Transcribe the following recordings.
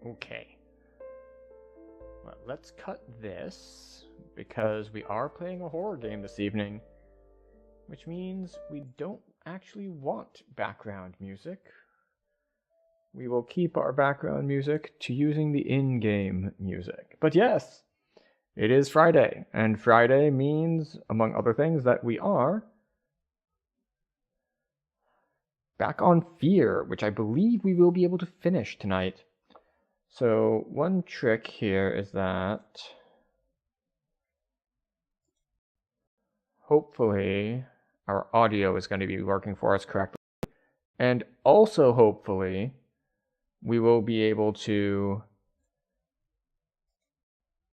Okay. Well, let's cut this, because we are playing a horror game this evening, which means we don't actually want background music. We will keep our background music to using the in-game music. But yes, it is Friday, and Friday means, among other things, that we are back on F.E.A.R, which I believe we will be able to finish tonight. So one trick here is that hopefully our audio is going to be working for us correctly. And also hopefully we will be able to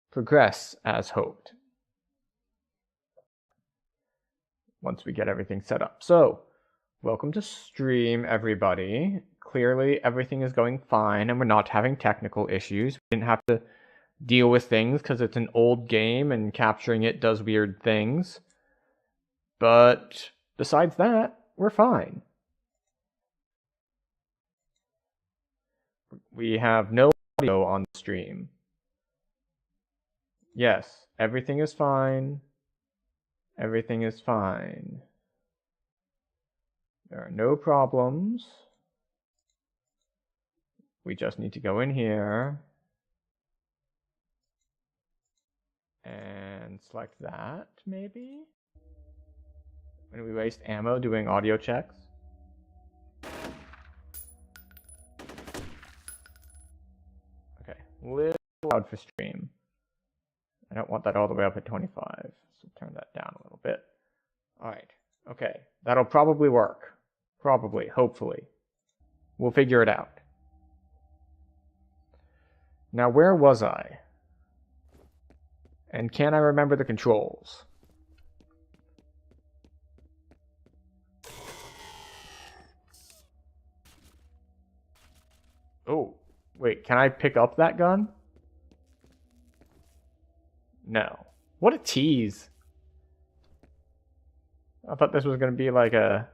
progress as hoped once we get everything set up. So welcome to stream, everybody. Clearly everything is going fine and we're not having technical issues. We didn't have to deal with things because it's an old game and capturing it does weird things. But besides that, we're fine. We have no audio on the stream. Yes, everything is fine. Everything is fine. There are no problems. We just need to go in here and select that, maybe? When we waste ammo doing audio checks. Okay, little loud for stream. I don't want that all the way up at 25, so turn that down a little bit. Alright, okay, that'll probably work. Probably, hopefully. We'll figure it out. Now, where was I? And can I remember the controls? Oh, wait, can I pick up that gun? No. What a tease. I thought this was going to be like a...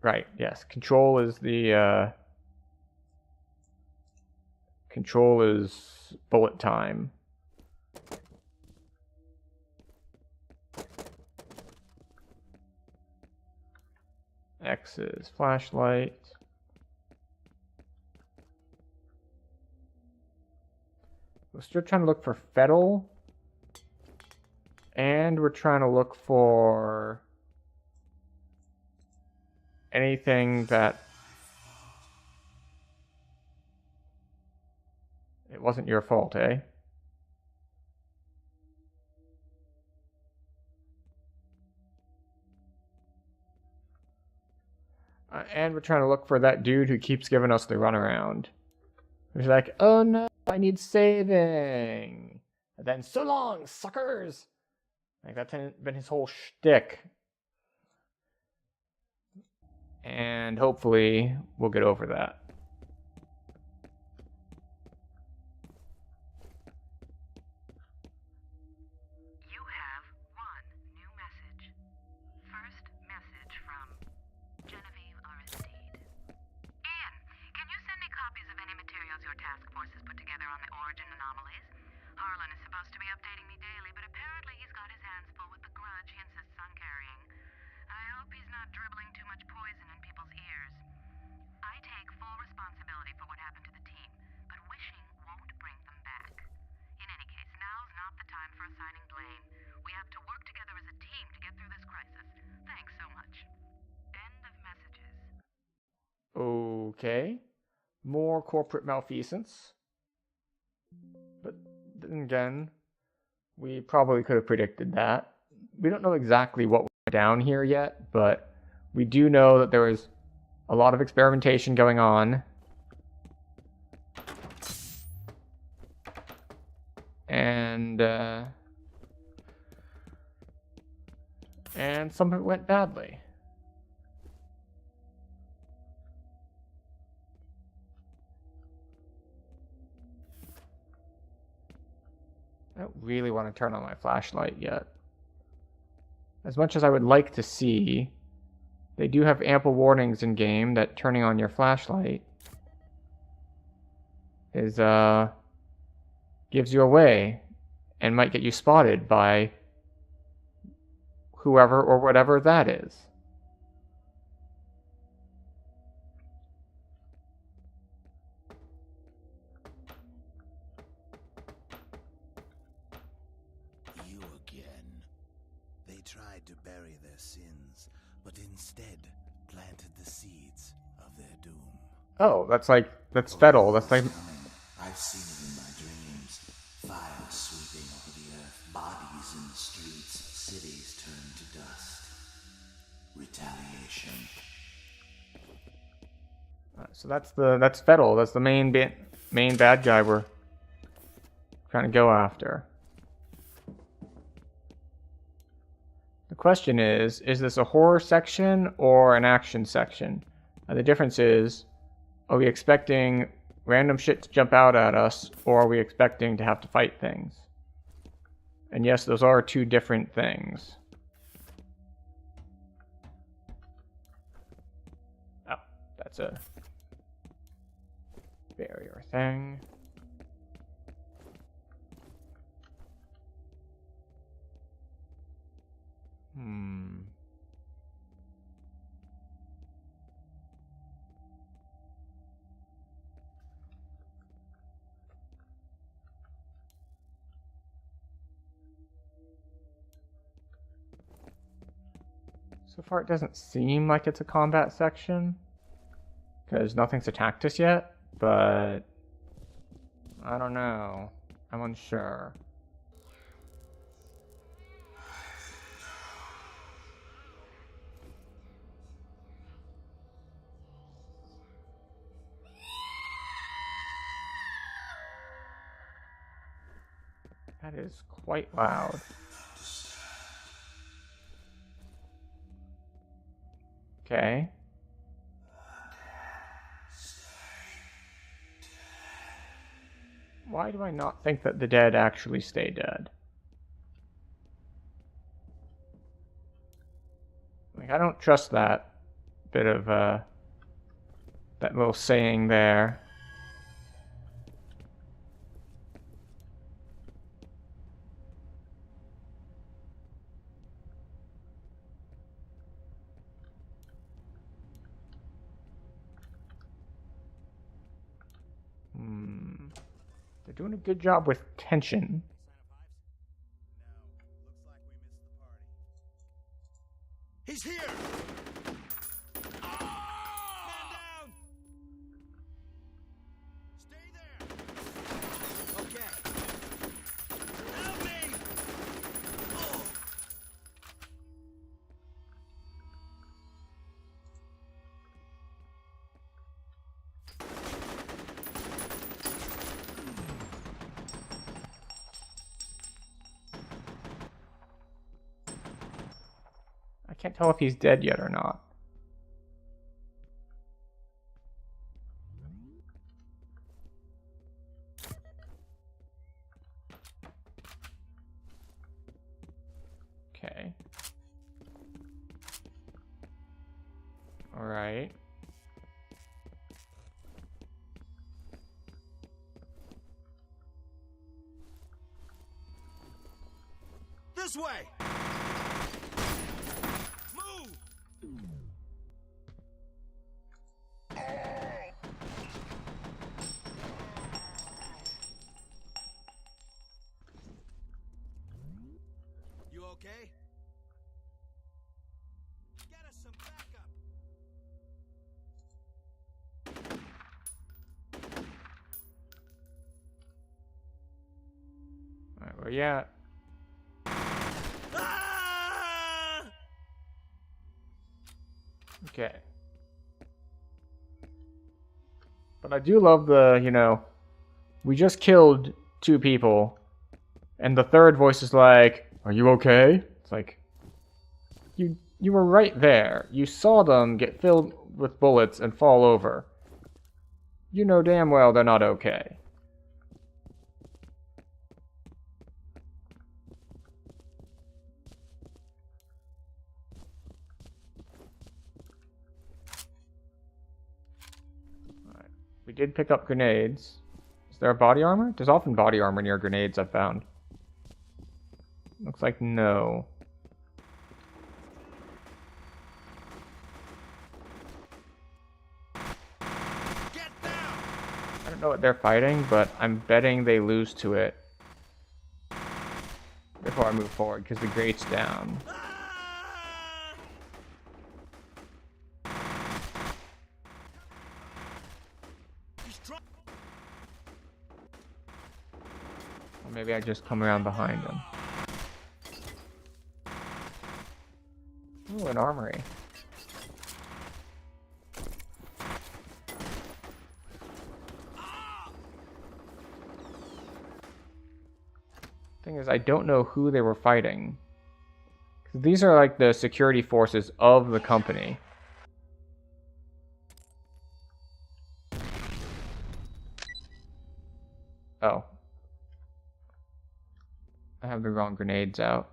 Right, yes. Control is the... Control is bullet time. X is flashlight. We're still trying to look for F.E.A.R. And we're trying to look for anything that... It wasn't your fault, eh? And we're trying to look for that dude who keeps giving us the runaround. He's like, oh no, I need saving. And then, so long, suckers! Like, that's been his whole shtick. And hopefully, we'll get over that. You have one new message. First message from Genevieve Aristide. Ian, can you send me copies of any materials your task force has put together on the origin anomalies? Harlan is supposed to be updating me daily, but apparently he's got his hands full with the grudge he insists on carrying. I hope he's not dribbling too much poison in people's ears. I take full responsibility for what happened to the team, but wishing won't bring them back. In any case, now's not the time for assigning blame. We have to work together as a team to get through this crisis. Thanks so much. End of messages. Okay. More corporate malfeasance. But then again, we probably could have predicted that. We don't know exactly what went down here yet, but we do know that there was a lot of experimentation going on. And some of it went badly. I don't really want to turn on my flashlight yet. As much as I would like to see, they do have ample warnings in game that turning on your flashlight is gives you away and might get you spotted by whoever or whatever that is. You again. They tried to bury their sins, but instead planted the seeds of their doom. Oh, that's Fettle. That's like... I've seen it in my dreams. Fire sweeping over the earth, bodies in the streets, cities turned to dust. Retaliation. So that's Fettle. That's the main bad guy we're trying to go after. The question is this a horror section or an action section? The difference is, are we expecting random shit to jump out at us, or are we expecting to have to fight things? And yes, those are two different things. Oh, that's a barrier thing. So far, it doesn't seem like it's a combat section, because nothing's attacked us yet, but I don't know. I'm unsure. That is quite loud. Okay. Why do I not think that the dead actually stay dead? Like, I don't trust that bit of, that little saying there. They're doing a good job with tension. He's here! Man down! Stay there! Okay. Help me! Oh. I can't tell if he's dead yet or not. Okay. Alright. This way! Move! You okay? Get us some backup! Alright, where you at? Ah! Okay. But I do love the, we just killed 2 people, and the third voice is like, "Are you okay?" It's like, you were right there. You saw them get filled with bullets and fall over. You know damn well they're not okay. Alright. We did pick up grenades. there a body armor? There's often body armor near grenades, I've found. Looks like no. I don't know what they're fighting, but I'm betting they lose to it before I move forward, because the grate's down. Or maybe I just come around behind them. Ooh, an armory. Thing is, I don't know who they were fighting. These are like the security forces of the company. Oh. I have the wrong grenades out.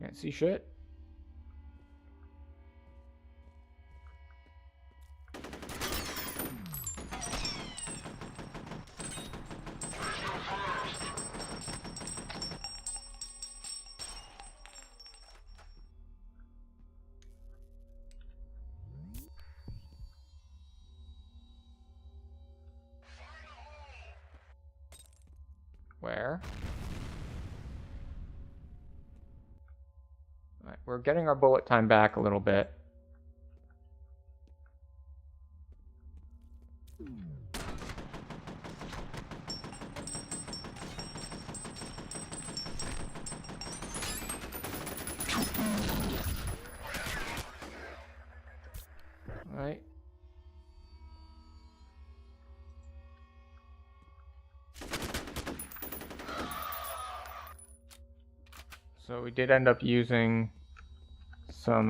Can't see shit. Where? Alright, we're getting our bullet time back a little bit. Alright. So we did end up using some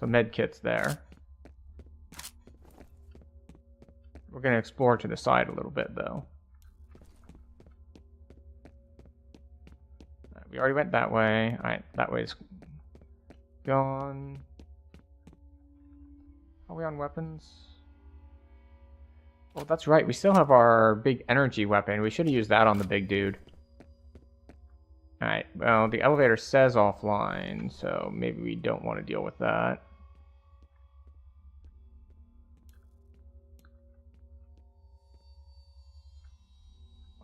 med kits there. We're going to explore to the side a little bit, though. Right, we already went that way. Alright, that way's gone. Are we on weapons? Oh, that's right. We still have our big energy weapon. We should have used that on the big dude. Alright, well, the elevator says offline, so maybe we don't want to deal with that.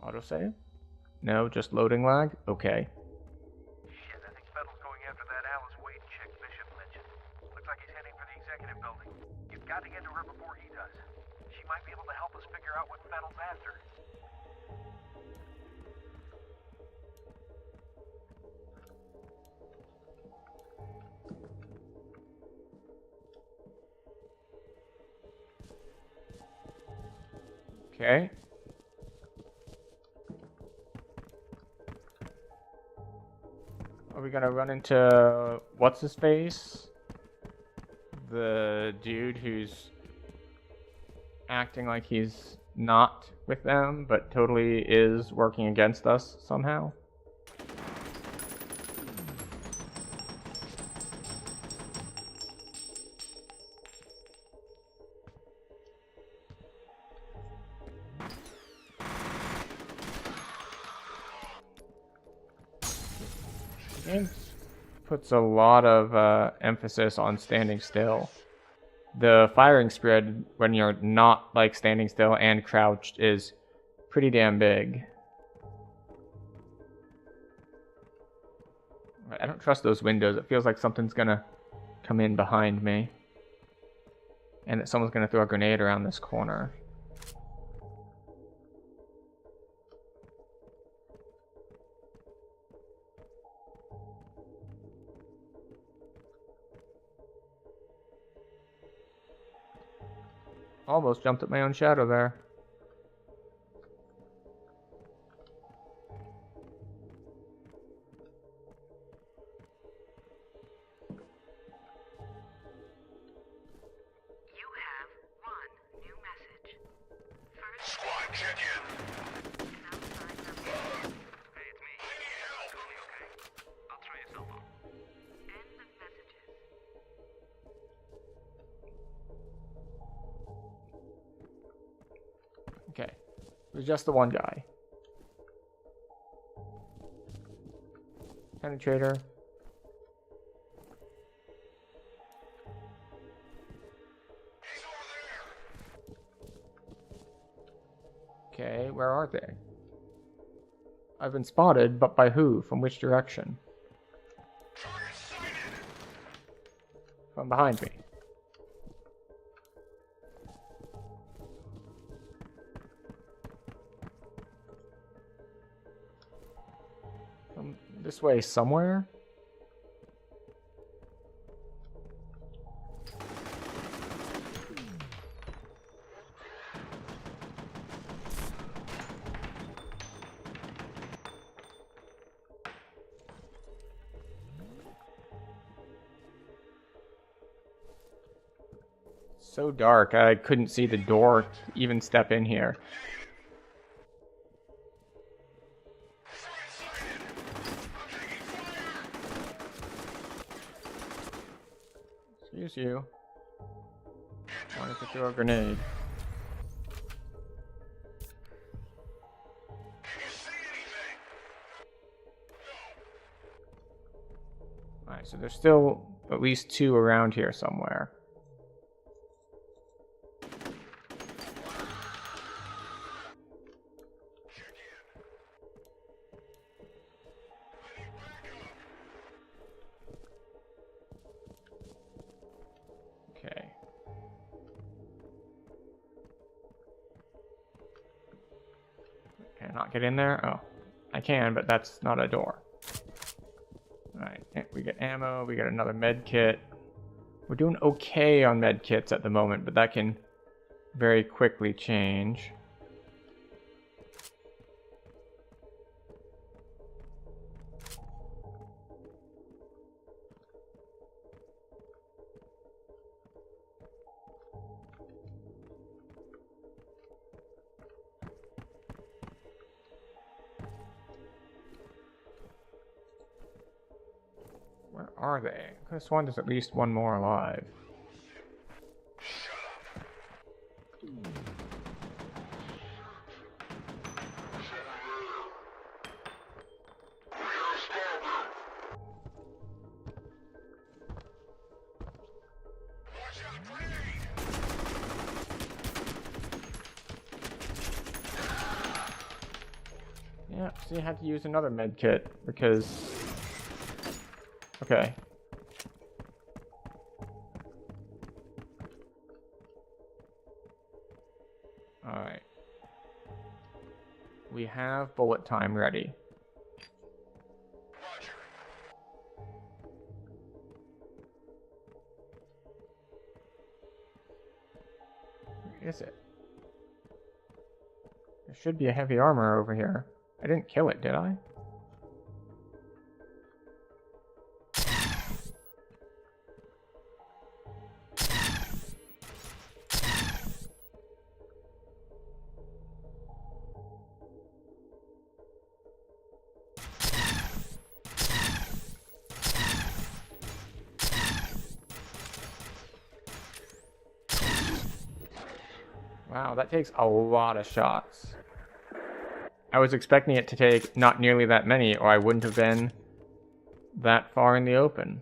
Autosave? No, just loading lag? Okay. Shit, I think Fettel's going after that Alice Wade chick Bishop mentioned. Looks like he's heading for the executive building. You've got to get to her before he does. She might be able to help us figure out what Fettel's after. Okay. Are we gonna run into what's his face? The dude who's acting like he's not with them, but totally is working against us somehow? It puts a lot of emphasis on standing still. The firing spread when you're not like standing still and crouched is pretty damn big. I don't trust those windows. It feels like something's gonna come in behind me. And that someone's gonna throw a grenade around this corner. Almost jumped at my own shadow there. You have one new message. First, Squad, check in. outside the Okay. It was just the one guy. Penetrator. Okay, where are they? I've been spotted, but by who? From which direction? From behind me. From this way somewhere? So dark, I couldn't see the door even step in here. Excuse you. Wanted to throw a grenade. Alright, so there's still at least 2 around here somewhere. Okay. Can I not get in there? Oh, I can, but that's not a door. Alright, we get ammo, we got another med kit. We're doing okay on med kits at the moment, but that can very quickly change. Where are they? I could have sworn there's at least one more alive. Yeah, see, I had to use another med kit because... Okay. Alright. We have bullet time ready. Where is it? There should be a heavy armor over here. I didn't kill it, did I? Wow, that takes a lot of shots. I was expecting it to take not nearly that many, or I wouldn't have been that far in the open.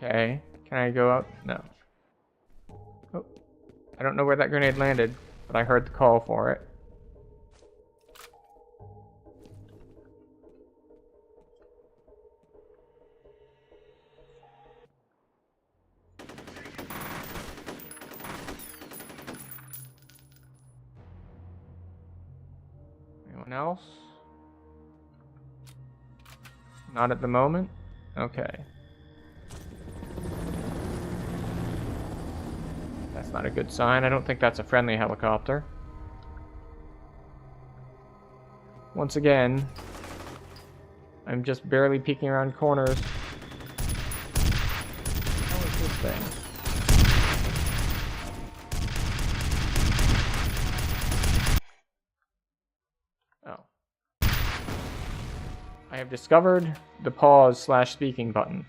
Okay, can I go out? No. Oh, I don't know where that grenade landed, but I heard the call for it. Anyone else? Not at the moment? Okay. That's not a good sign. I don't think that's a friendly helicopter. Once again, I'm just barely peeking around corners. How is this thing? I have discovered the pause/speaking button.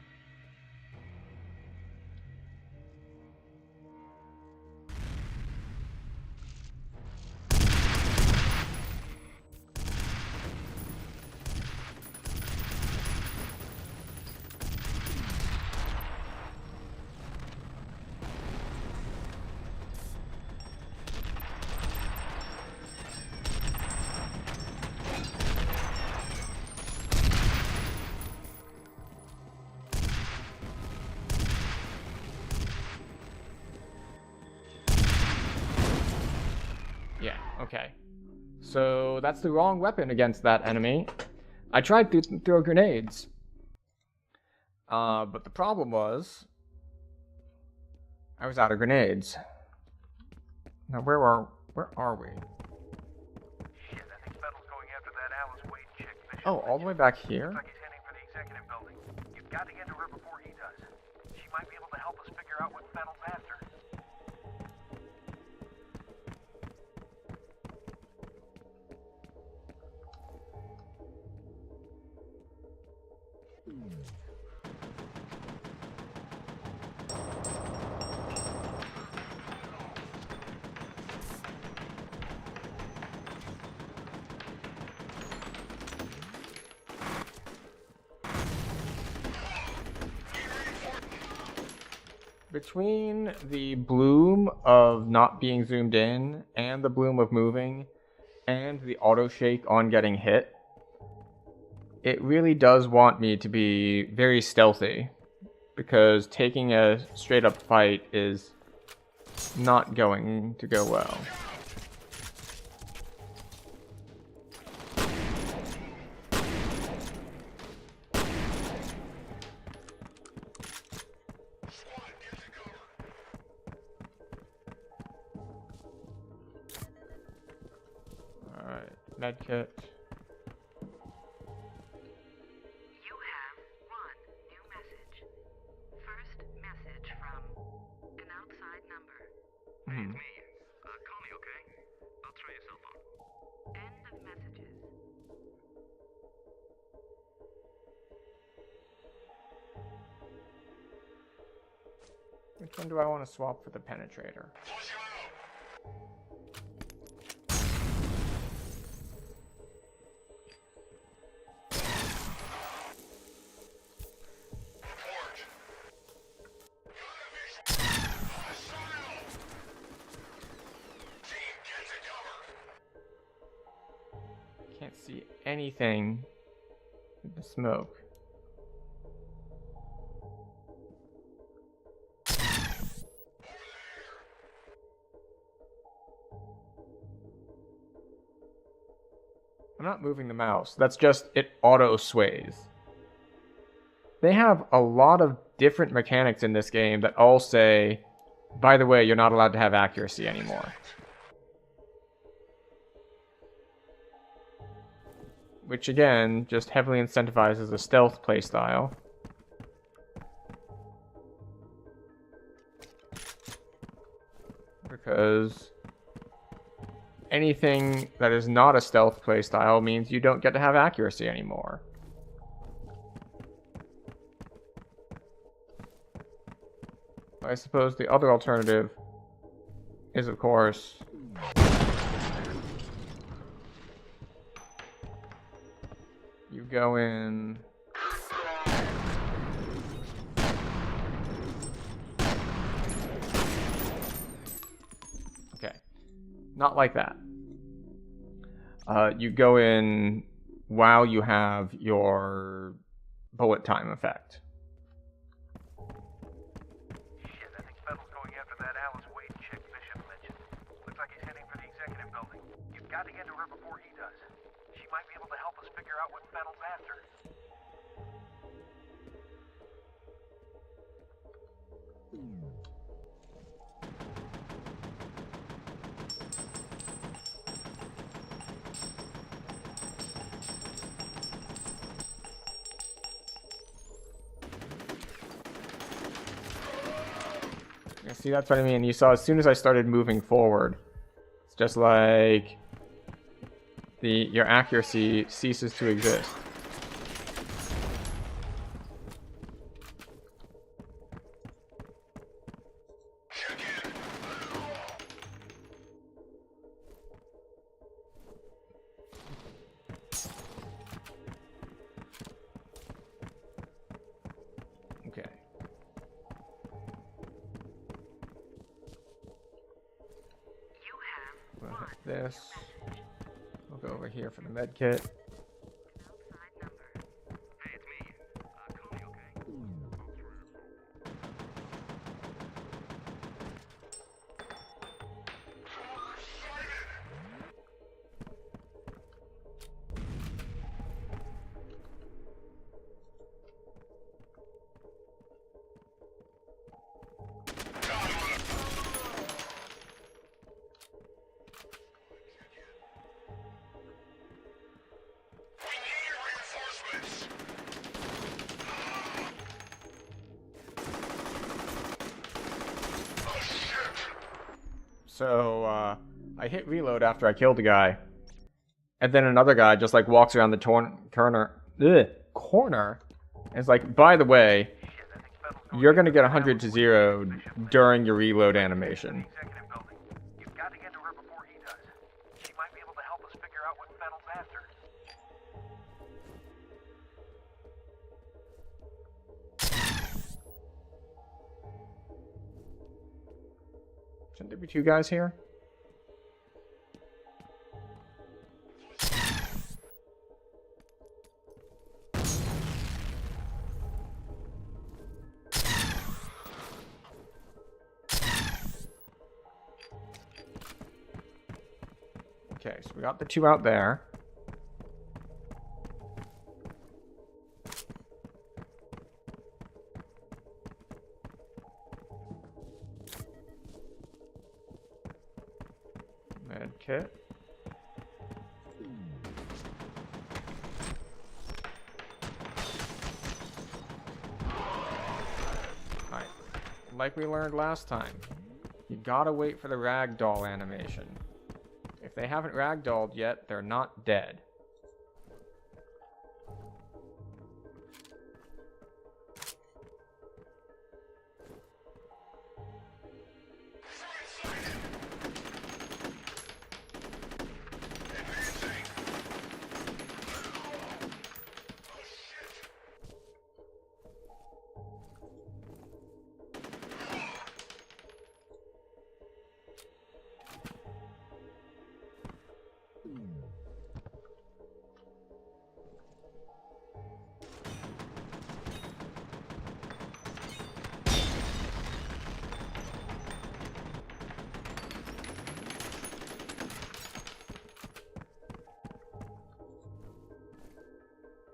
Yeah, okay. So that's the wrong weapon against that enemy. I tried to throw grenades. But the problem was I was out of grenades. Now where are we? Shit, I think Fettel's going after that Alice Wade chick Bishop Oh, all the way back here? Looks like he's heading for the executive building. You've got to get to her before he does. She might be able to help us figure out what Fettel's after. Between the bloom of not being zoomed in and the bloom of moving and the auto shake on getting hit, it really does want me to be very stealthy, because taking a straight up fight is not going to go well. Alright, medkit. You have one new message. First message from an outside number. Hmm. Me. Call me, okay? I'll try your cell phone. End of messages. Which one do I want to swap for the penetrator? Can't see anything with the smoke. I'm not moving the mouse. That's just, it auto sways. They have a lot of different mechanics in this game that all say, by the way, you're not allowed to have accuracy anymore. Which again, just heavily incentivizes a stealth playstyle. Because anything that is not a stealth playstyle means you don't get to have accuracy anymore. I suppose the other alternative is, of course, you go in. Okay. Not like that. You go in while you have your bullet time effect. Shit, I think Fettel's going after that Alice Wade chick Bishop mentioned. Looks like he's heading for the executive building. You've got to get to her before he does. She might be able to help us figure out what Fettel's after. Yeah, see, that's what I mean. You saw as soon as I started moving forward, it's just like your accuracy ceases to exist. this. We'll go over here for the med kit. Outside number. Hey, it's me. Call me, okay? So, I hit reload after I killed a guy. And then another guy just, like, walks around the corner. And it's like, by the way, you're gonna get 100 to 0 during your reload animation. Executive building. You've got to get to her before he does. She might be able to help us figure out what Fennel's after. Shouldn't there be two guys here? Okay, so we got the two out there. Med kit. Alright, like we learned last time, you gotta wait for the ragdoll animation. If they haven't ragdolled yet, they're not dead.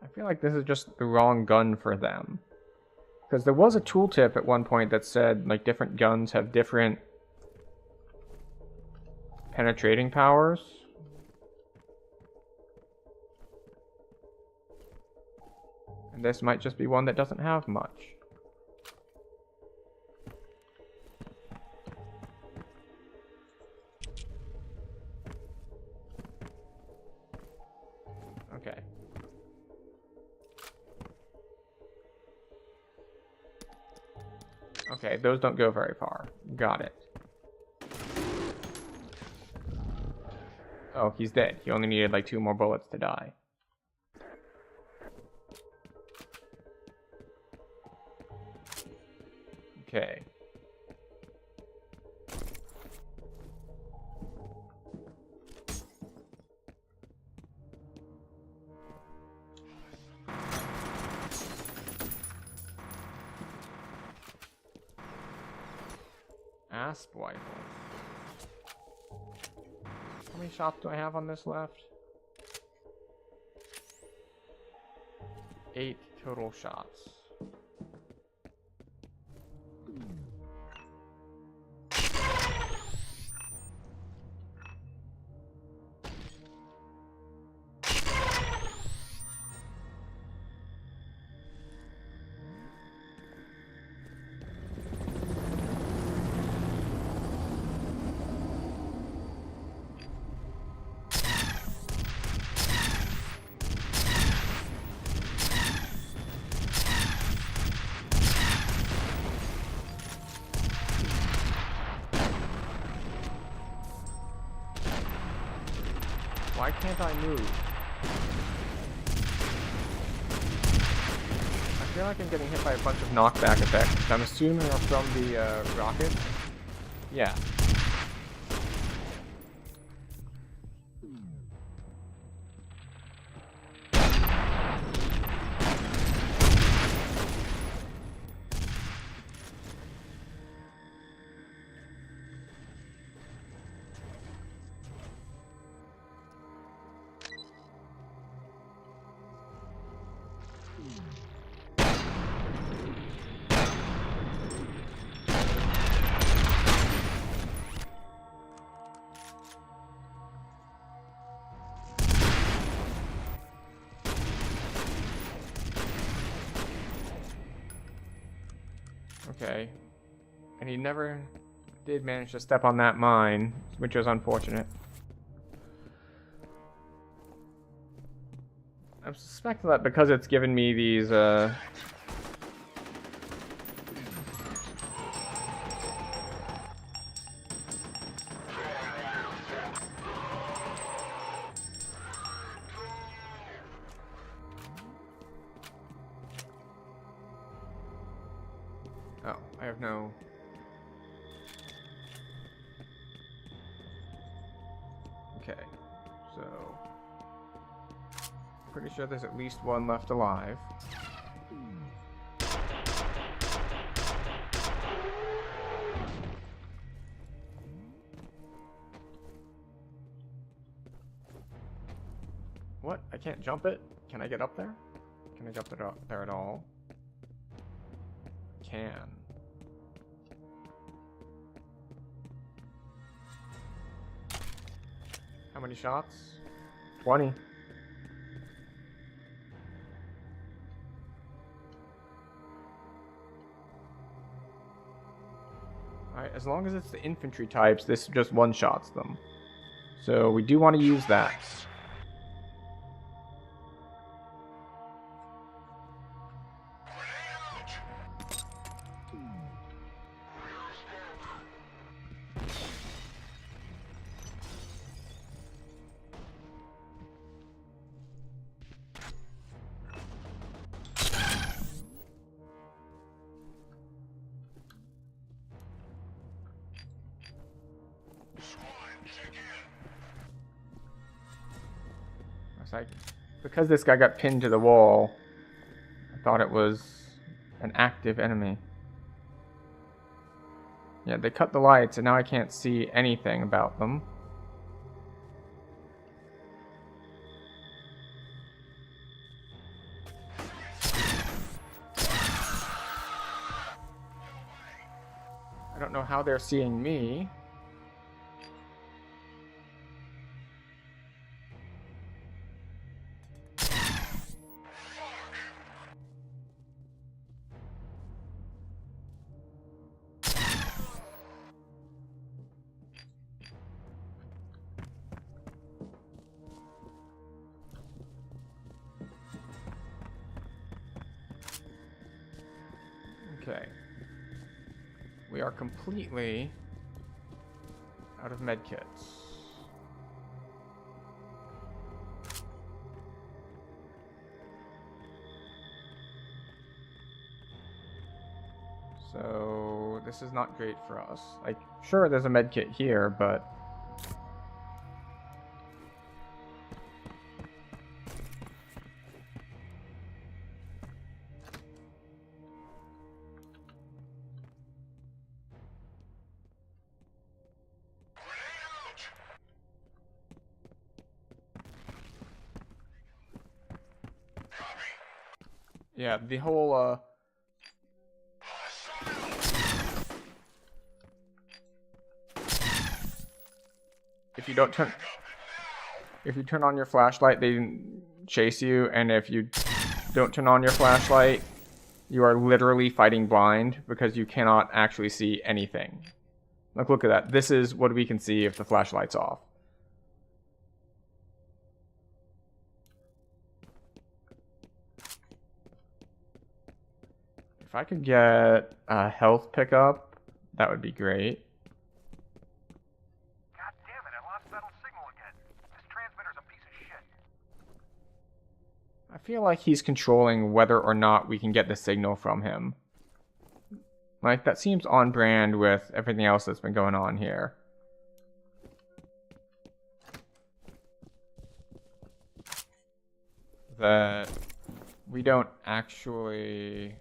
I feel like this is just the wrong gun for them. Because there was a tooltip at one point that said, like, different guns have different penetrating powers. And this might just be one that doesn't have much. Okay. Okay, those don't go very far. Got it. Oh, he's dead. He only needed like 2 more bullets to die. Okay. Asp rifle. How many shots do I have on this left? 8 total shots. Why can't I move? I feel like I'm getting hit by a bunch of knockback effects, which I'm assuming are from the rocket. Yeah. Okay. And he never did manage to step on that mine, which was unfortunate. I suspect that because it's given me these, Oh, I have no... Okay, so... Pretty sure there's at least one left alive. What? I can't jump it? Can I get up there? Can I get up there at all? Can. How many shots? 20. Alright, as long as it's the infantry types, this just one-shots them. So we do want to use that. It's like, because this guy got pinned to the wall, I thought it was an active enemy. Yeah, they cut the lights and now I can't see anything about them. I don't know how they're seeing me. Okay. We are completely out of medkits. So this is not great for us. Like, sure, there's a medkit here, but yeah, the whole if you turn on your flashlight, they chase you, and if you don't turn on your flashlight, you are literally fighting blind because you cannot actually see anything. Like, look at that. This is what we can see if the flashlight's off. If I could get a health pickup, that would be great. God damn it, I lost Fettel's signal again. This transmitter's a piece of shit. I feel like he's controlling whether or not we can get the signal from him. Like, that seems on brand with everything else that's been going on here. That we don't actually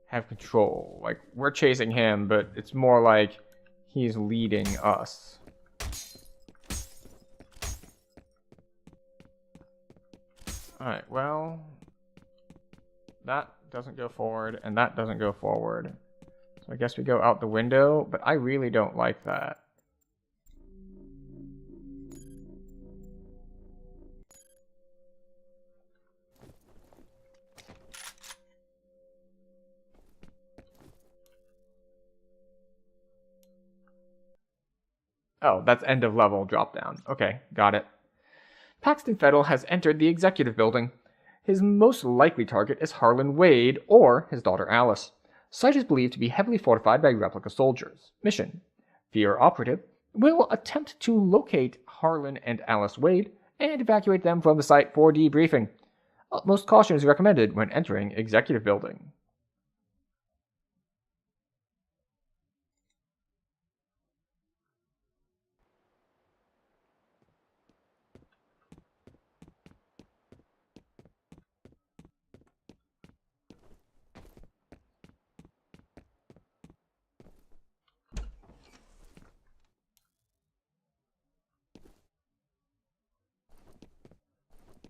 have control. Like, we're chasing him, but it's more like he's leading us. Alright, well, that doesn't go forward, and that doesn't go forward. So I guess we go out the window, but I really don't like that. Oh, that's end of level drop down. Okay, got it. Paxton Fettel has entered the executive building. His most likely target is Harlan Wade or his daughter Alice. Site is believed to be heavily fortified by replica soldiers. Mission: F.E.A.R. operative will attempt to locate Harlan and Alice Wade and evacuate them from the site for debriefing. Utmost caution is recommended when entering executive building.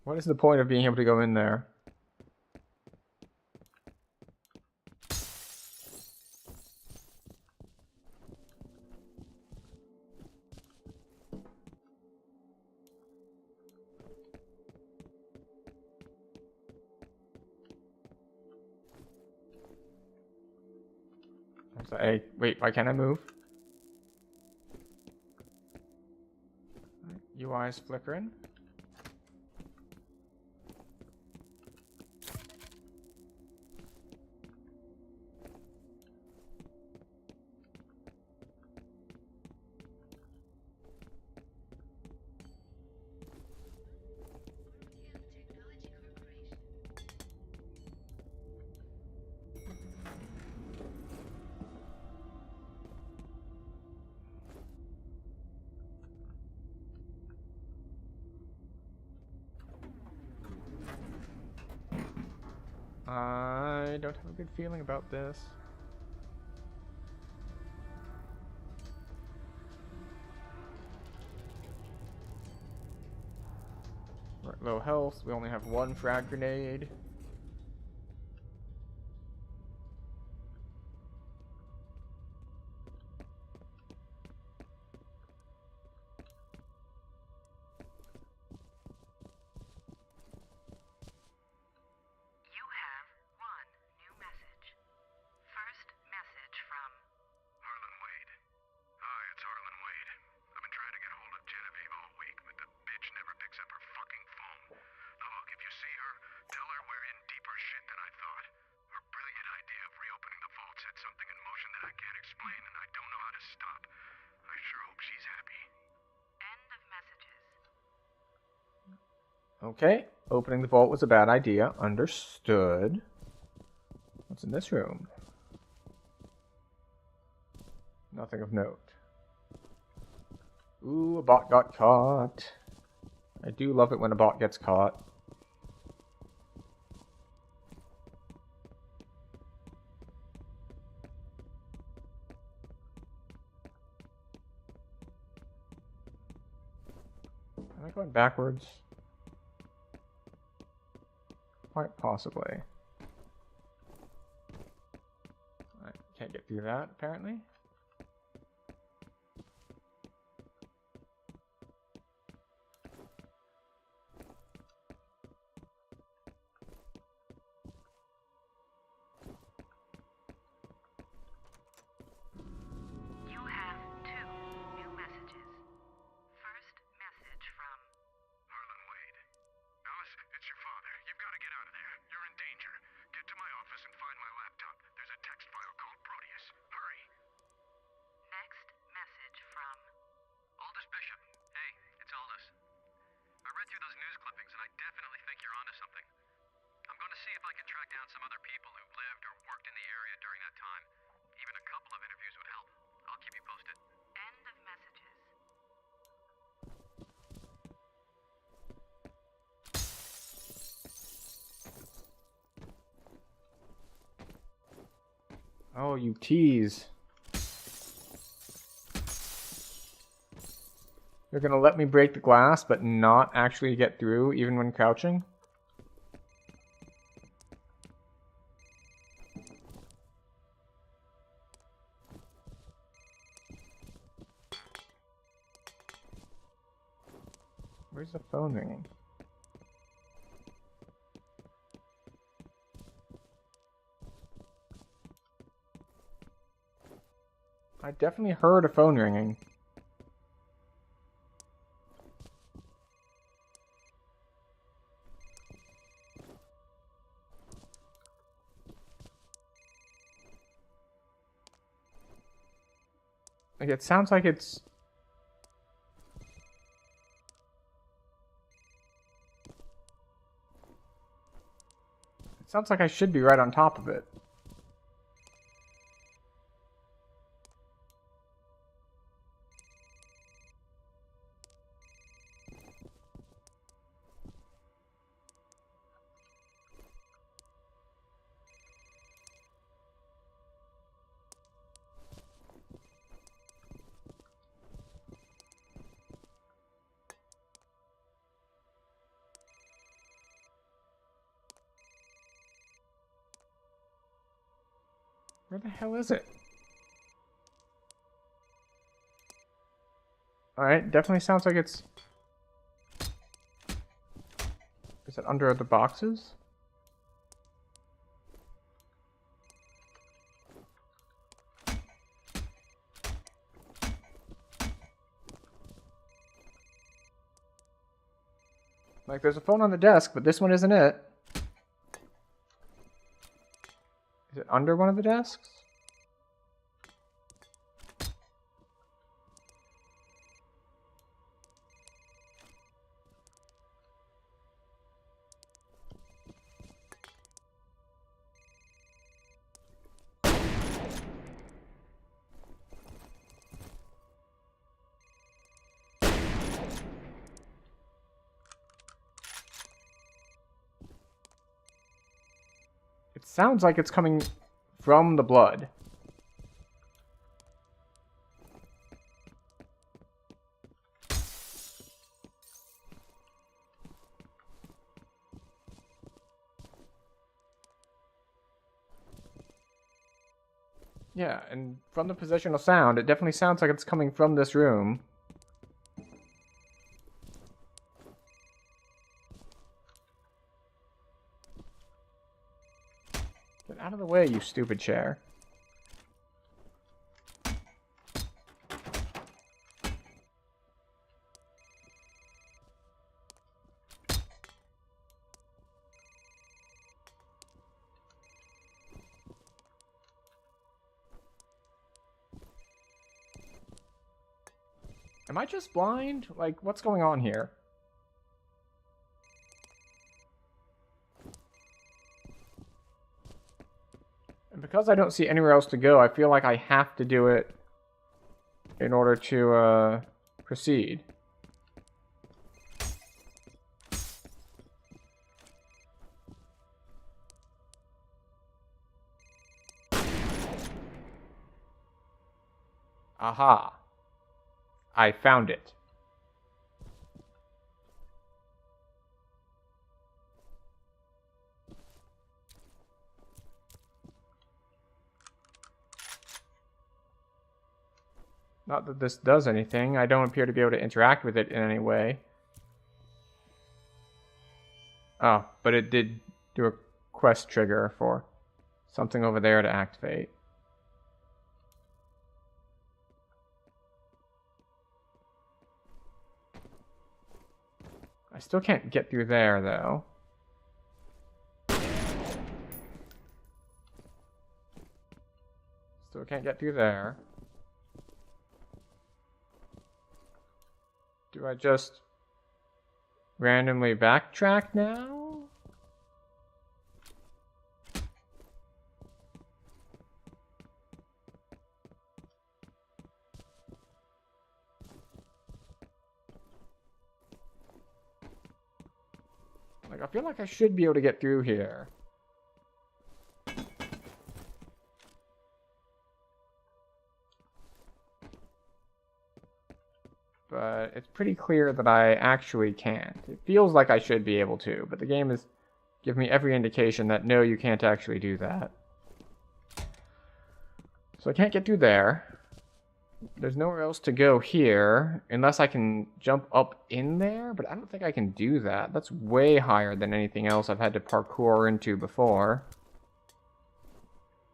What is the point of being able to go in there? Hey, wait, why can't I move? UI is flickering. I don't have a good feeling about this. We're at low health. We only have one frag grenade. You have one new message. First message from Harlan Wade. Hi, it's Harlan Wade. I've been trying to get hold of Genevieve all week, but the bitch never picks up her fucking phone. Now look, if you see her, tell her we're in deeper shit than I thought. Her brilliant idea of reopening the vault set something in motion that I can't explain, and I don't know how to stop. I sure hope she's happy. end of messages. Okay, opening the vault was a bad idea. Understood. What's in this room? Nothing of note. Ooh, a bot got caught. I do love it when a bot gets caught. Am I going backwards? Quite possibly. I can't get through that, apparently. You have two new messages. First message from Harlan Wade. Alice, it's your father. You've got to get out of there. You're in danger. Get to my office and find my laptop. There's a text file called Proteus. Hurry. next message from Aldous Bishop. Hey, it's Aldous. I read through those news clippings and I definitely think you're onto something. I'm going to see if I can track down some other people who lived or worked in the area during that time. Even a couple of interviews would help. I'll keep you posted. end of messages. Oh, you tease. You're gonna let me break the glass, but not actually get through, even when crouching? Where's the phone ringing? I definitely heard a phone ringing. Like, it sounds like it's... It sounds like I should be right on top of it. Where the hell is it? Alright, definitely sounds like it's... Is it under the boxes? Like, there's a phone on the desk, but this one isn't it. Is it under one of the desks? It sounds like it's coming from the blood. Yeah, and from the positional sound, it definitely sounds like it's coming from this room. Get out of the way, you stupid chair. Am I just blind? Like, what's going on here? And because I don't see anywhere else to go, I feel like I have to do it in order to proceed. Aha. I found it. Not that this does anything. I don't appear to be able to interact with it in any way. Oh, but it did do a quest trigger for something over there to activate. I still can't get through there, though. Still can't get through there. Do I just randomly backtrack now? Like, I feel like I should be able to get through here. But it's pretty clear that I actually can't. It feels like I should be able to, but the game has given me every indication that no, you can't actually do that. So I can't get through there. There's nowhere else to go here, unless I can jump up in there, but I don't think I can do that. That's way higher than anything else I've had to parkour into before.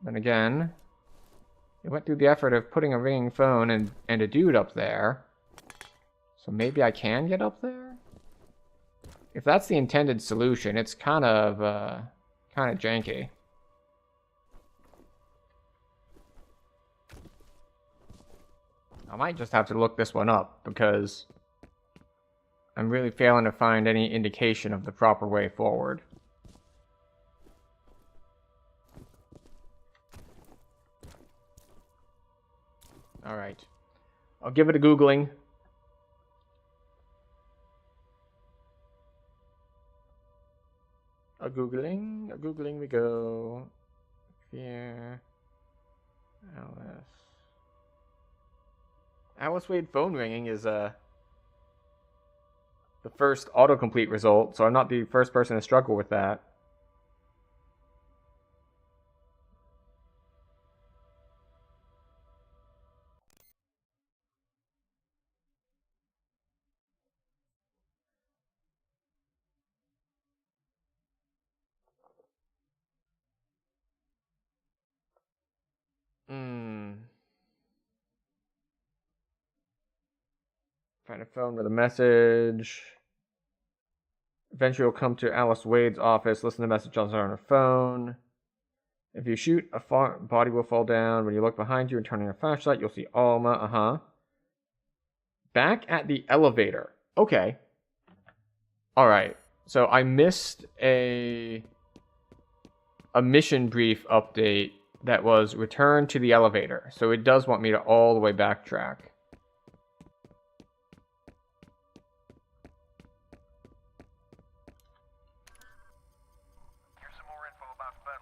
Then again, it went through the effort of putting a ringing phone and a dude up there. So maybe I can get up there? If that's the intended solution, it's kind of janky. I might just have to look this one up because I'm really failing to find any indication of the proper way forward. Alright. I'll give it a Googling. A Googling we go. F.E.A.R. Alice Wade phone ringing is the first autocomplete result, so I'm not the first person to struggle with that. Find a phone with a message. Eventually, you'll come to Alice Wade's office. Listen to the message on her phone. If you shoot, a body will fall down. When you look behind you and turn on your flashlight, you'll see Alma. Back at the elevator. Okay. Alright. So I missed a mission brief update that was return to the elevator. So it does want me to all the way backtrack. Here's some more info about F.E.A.R.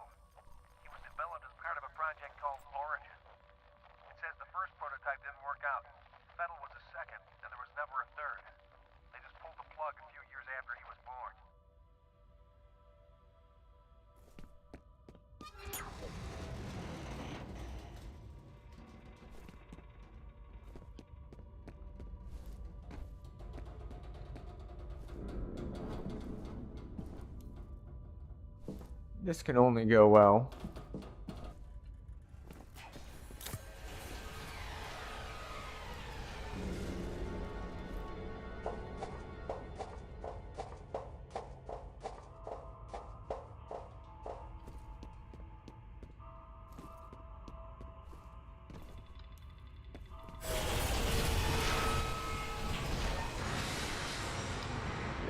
He was developed as part of a project called Origin. It says the first prototype didn't work out. F.E.A.R. was the second, and there was never a third. They just pulled the plug a few years after he was born. This can only go well.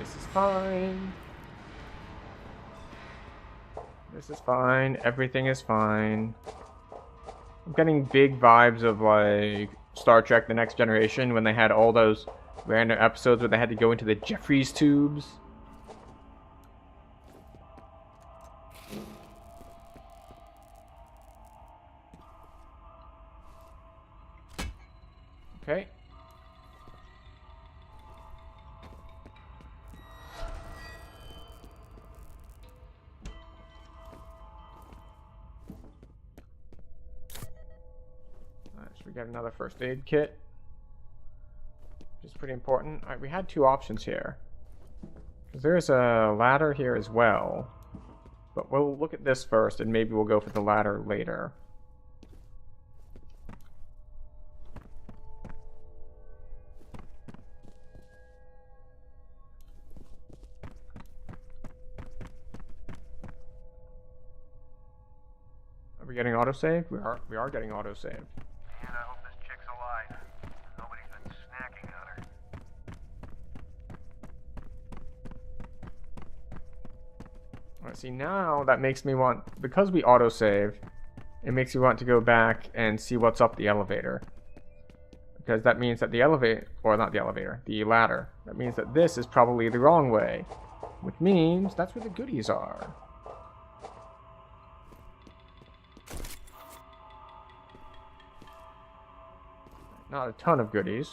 This is fine. This is fine. Everything is fine. I'm getting big vibes of like Star Trek The Next Generation when they had all those random episodes where they had to go into the Jeffries tubes. Okay. We got another first aid kit, which is pretty important. All right, we had two options here. Because there's a ladder here as well. But we'll look at this first, and maybe we'll go for the ladder later. Are we getting autosave? We are getting autosave. And I hope this chick's alive. Nobody's been snacking on her. Alright, see now that makes me want, because we autosave, it makes me want to go back and see what's up the elevator. Because that means that the elevator, or not the elevator, the ladder, that means that this is probably the wrong way. Which means that's where the goodies are. Not a ton of goodies.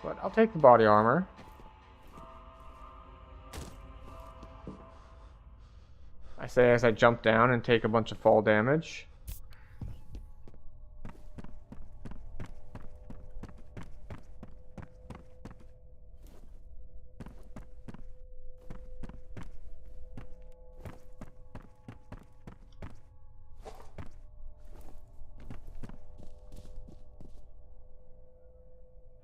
But I'll take the body armor. I say as I jump down and take a bunch of fall damage.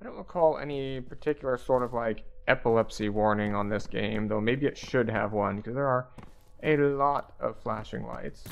I don't recall any particular sort of like epilepsy warning on this game, though maybe it should have one, because there are a lot of flashing lights.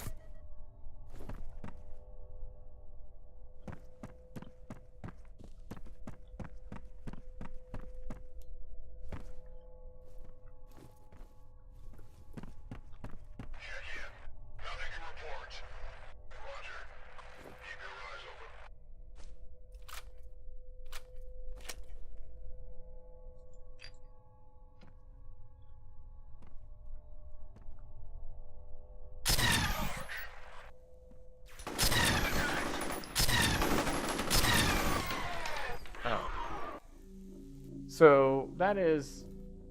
So that is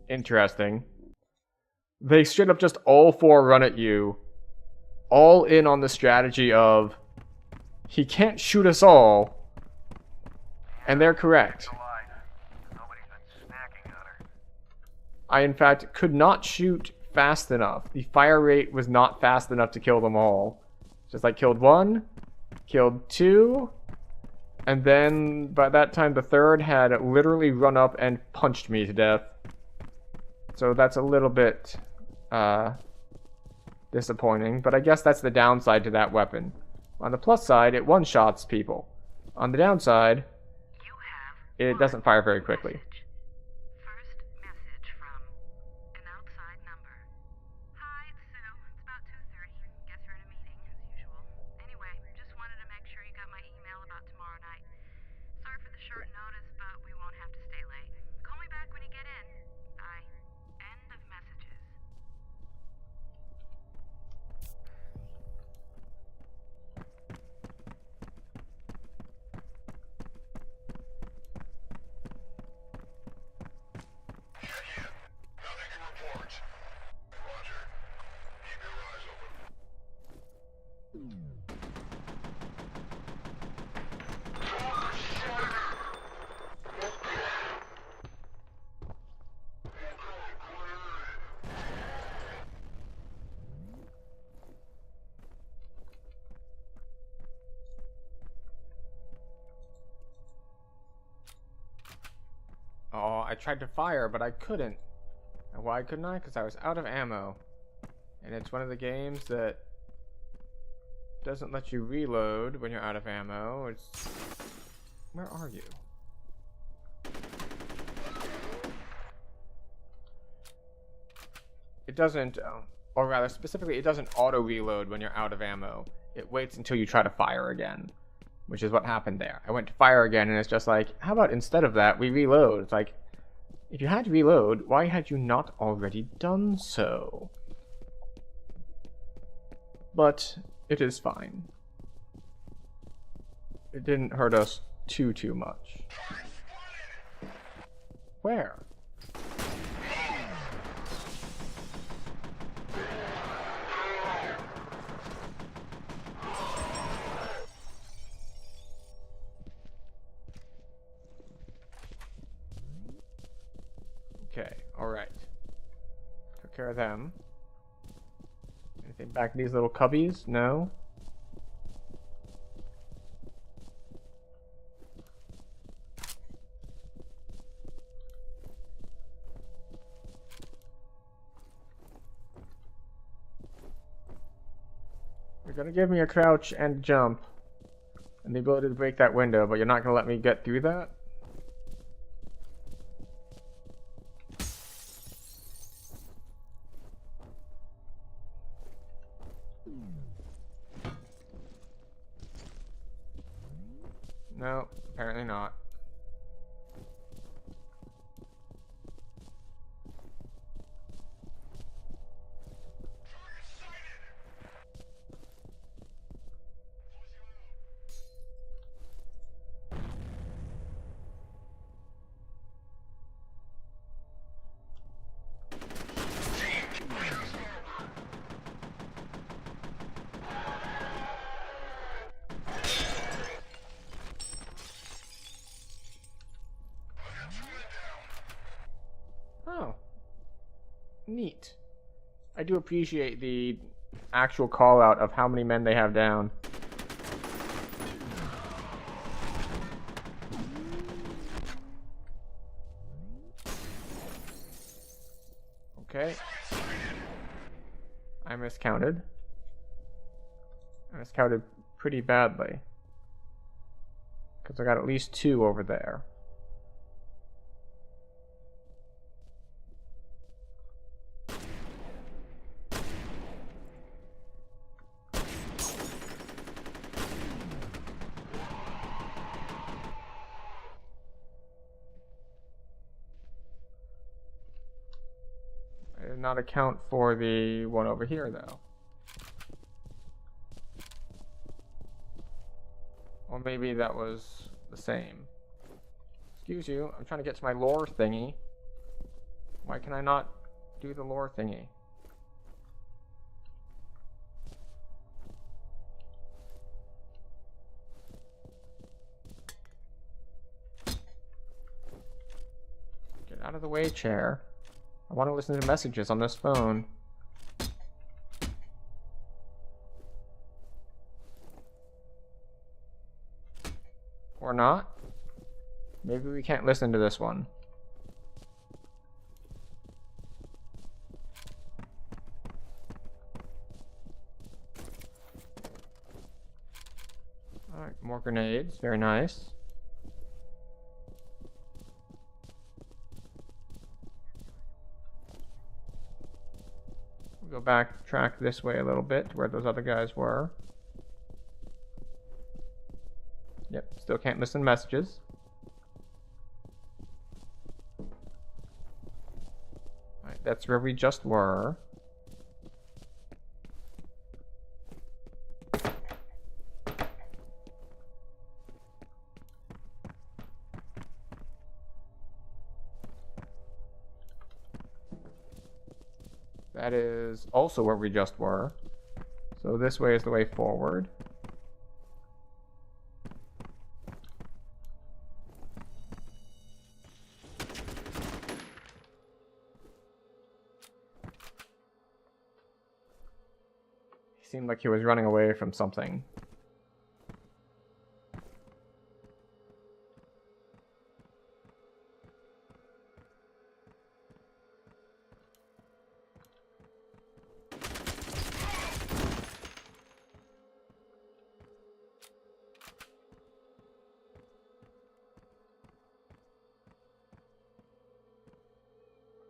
interesting. They straight up just all four run at you, all in on the strategy of he can't shoot us all, and they're correct. I, in fact, could not shoot fast enough. The fire rate was not fast enough to kill them all. Just like killed one, killed two, and then by that time the third had literally run up and punched me to death. So that's a little bit disappointing, but I guess that's the downside to that weapon. On the plus side, it one-shots people. On the downside, it doesn't fire very quickly. First message from an outside number. Hi, it's Sue. It's about 2:30. Guess you're in a meeting, as usual. Anyway, just wanted to make sure you got my email about tomorrow night. Sorry for the short notice, but we won't have to stay late. Call me back when you get in. Bye. End of messages. Oh, I tried to fire, but I couldn't. And why couldn't I? Because I was out of ammo. And it's one of the games that doesn't let you reload when you're out of ammo. It's... Where are you? It doesn't, or rather specifically, it doesn't auto-reload when you're out of ammo. It waits until you try to fire again. Which is what happened there. I went to fire again, and it's just like, how about instead of that, we reload? It's like, if you had to reload, why had you not already done so? But it is fine. It didn't hurt us too much. Where? Okay, alright. Took care of them. Anything back in these little cubbies? No? You're gonna give me a crouch and jump and the ability to break that window, but you're not gonna let me get through that? No, apparently not. Oh. Neat. I do appreciate the actual call out of how many men they have down. Okay. I miscounted. I miscounted pretty badly. Because I got at least 2 over there. I did not account for the one over here, though. Or maybe that was the same. Excuse you, I'm trying to get to my lore thingy. Why can I not do the lore thingy? Get out of the way, chair. I want to listen to messages on this phone. Or not. Maybe we can't listen to this one. Alright, more grenades. Very nice. We'll go back, track this way a little bit to where those other guys were. Yep, still can't listen to messages. Alright, that's where we just were. That is also where we just were. So this way is the way forward. He seemed like he was running away from something.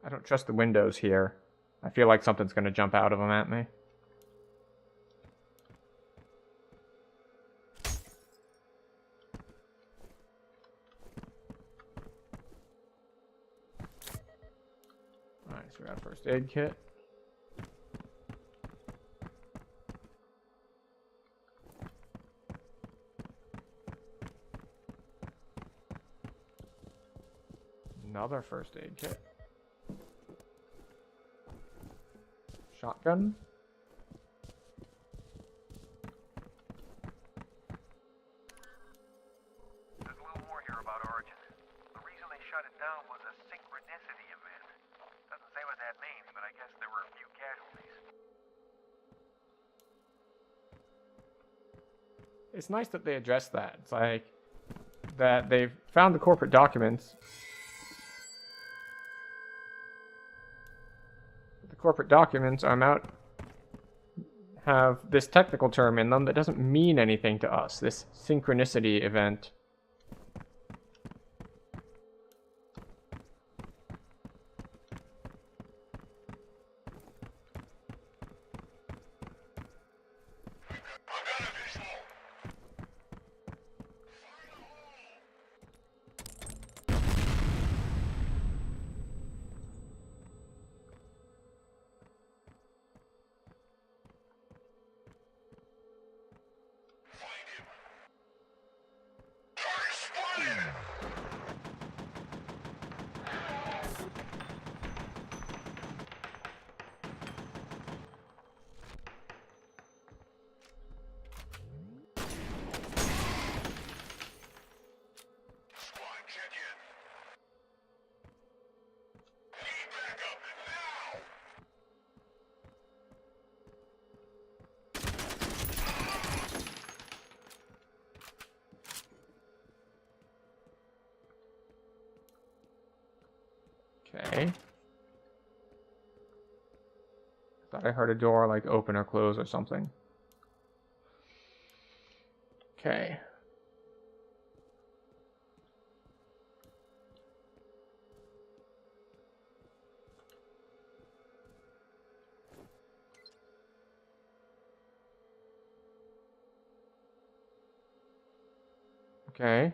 I don't trust the windows here. I feel like something's going to jump out of them at me. Alright, so we got a first aid kit. Another first aid kit. Shotgun. There's a little more here about Origin. The reason they shut it down was a synchronicity event. Doesn't say what that means, but I guess there were a few casualties. It's nice that they address that. It's like that they've found the corporate documents. The corporate documents have this technical term in them that doesn't mean anything to us. This synchronicity event. Okay. Thought I heard a door like open or close or something. Okay. Okay.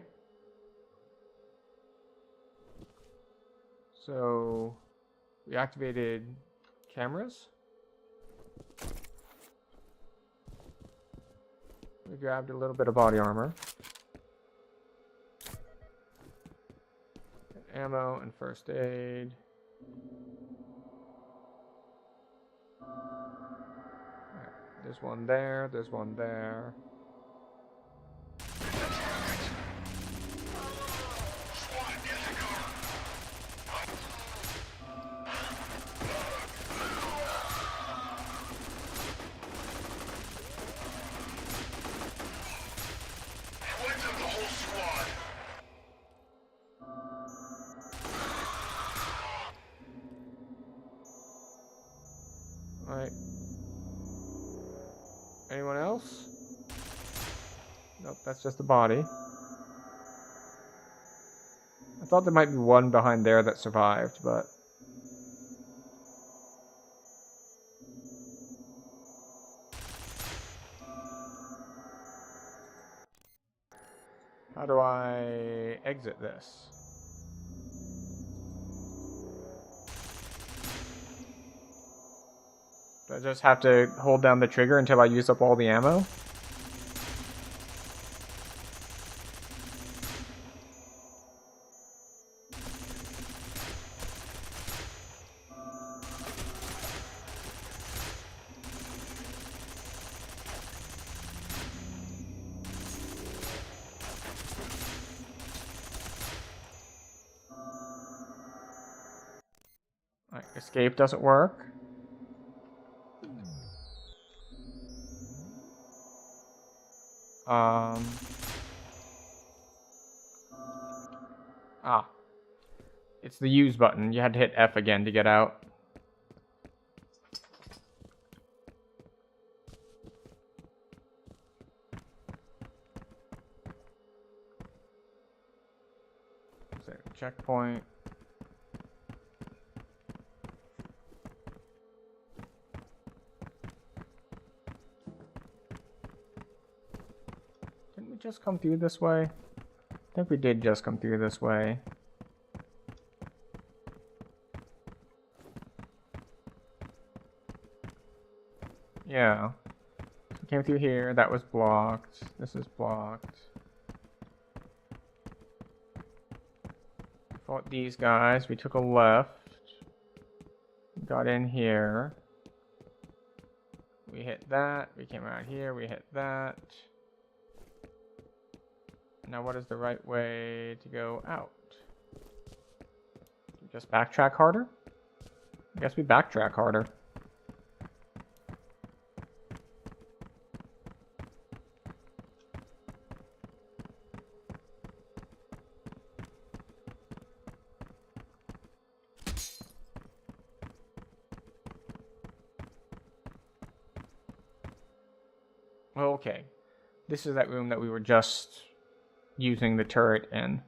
So we activated cameras. We grabbed a little bit of body armor. Ammo and first aid. Alright, there's one there, there's one there. Alright. Anyone else? Nope, that's just the body. I thought there might be one behind there that survived, but... How do I exit this? Do I just have to hold down the trigger until I use up all the ammo? Alright, escape doesn't work. It's the use button. You had to hit F again to get out. So, checkpoint. Didn't we just come through this way? I think we did just come through this way. Yeah. We came through here. That was blocked. This is blocked. Fought these guys. We took a left. Got in here. We hit that. We came out here. We hit that. Now what is the right way to go out? Just backtrack harder? I guess we backtrack harder. Okay. This is that room that we were just using the turret in.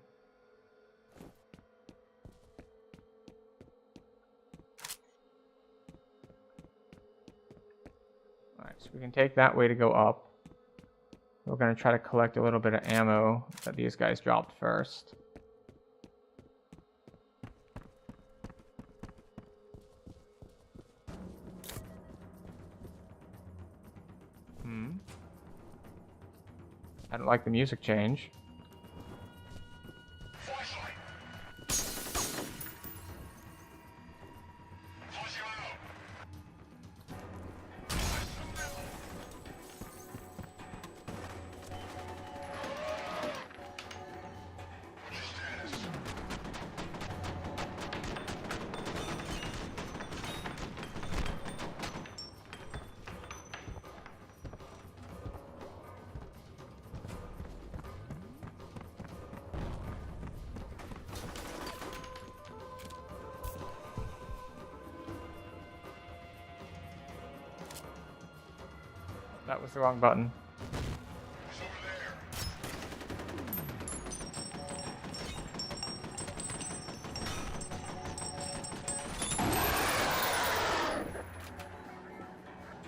Alright, so we can take that way to go up. We're going to try to collect a little bit of ammo that these guys dropped first. I don't like the music change. that was the wrong button.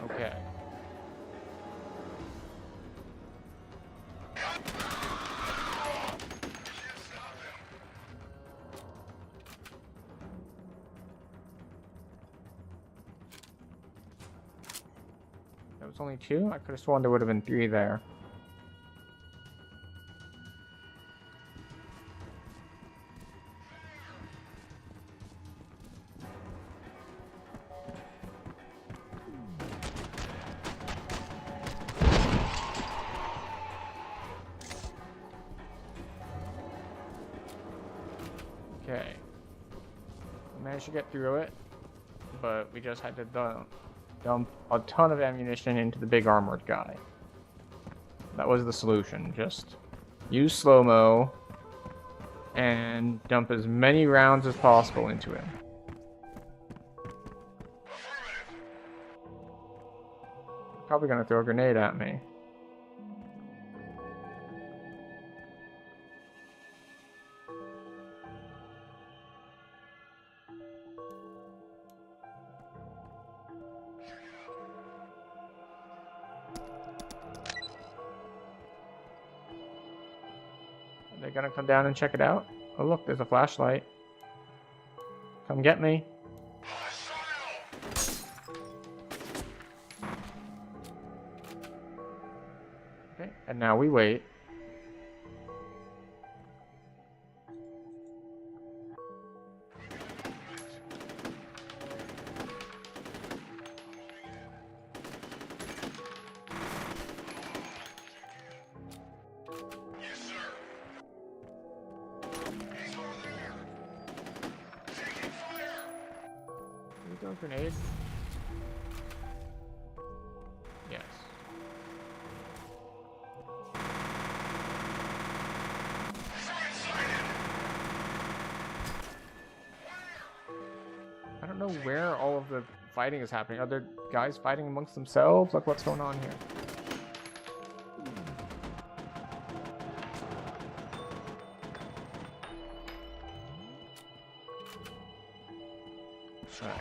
Okay. That was only 2? I could have sworn there would have been 3 there. Okay. We managed to get through it, but we just had to dump a ton of ammunition into the big armored guy. That was the solution. Just use slow-mo and dump as many rounds as possible into him. Probably gonna throw a grenade at me. Are they gonna come down and check it out? Oh look, there's a flashlight. Come get me. Okay, and now we wait. Grenade? Yes. I don't know where all of the fighting is happening. Are there guys fighting amongst themselves? Like, what's going on here? Alright.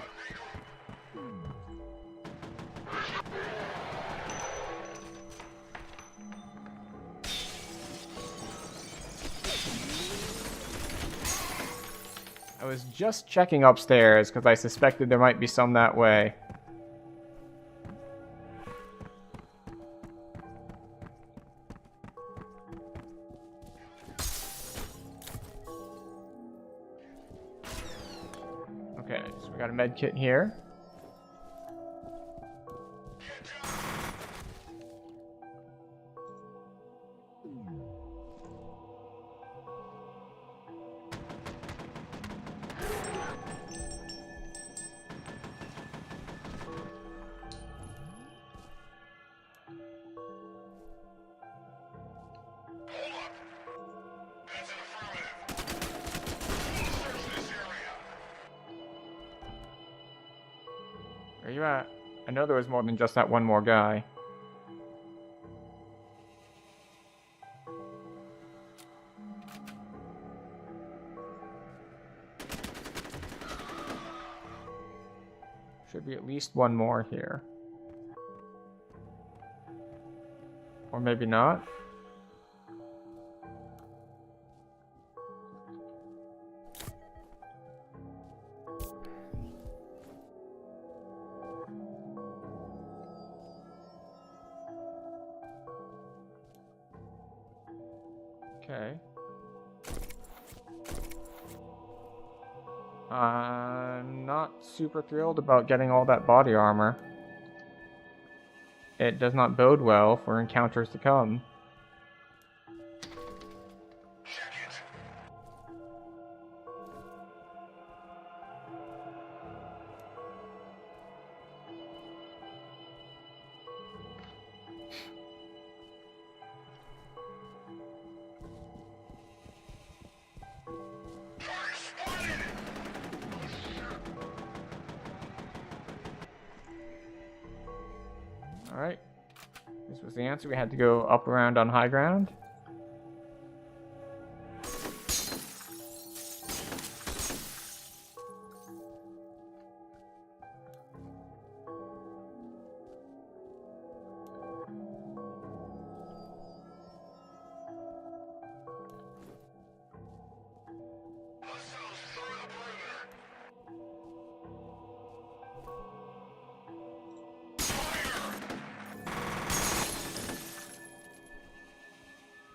I was just checking upstairs because I suspected there might be some that way. Okay, so we got a med kit here. Where you at? I know there was more than just that one more guy. Should be at least one more here. Or maybe not. Okay. I'm not super thrilled about getting all that body armor. It does not bode well for encounters to come. Alright. Was the answer we had to go up around on high ground?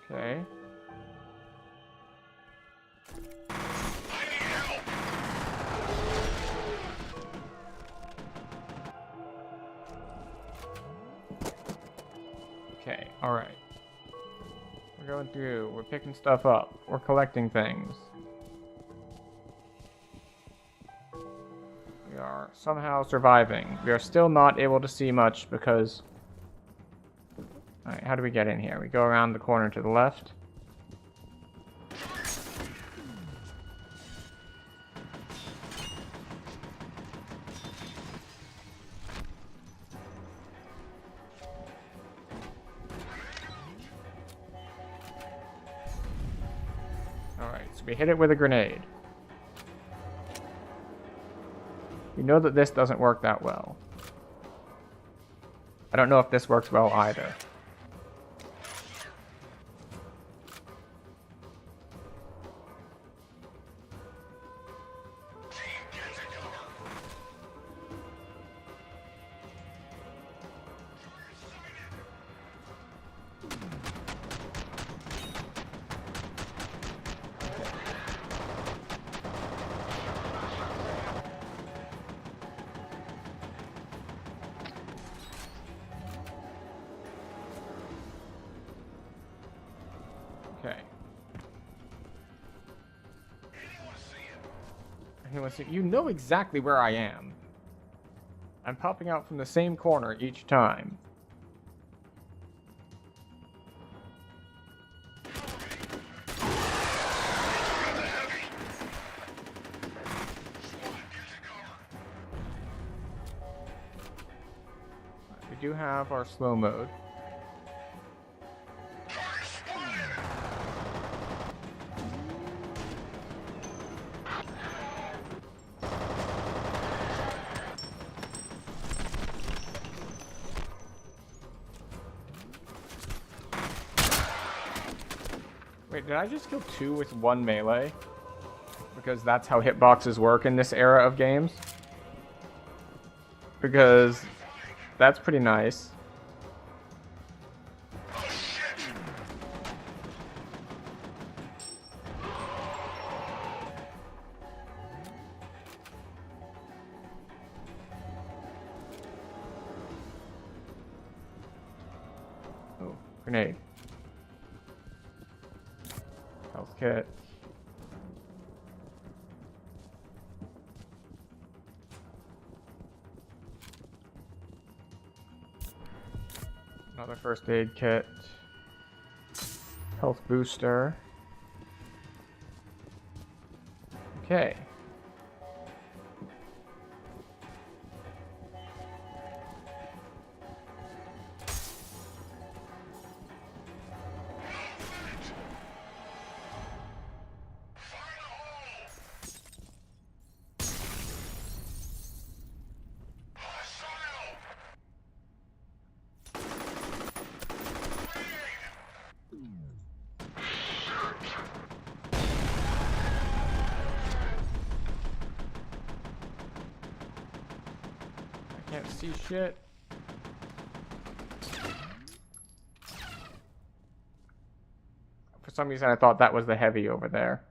Okay. Okay, alright. We're going through, we're picking stuff up, we're collecting things. We are somehow surviving. We are still not able to see much because... Alright, how do we get in here? We go around the corner to the left. Alright, so we hit it with a grenade. We know that this doesn't work that well. I don't know if this works well either. Okay. You know exactly where I am. I'm popping out from the same corner each time. We do have our slow mode. Wait, did I just kill two with one melee? Because that's how hitboxes work in this era of games. Because that's pretty nice. Oh, grenade. Health kit. Another first aid kit. Health booster. Okay. Can't see shit. For some reason I thought that was the heavy over there.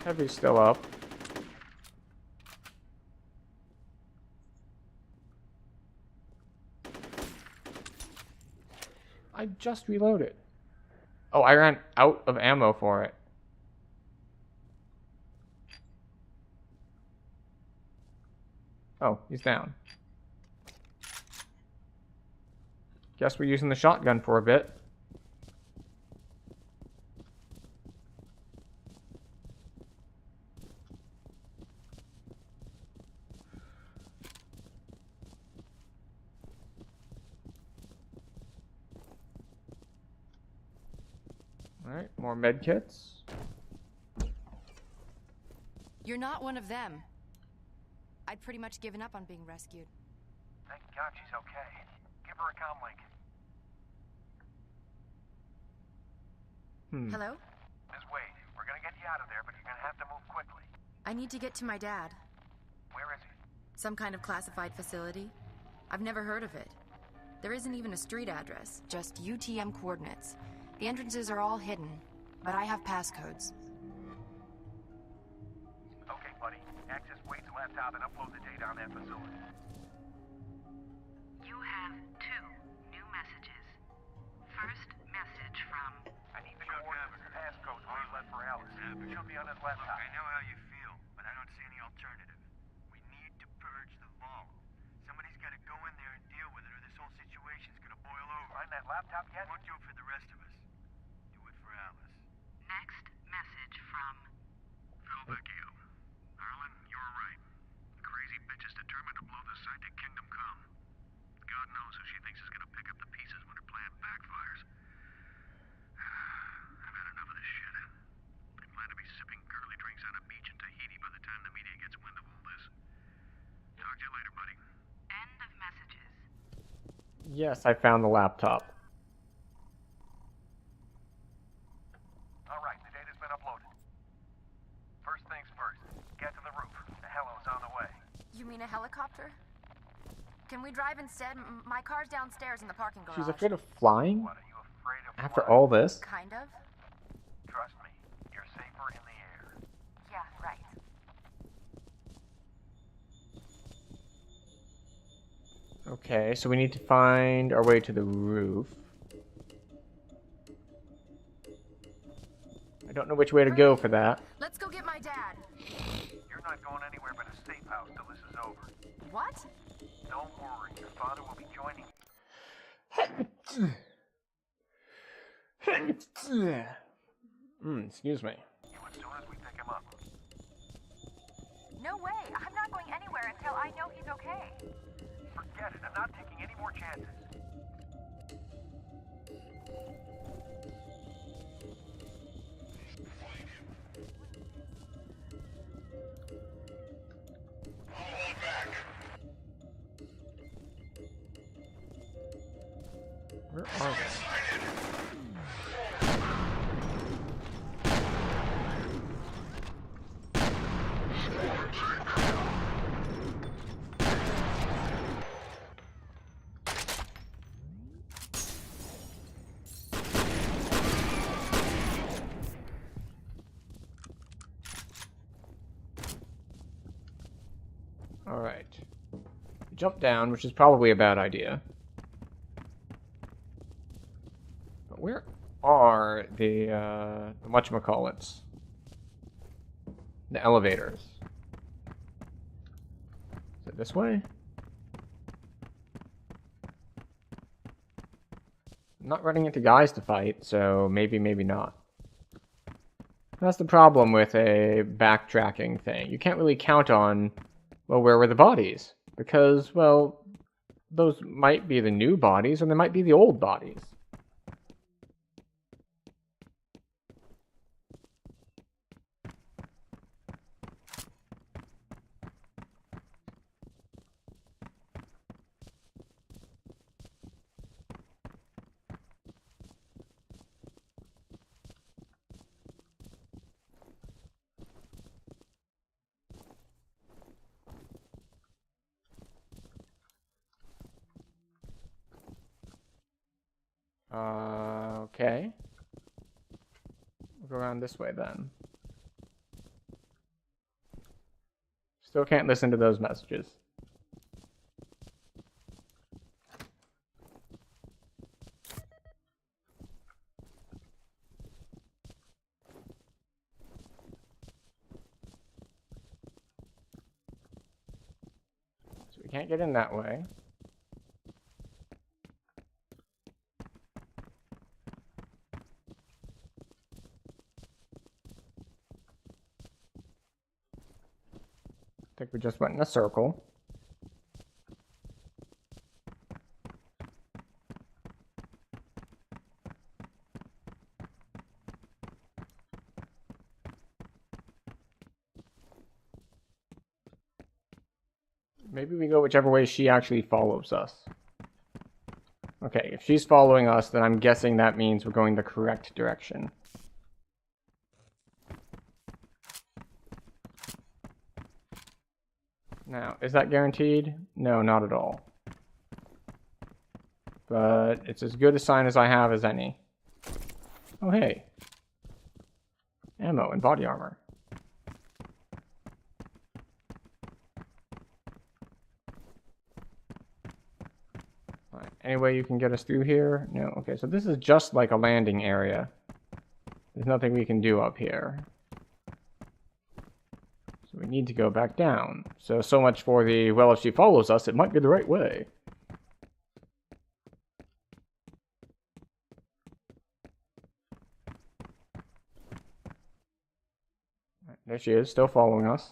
Heavy's still up. I just reloaded. Oh, I ran out of ammo for it. Oh, he's down. Guess we're using the shotgun for a bit. Alright, more med kits. You're not one of them. I'd pretty much given up on being rescued. Thank God she's okay. Give her a comm link. Hello? Ms. Wade, we're gonna get you out of there, but you're gonna have to move quickly. I need to get to my dad. Where is he? Some kind of classified facility. I've never heard of it. There isn't even a street address, just UTM coordinates. The entrances are all hidden, but I have passcodes. Okay, buddy. Access Wade's laptop and upload the data on that facility. You have 2 new messages. First message from I need the coordinates and passcodes Wade left for Alice. She'll be on his laptop. I know how you feel, but I don't see any alternative. We need to purge the vault. Somebody's got to go in there and deal with it, or this whole situation's gonna boil over. Find that laptop yet? Won't do it for the rest of us. Do it for Alice. next message from Phil Vecchio. Harlan, you were right. The crazy bitch is determined to blow the psychic kingdom come. God knows who she thinks is gonna pick up the pieces when her plan backfires. I've had enough of this shit. I plan to be sipping girly drinks on a beach in Tahiti by the time the media gets wind of all this. Talk to you later, buddy. end of messages. Yes, I found the laptop. Alright, the data's been uploaded. First things first. Get to the roof. The helo's on the way. You mean a helicopter? Can we drive instead? My car's downstairs in the parking garage. She's afraid of flying? What, are you afraid of After flying? all this? Kind of. Trust me, you're safer in the air. Yeah, right. Okay, so we need to find our way to the roof. I don't know which way to go for that. Let's go get my dad. You're not going anywhere but a safe house till this is over. What? Don't worry, your father will be joining Excuse me. you as soon as we pick him up. No way. I'm not going anywhere until I know he's okay. Forget it, I'm not taking any more chances. Where are we? Alright. Jump down, which is probably a bad idea. But where are the whatchamacallits? The elevators. Is it this way? I'm not running into guys to fight, so maybe not. That's the problem with a backtracking thing. You can't really count on, well, where were the bodies? Because, well, those might be the new bodies, or they might be the old bodies. Okay. We'll go around this way then. Still can't listen to those messages. can't get in that way. I think we just went in a circle. Maybe we go whichever way she actually follows us. Okay, if she's following us, then I'm guessing that means we're going the correct direction. Now, is that guaranteed? No, not at all. But it's as good a sign as I have as any. Oh, hey. Ammo and body armor. Alright, any way you can get us through here? No, okay, so this is just like a landing area. There's nothing we can do up here. So we need to go back down. So much for the, well, if she follows us, it might be the right way. There she is, still following us.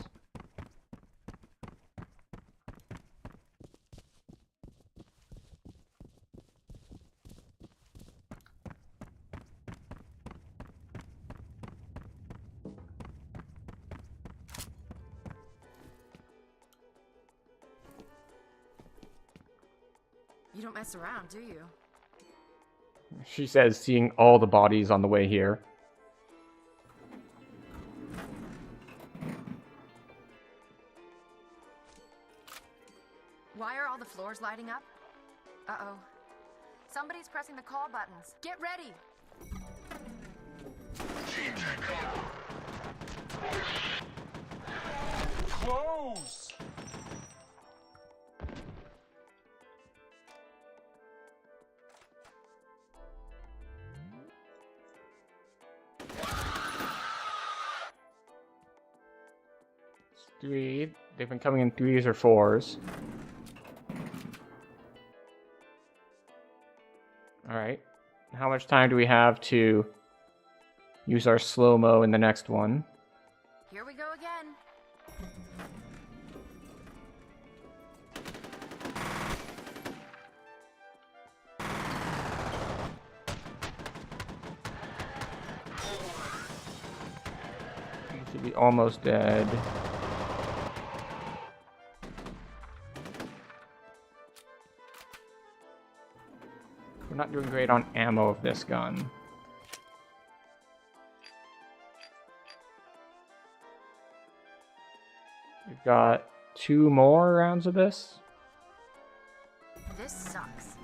You don't mess around, do you? She says, seeing all the bodies on the way here. Why are all the floors lighting up? Uh-oh. Somebody's pressing the call buttons. Get ready! Close! Three. They've been coming in threes or fours. Alright. How much time do we have to use our slow-mo in the next one? Here we go again. We should be almost dead. We're not doing great on ammo of this gun. We've got 2 more rounds of this. This sucks.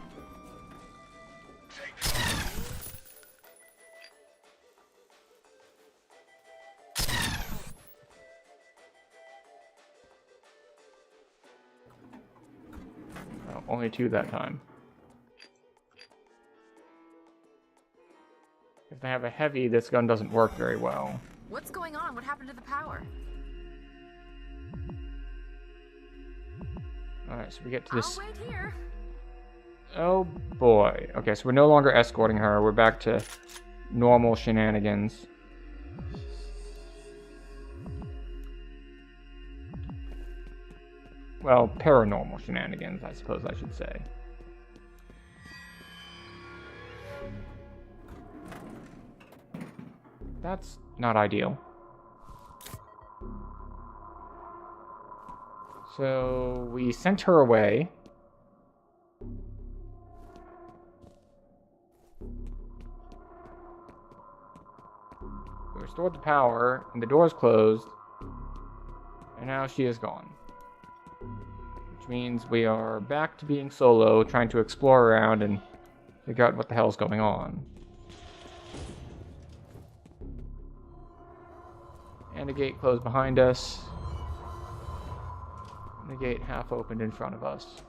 Oh, only 2 that time. If they have a heavy, this gun doesn't work very well. What's going on? What happened to the power? Alright, so we get to this... I'll wait here. Oh boy. Okay, so we're no longer escorting her. We're back to normal shenanigans. Well, paranormal shenanigans, I suppose I should say. That's not ideal. So we sent her away. We restored the power, and the door's closed. And now she is gone. Which means we are back to being solo, trying to explore around and figure out what the hell's going on. And the gate closed behind us. And the gate half opened in front of us.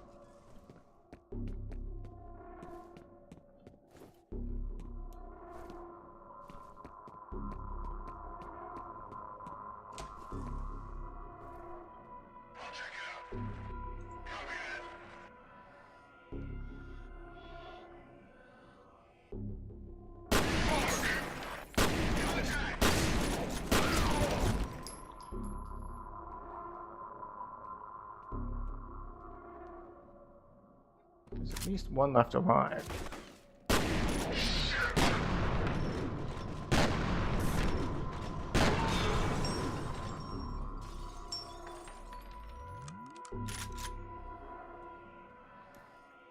There's at least one left alive.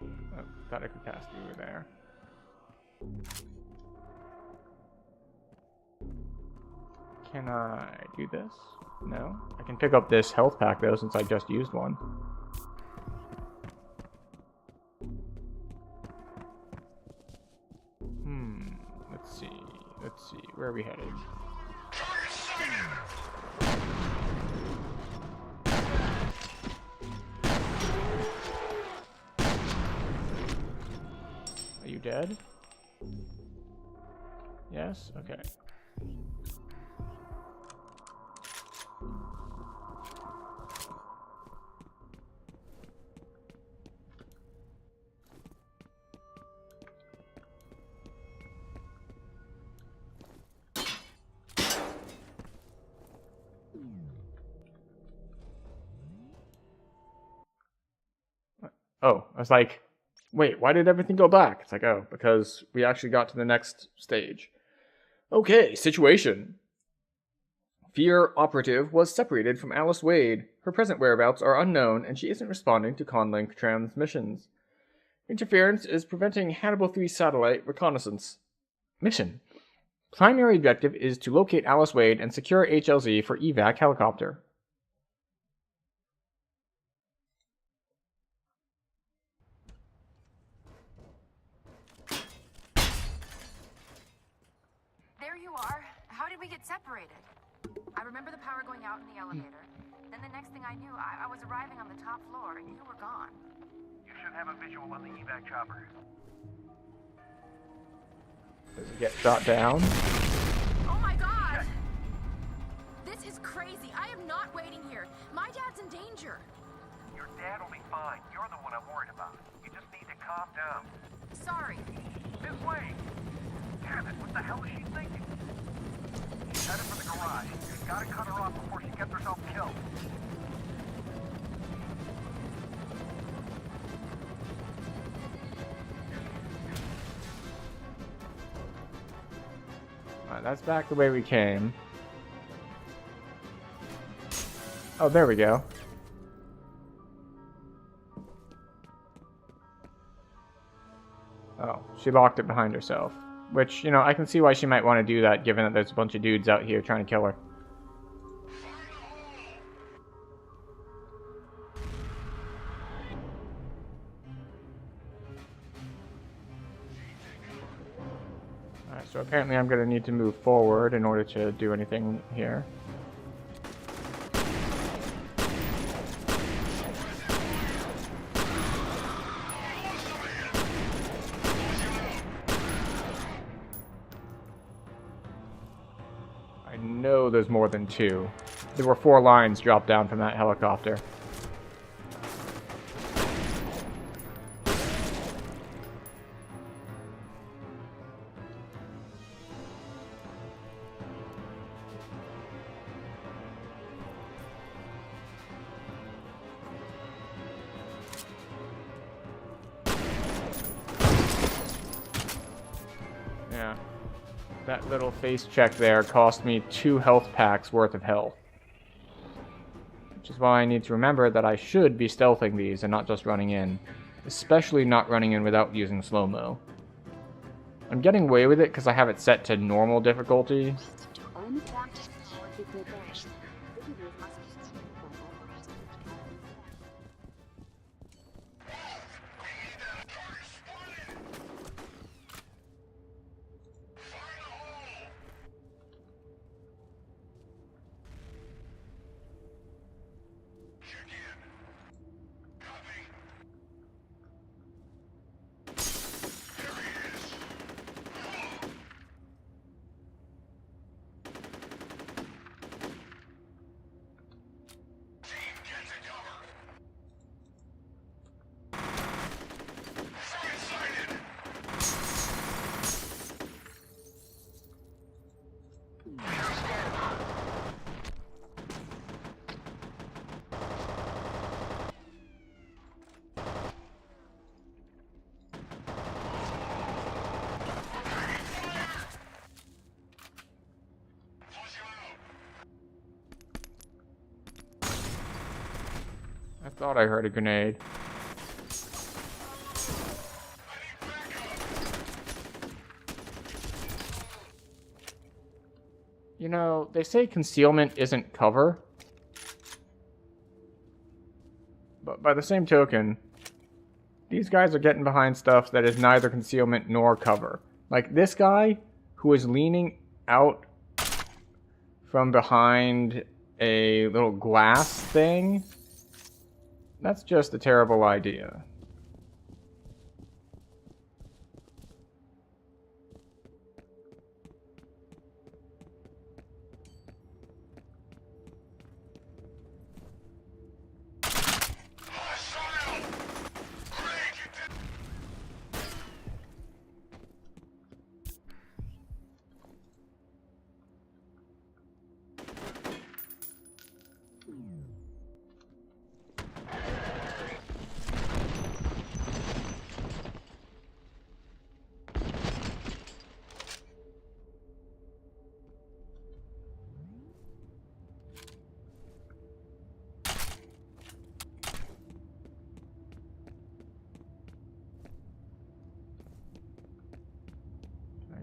Oh, thought I could pass through there. Can I do this? No? I can pick up this health pack though, since I just used one. Let's see. Let's see. Where are we headed? Are you dead? Yes? Okay. Oh, I was like, wait, why did everything go black? It's like, oh, because we actually got to the next stage. Okay, situation. F.E.A.R operative was separated from Alice Wade. Her present whereabouts are unknown, and she isn't responding to Conlink transmissions. Interference is preventing Hannibal 3 satellite reconnaissance. Mission. Primary objective is to locate Alice Wade and secure HLZ for evac helicopter. There you are. How did we get separated? I remember the power going out in the elevator. Then the next thing I knew, I was arriving on the top floor and you were gone. You should have a visual on the evac chopper. Does it get shot down? Oh my god! This is crazy. I am not waiting here. My dad's in danger. Your dad will be fine. You're the one I'm worried about. You just need to calm down. Sorry. This way! Damn it, what the hell is she thinking? She's headed for the garage. You gotta cut her off before she gets herself killed. Alright, that's back the way we came. Oh, there we go. Oh, she locked it behind herself. Which, you know, I can see why she might want to do that, given that there's a bunch of dudes out here trying to kill her. Alright, so apparently I'm going to need to move forward in order to do anything here. I know there's more than two. There were 4 lines dropped down from that helicopter. Yeah. That little face check there cost me 2 health packs worth of health. Which is why I need to remember that I should be stealthing these and not just running in. Especially not running in without using slow-mo. I'm getting away with it because I have it set to normal difficulty. Thought I heard a grenade. You know, they say concealment isn't cover. But by the same token, these guys are getting behind stuff that is neither concealment nor cover. Like this guy, who is leaning out from behind a little glass thing. That's just a terrible idea.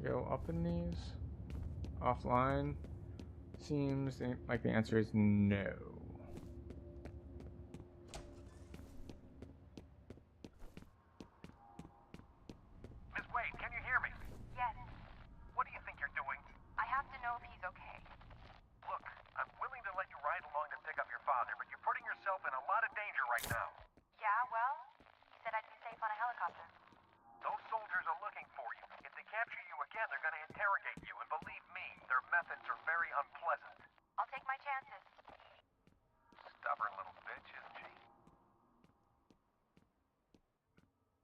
Go up in these? Offline? Seems like the answer is no. Miss Wade, can you hear me? Yes, What do you think you're doing? I have to know if he's okay. Look, I'm willing to let you ride along to pick up your father, but you're putting yourself in a lot of danger right now. Yeah, well, he said I'd be safe on a helicopter. Those soldiers are looking for you. If they capture you again, they're going to interrogate you, and believe me, their methods are very unpleasant. I'll take my chances. Stubborn little bitch, isn't she?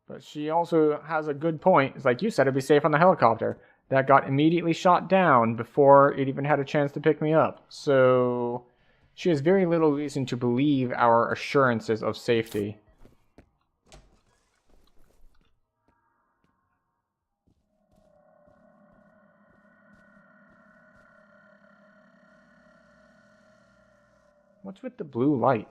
But she also has a good point. It's like you said, it'd be safe on the helicopter. That got immediately shot down before it even had a chance to pick me up. So she has very little reason to believe our assurances of safety. What's with the blue light?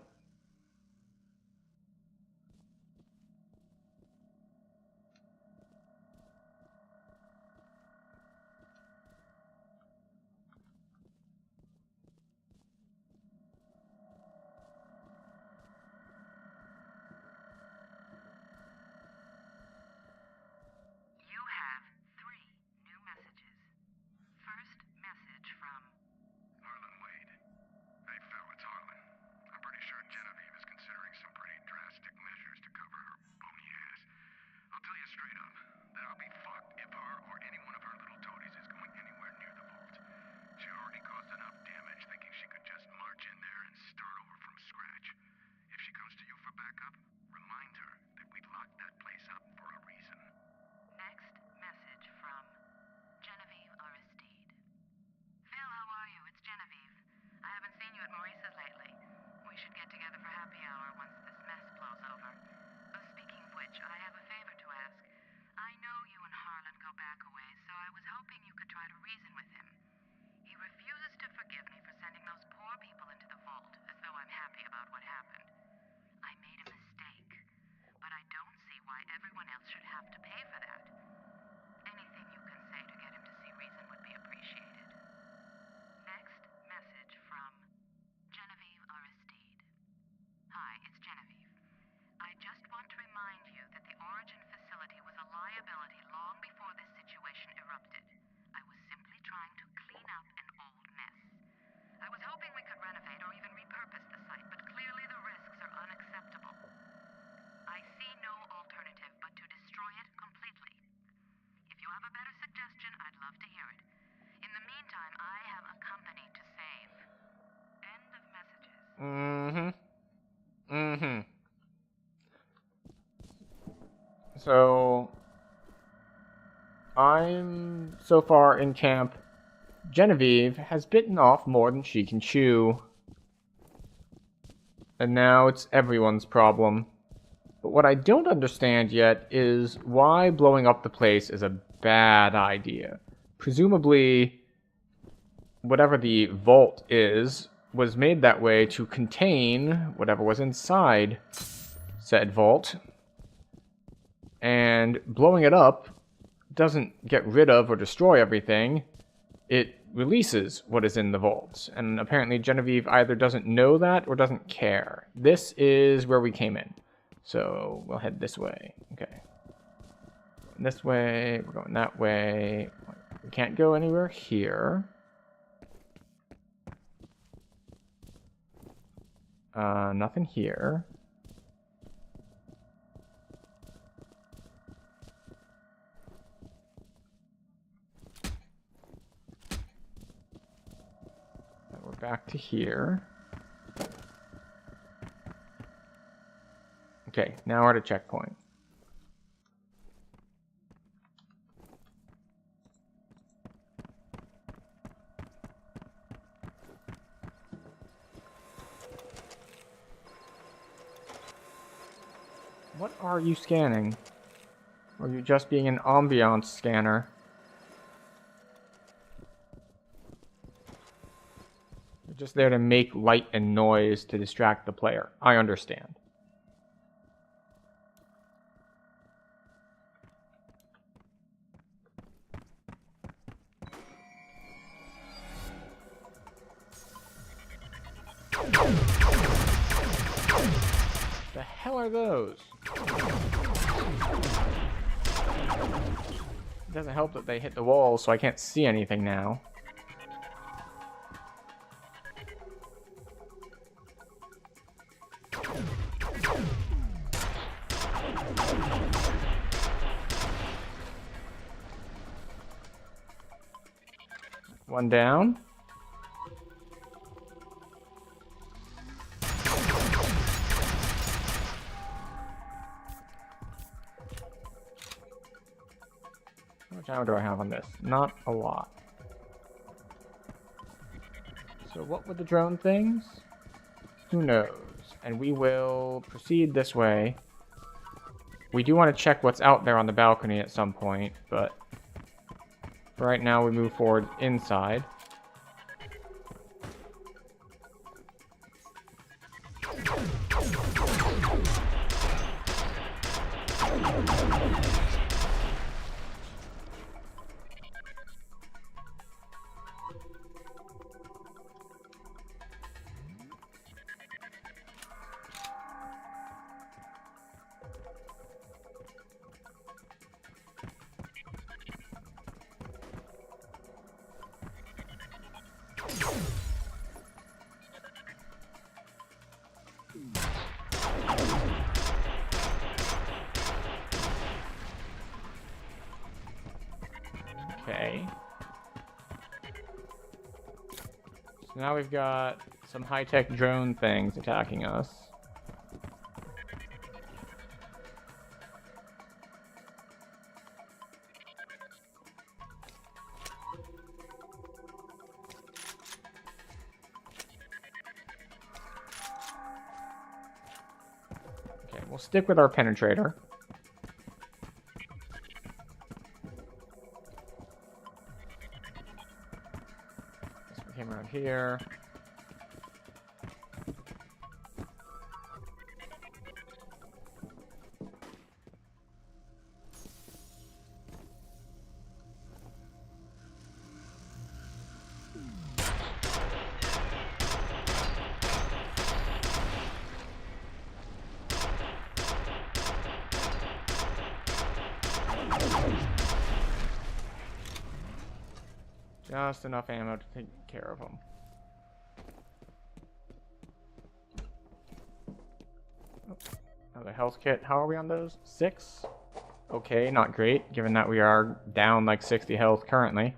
You have 3 new messages. First message from Harlan Wade. Hey, Phil, it's Harlan. I'm pretty sure Genevieve is considering some pretty drastic measures to cover her bony ass. I'll tell you straight up that I'll be fucked if her or any one of her little toadies is going anywhere near the vault. She already caused enough damage thinking she could just march in there and start over from scratch. If she comes to you for backup, remind her that we locked that place up for a reason. next message from Genevieve Aristide. Phil, how are you? It's Genevieve. I haven't seen you at Maurice's lately. We should get together for happy hour once this mess blows over. Speaking of which, I have a favor to ask. I know you and Harlan go back a ways, so I was hoping you could try to reason with him. He refuses to forgive me for sending those poor people into the vault, as though I'm happy about what happened. I made a mistake, but I don't see why everyone else should have to pay for that. Anything you can say to get him to see reason would be appreciated. Next message from Genevieve Aristide. Hi, it's Genevieve. I just want to remind you that the Origin facility was a liability long before this situation erupted. I was simply trying to clean up an old mess. I was hoping we could renovate or even repurpose the site, but clearly the risks are unacceptable. I see no alternative but to destroy it completely. If you have a better suggestion, I'd love to hear it. In the meantime, I have a company to save. End of messages. So I'm so far in camp. Genevieve has bitten off more than she can chew. And now it's everyone's problem. But what I don't understand yet is why blowing up the place is a bad idea. Presumably, whatever the vault is was made that way to contain whatever was inside said vault. And blowing it up doesn't get rid of or destroy everything. It releases what is in the vault. And apparently Genevieve either doesn't know that or doesn't care. This is where we came in. So we'll head this way. Okay. This way. We're going that way. We can't go anywhere here. Nothing here. And we're back to here. Okay, now we're at a checkpoint. What are you scanning? Or are you just being an ambiance scanner? You're just there to make light and noise to distract the player. I understand. The hell are those? It doesn't help that they hit the wall, so I can't see anything now. One down. How much ammo do I have on this? Not a lot. So what were the drone things? Who knows? And we will proceed this way. We do want to check what's out there on the balcony at some point, but for right now we move forward inside. Okay. So now we've got some high-tech drone things attacking us. Okay, we'll stick with our penetrator. Came around here. Just enough ammo to take care of them. Another health kit. How are we on those? 6? Okay, not great, given that we are down like 60 health currently.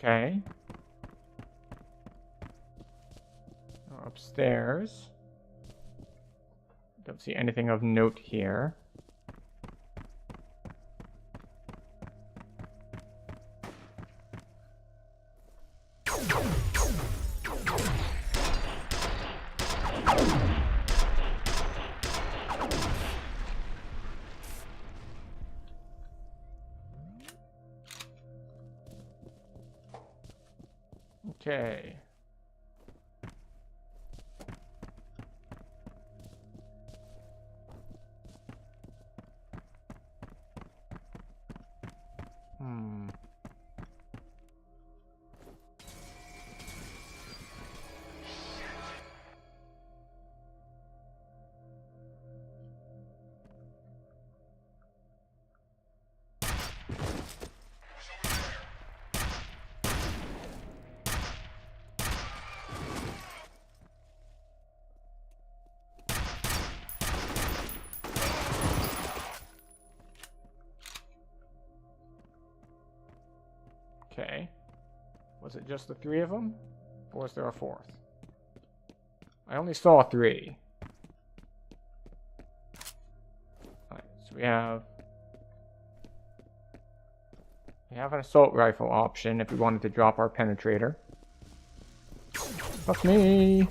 Okay. Upstairs. Don't see anything of note here. Okay. Hmm. Okay. Was it just the three of them? Or was there a fourth? I only saw three. Alright, so we have an assault rifle option if we wanted to drop our penetrator. Fuck me!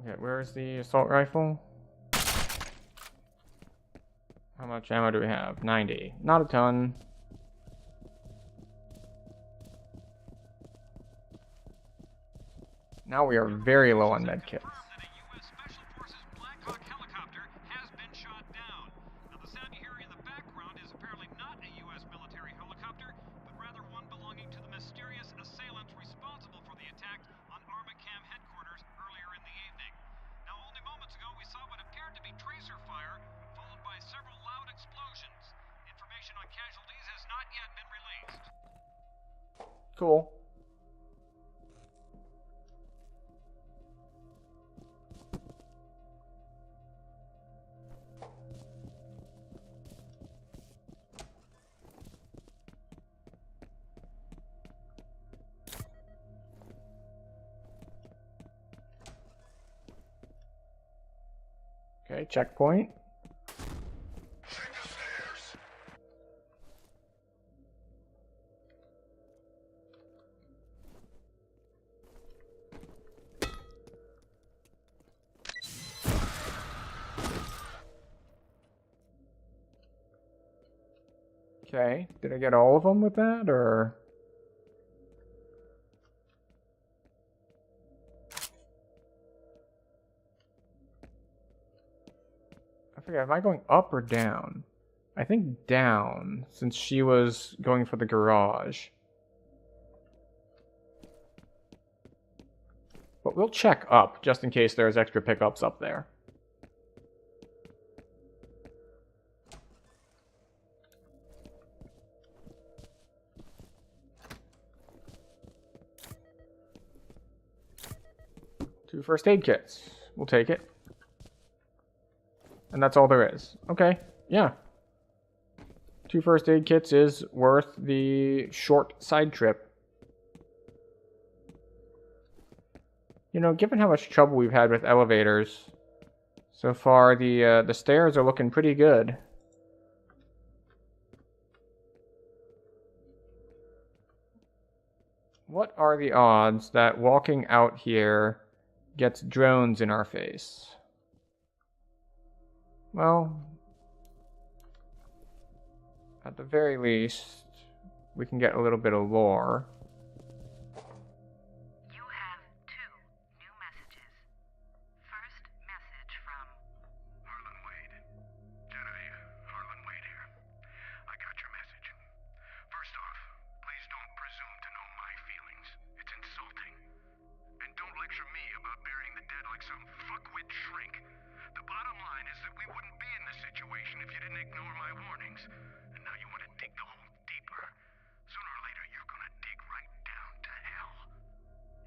Okay, where's the assault rifle? How much ammo do we have? 90. Not a ton. Now we are very low on medkits. Cool. Okay, checkpoint. Okay, did I get all of them with that, or? I forget, am I going up or down? I think down, since she was going for the garage. But we'll check up, just in case there's extra pickups up there. Two first aid kits. We'll take it. And that's all there is. Okay, yeah. Two first aid kits is worth the short side trip. You know, given how much trouble we've had with elevators, so far the stairs are looking pretty good. What are the odds that walking out here gets drones in our face? Well, at the very least, we can get a little bit of lore. You have 2 new messages. First message from Harlan Wade. Genevieve, Harlan Wade here. I got your message. First off, please don't presume to know my feelings. It's insulting. And don't lecture me about burying the dead like some fuckwit shrink. The bottom line is that we wouldn't be in this situation if you didn't ignore my warnings. And now you want to dig the hole deeper. Sooner or later, you're gonna dig right down to hell.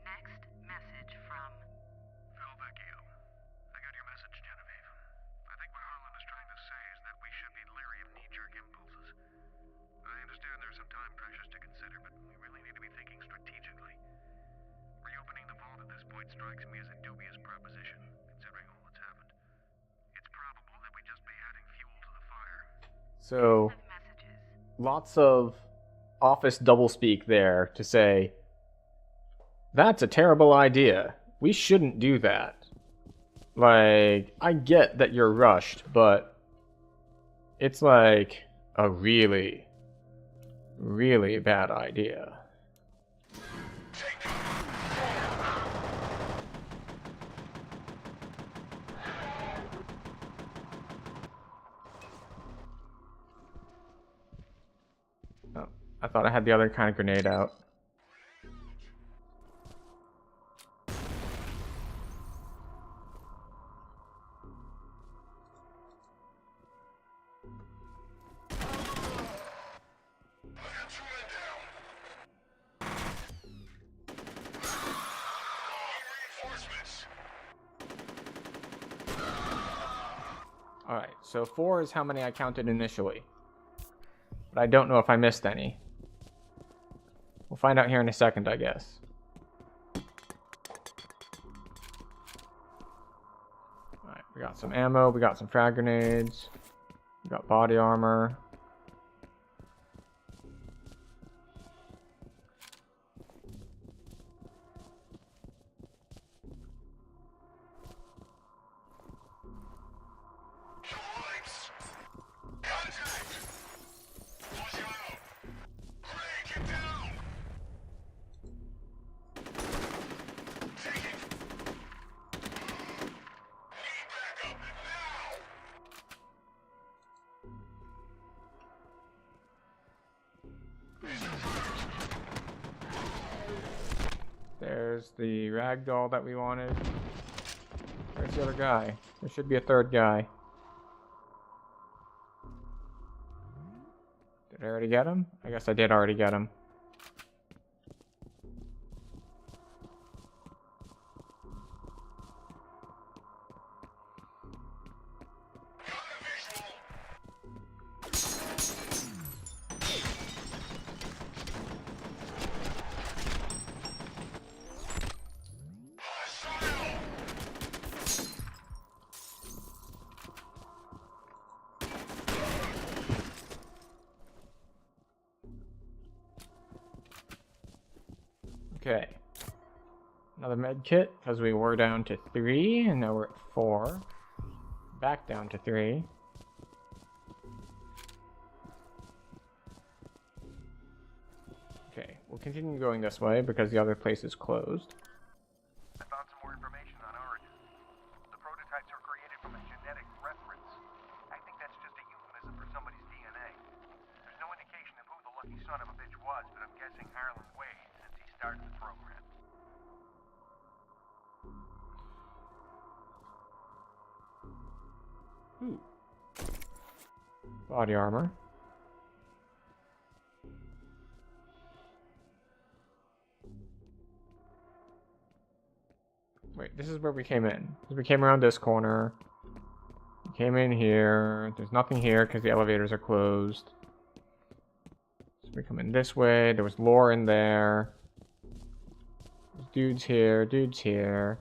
next message from F.E.A.R. I got your message, Genevieve. I think what Harlan is trying to say is that we should be leery of knee-jerk impulses. I understand there's some time pressures to consider, but we really need to be thinking strategically. Reopening the vault So, Messages. lots of office doublespeak there to say, that's a terrible idea. We shouldn't do that. Like, I get that you're rushed, but it's like a really, really bad idea. Oh, I thought I had the other kind of grenade out. Alright, so 4 is how many I counted initially. But I don't know if I missed any. We'll find out here in a second, I guess. Alright, we got some ammo, we got some frag grenades, we got body armor. There's the ragdoll that we wanted. Where's the other guy? There should be a third guy. Did I already get him? I guess I did already get him. Okay. Another med kit, because we were down to 3, and now we're at 4. Back down to 3. Okay, we'll continue going this way because the other place is closed. I found some more information on Oregon. The prototypes are created from a genetic reference. I think that's just a euphemism for somebody's DNA. There's no indication of who the lucky son of a bitch was, but I'm guessing Harlan Wade since he started the program. Ooh. Body armor. Wait, this is where we came in. We came around this corner. We came in here. There's nothing here because the elevators are closed. So we come in this way. There was lore in there. There's dudes here. Dudes here.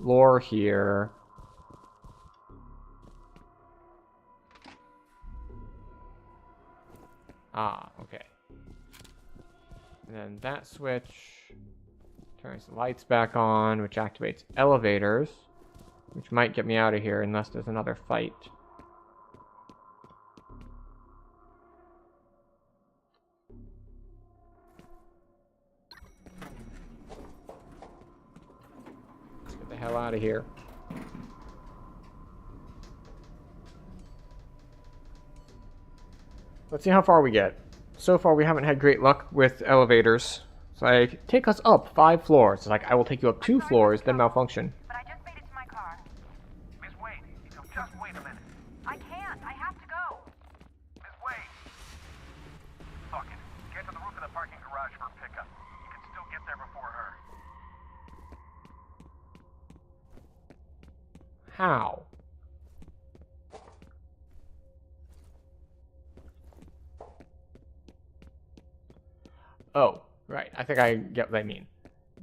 Lore here. Ah, okay. And then that switch turns the lights back on, which activates elevators, which might get me out of here unless there's another fight. Let's get the hell out of here. Let's see how far we get. So far, we haven't had great luck with elevators. It's like, take us up 5 floors. It's like, I will take you up 2 floors, then malfunction. But I just made it to my car. Miss Wade, just wait a minute. I can't. I have to go. Miss Wade! Fuck it. Get to the roof of the parking garage for a pickup. You can still get there before her. How? Oh, right. I think I get what I mean.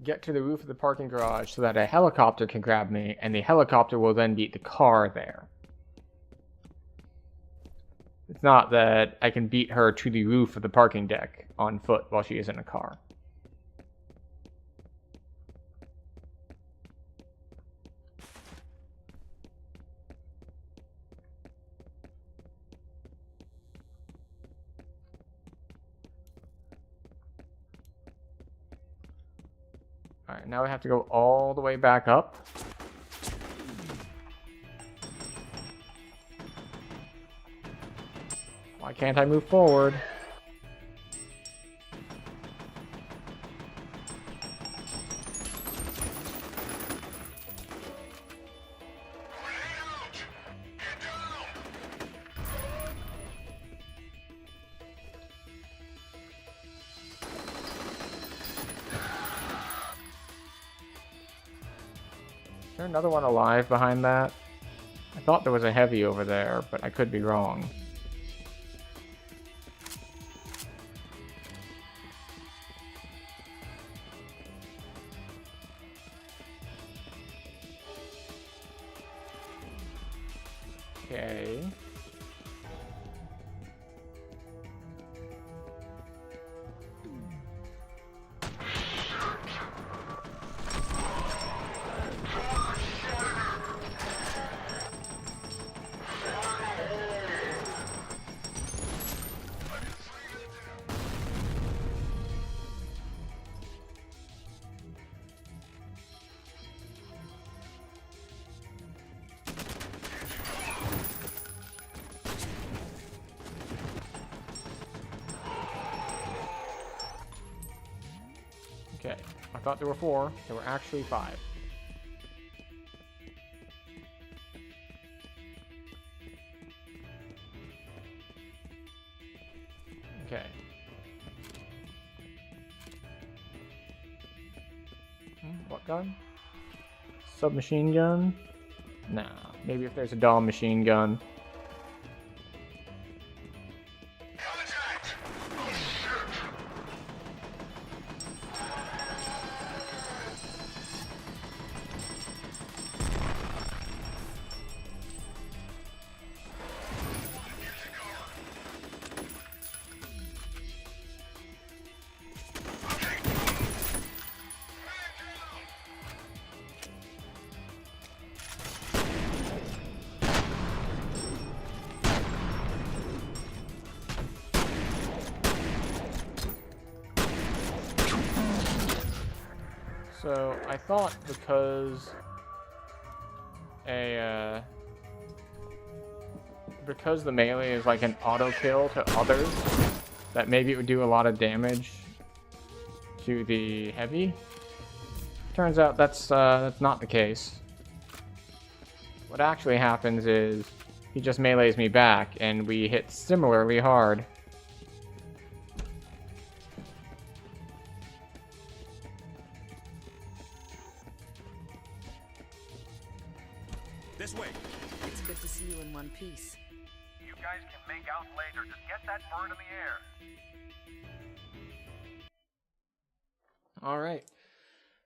Get to the roof of the parking garage so that a helicopter can grab me, and the helicopter will then beat the car there. The It's not that I can beat her to the roof of the parking deck on foot while she is in a car. Alright, now we have to go all the way back up. Why can't I move forward? Is there another one alive behind that? I thought there was a heavy over there, but I could be wrong. Okay. Okay, I thought there were 4. There were actually 5. Okay. What gun? Submachine gun? Nah, maybe if there's a Dahl machine gun. So I thought because the melee is like an auto kill to others, that maybe it would do a lot of damage to the heavy. Turns out that's not the case. What actually happens is he just melees me back and we hit similarly hard. This way. It's good to see you in one piece. You guys can make out later. Just get that bird in the air. Alright.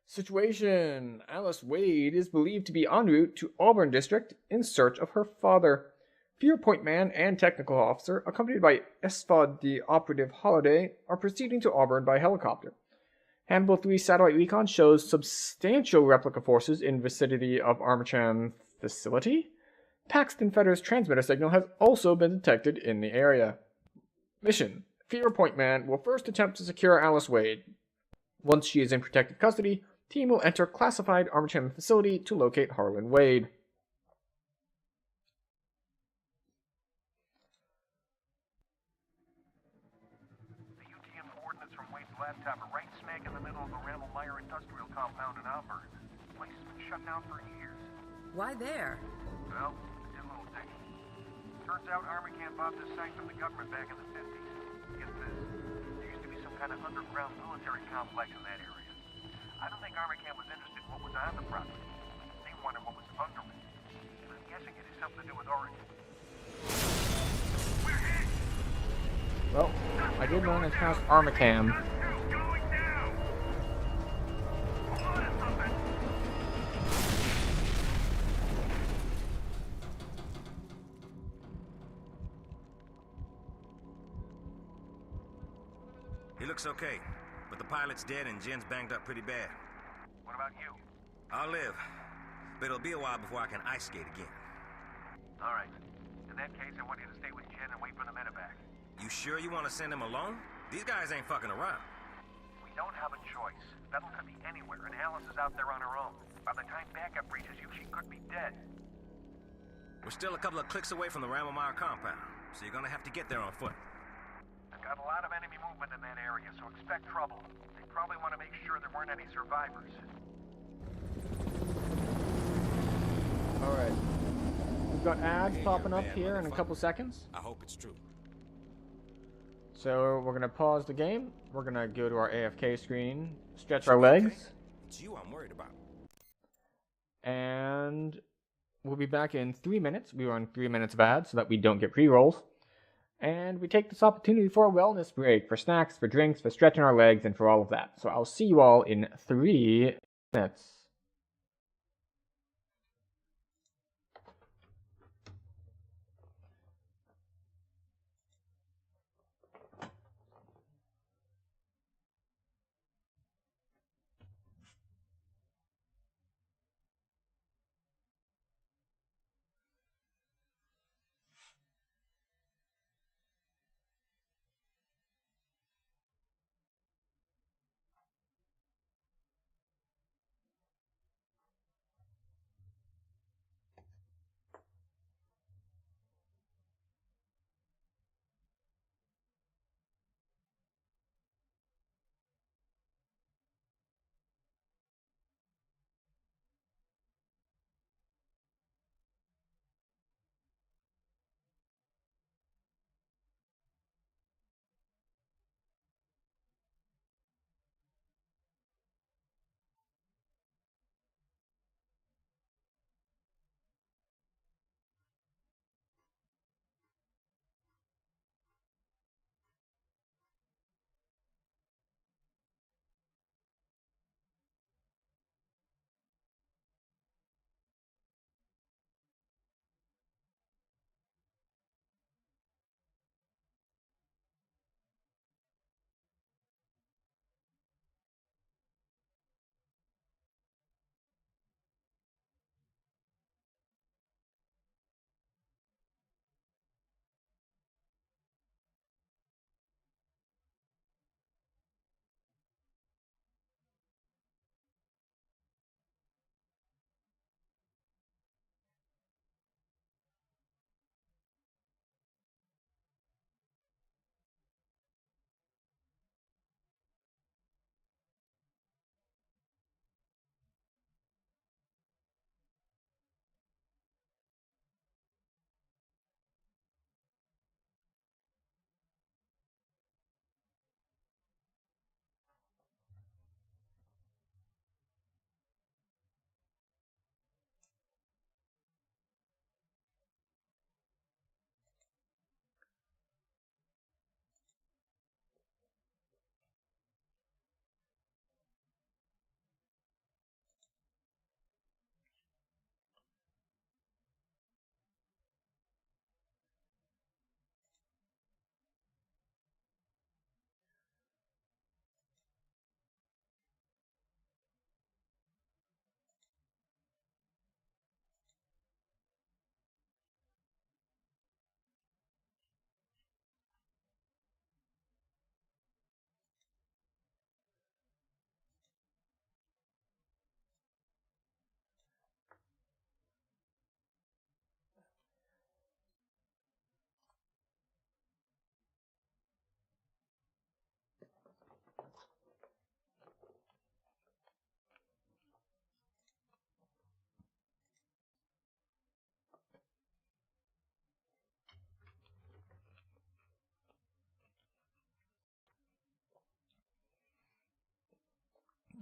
Situation. Alice Wade is believed to be en route to Auburn District in search of her father. F.E.A.R. point man and technical officer, accompanied by S.F.A.D. operative Holiday, are proceeding to Auburn by helicopter. Hannibal 3 satellite recon shows substantial replica forces in vicinity of Armacham facility. Paxton Fedder's transmitter signal has also been detected in the area. Mission. F.E.A.R. point man will first attempt to secure Alice Wade. Once she is in protective custody, team will enter classified Armacham facility to locate Harlan Wade. The UTM coordinates from Wade's laptop are right smack in the middle of the Randall Meyer industrial compound in Auburn. The place has been shut down for years. Why there? Well, did a little digging. Turns out Armacham bought this site from the government back in the 50s. Get this. There used to be some kind of underground military complex in that area. I don't think Armacham was interested in what was on the property. They wanted what was under it. And I'm guessing it has something to do with Oregon. Well, I did manage past Armacham. He looks okay, but the pilot's dead and Jen's banged up pretty bad. What about you? I'll live, but it'll be a while before I can ice skate again. All right. In that case, I want you to stay with Jen and wait for the medevac. You sure you want to send him alone? These guys ain't fucking around. We don't have a choice. Bethel could be anywhere, and Alice is out there on her own. By the time backup reaches you, she could be dead. We're still a couple of clicks away from the Ramelmeyer compound, so you're gonna have to get there on foot. I've got a lot of enemy movement in that area, so expect trouble. They probably want to make sure there weren't any survivors. Alright. We've got ads popping up here in a couple seconds. I hope it's true. So we're gonna pause the game. We're gonna go to our AFK screen, stretch our legs, It's you I'm worried about. and we'll be back in 3 minutes. We run 3 minutes of ads so that we don't get pre-rolls. And we take this opportunity for a wellness break, for snacks, for drinks, for stretching our legs, and for all of that. So I'll see you all in 3 minutes.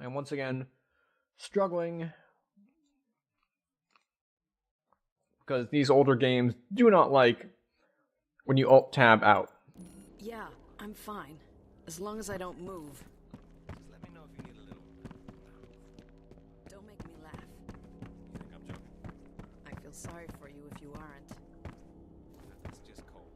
And once again, struggling because these older games do not like when you alt-tab out. Yeah, I'm fine. As long as I don't move. Just let me know if you need a little... Don't make me laugh. You think I'm joking? I feel sorry for you if you aren't. That's just cold.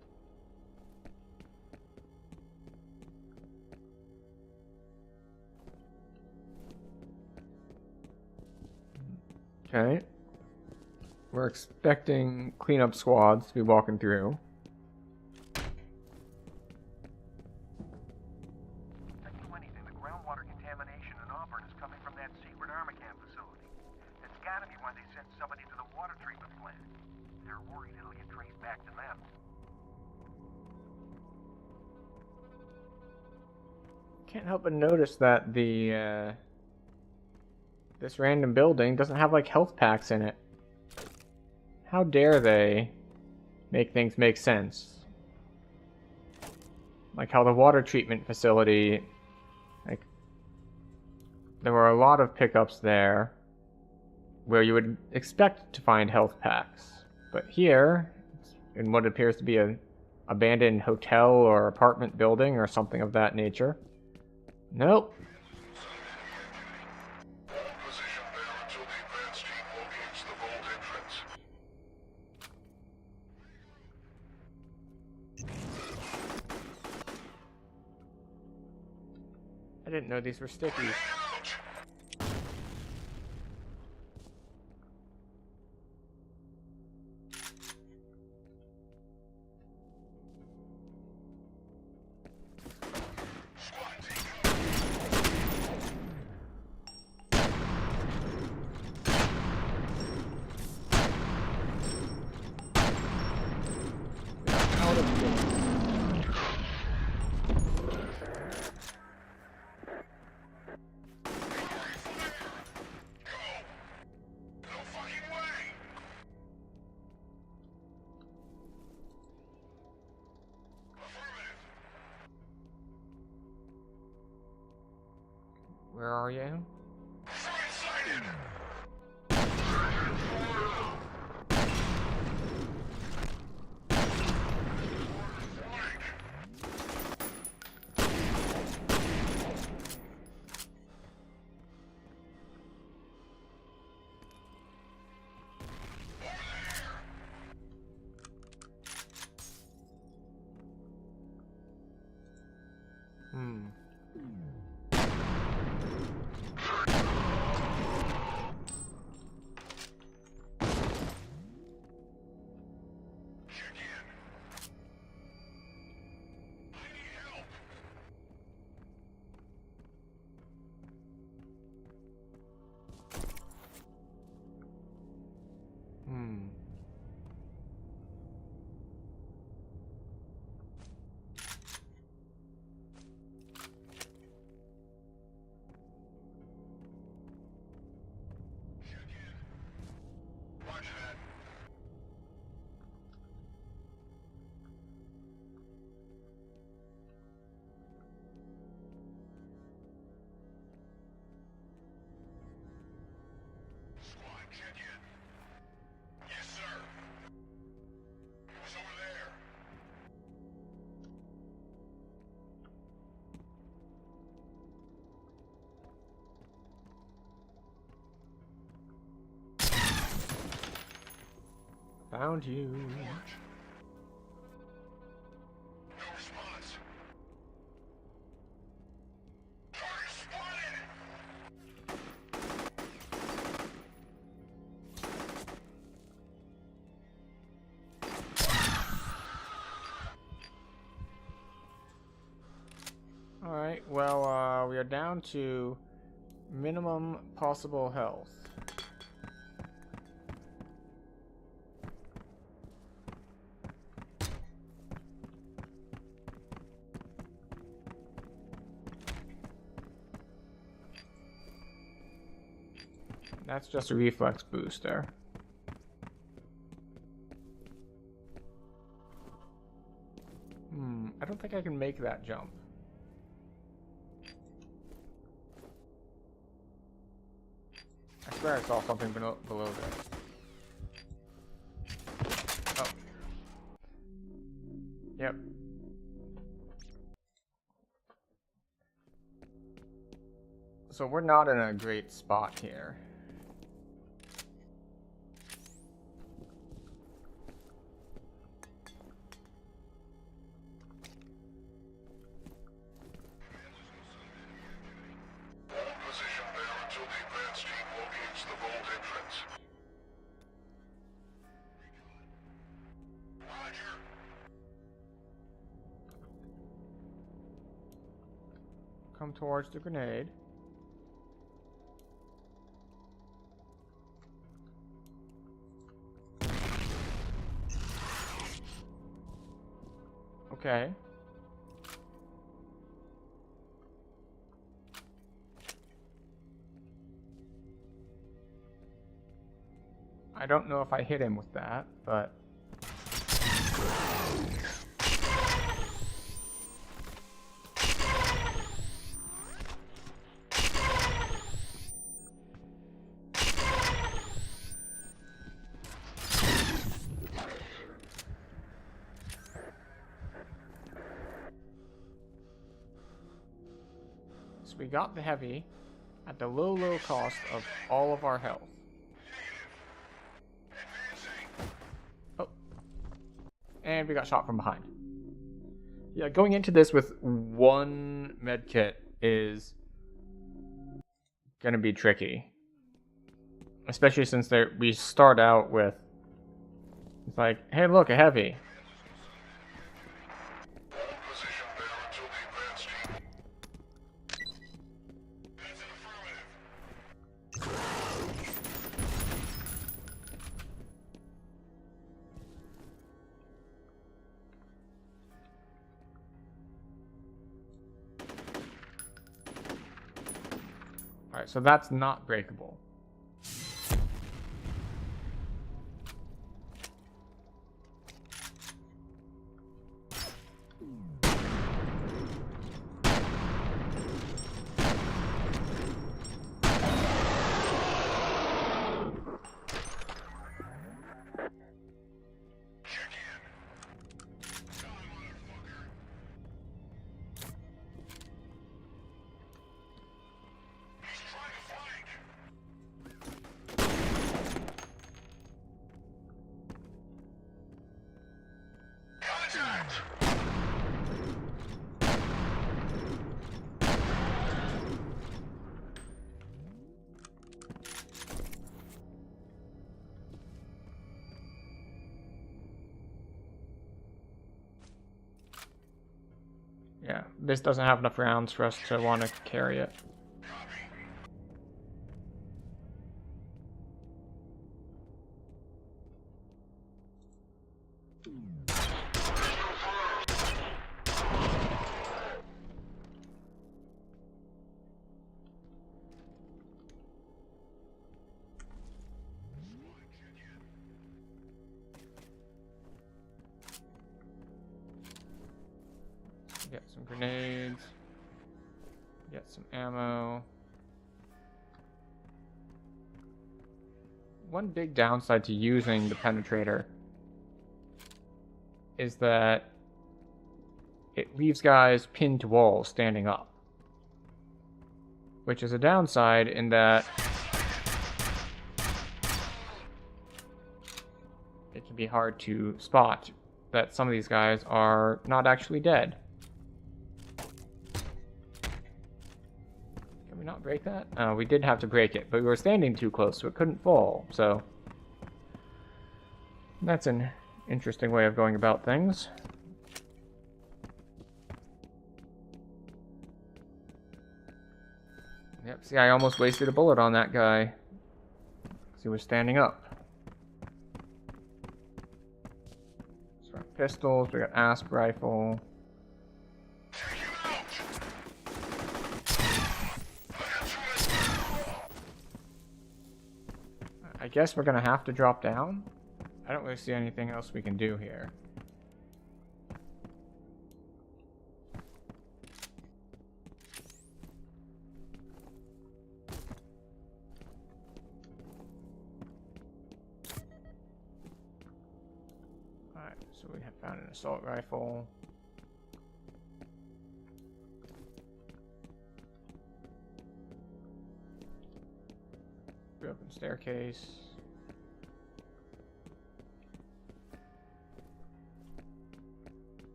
Okay. We're expecting cleanup squads to be walking through. If I knew anything, the groundwater contamination in Auburn is coming from that secret Armacam facility. That's gotta be why they sent somebody to the water treatment plant. They're worried it'll get traced back to them. Can't help but notice that the this random building doesn't have like health packs in it. How dare they make things make sense? Like how the water treatment facility, like there were a lot of pickups there where you would expect to find health packs. But here, in what appears to be an abandoned hotel or apartment building or something of that nature, nope. Position there until the advance team locates the vault entrance. I didn't know these were stickies. Where are you? Found you. Alright, well, we are down to minimum possible health. That's just a reflex booster. I don't think I can make that jump. I swear I saw something below this. Oh. Yep. So we're not in a great spot here. Hold position there until the advance team locates the vault entrance. come towards the grenade. Okay. I don't know if I hit him with that, but... So we got the heavy at the low cost of all of our health. Oh. And we got shot from behind. Yeah, going into this with one medkit is gonna be tricky. Especially since we start out with... It's like, hey look, a heavy. Alright, so that's not breakable. Yeah, this doesn't have enough rounds for us to want to carry it. Get some grenades. Get some ammo. One big downside to using the penetrator is that it leaves guys pinned to walls standing up. Which is a downside in that it can be hard to spot that some of these guys are not actually dead. Can we not break that? We did have to break it, but we were standing too close, so it couldn't fall, so... That's an interesting way of going about things. Yep, see, I almost wasted a bullet on that guy. Because he was standing up. So we got pistols, we got asp rifle. I guess we're gonna have to drop down. I don't really see anything else we can do here. Alright, so we have found an assault rifle. Broken staircase.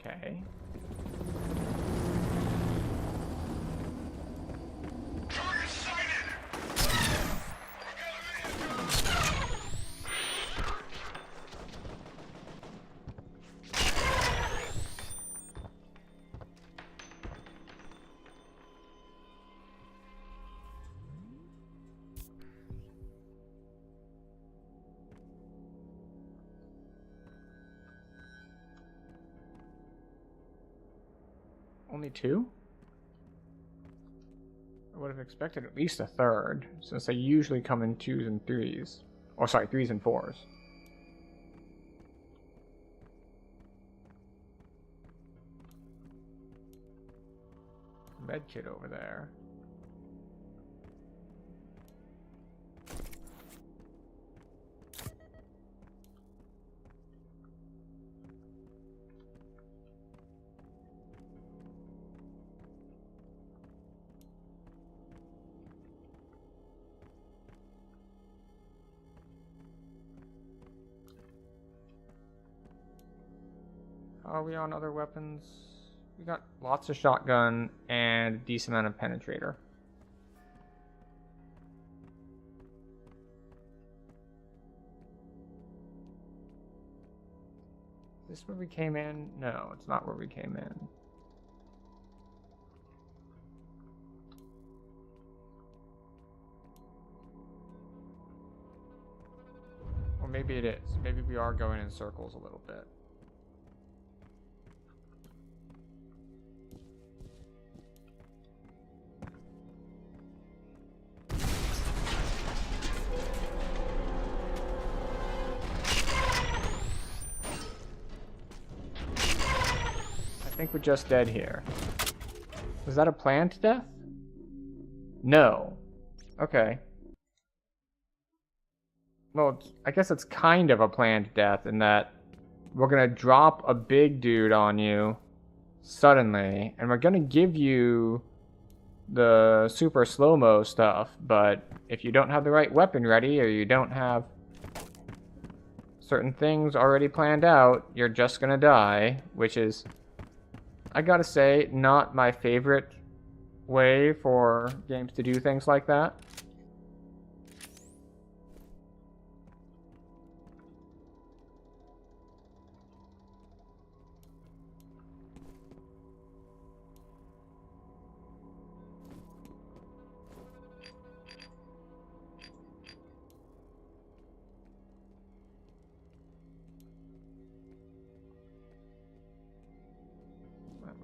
Okay. Target sighted! Only 2? I would have expected at least a third, since they usually come in 2s and 3s. Or sorry, 3s and 4s. Med kit over there. Are we on other weapons? We got lots of shotgun and a decent amount of penetrator. Is this where we came in? No, it's not where we came in. Or maybe it is. Maybe we are going in circles a little bit. I think we're just dead here. Was that a planned death? No. Okay. Well, I guess it's kind of a planned death in that we're gonna drop a big dude on you suddenly, and we're gonna give you the super slow-mo stuff, but if you don't have the right weapon ready, or you don't have certain things already planned out, you're just gonna die, which is, I gotta say, not my favorite way for games to do things like that.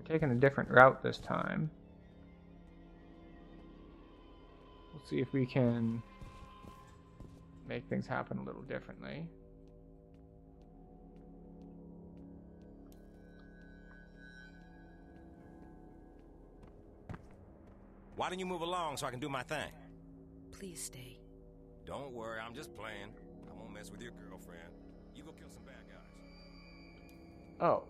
Taking a different route this time. We'll see if we can make things happen a little differently. Why don't you move along so I can do my thing? Please stay. Don't worry, I'm just playing. I won't mess with your girlfriend. You go kill some bad guys. Oh.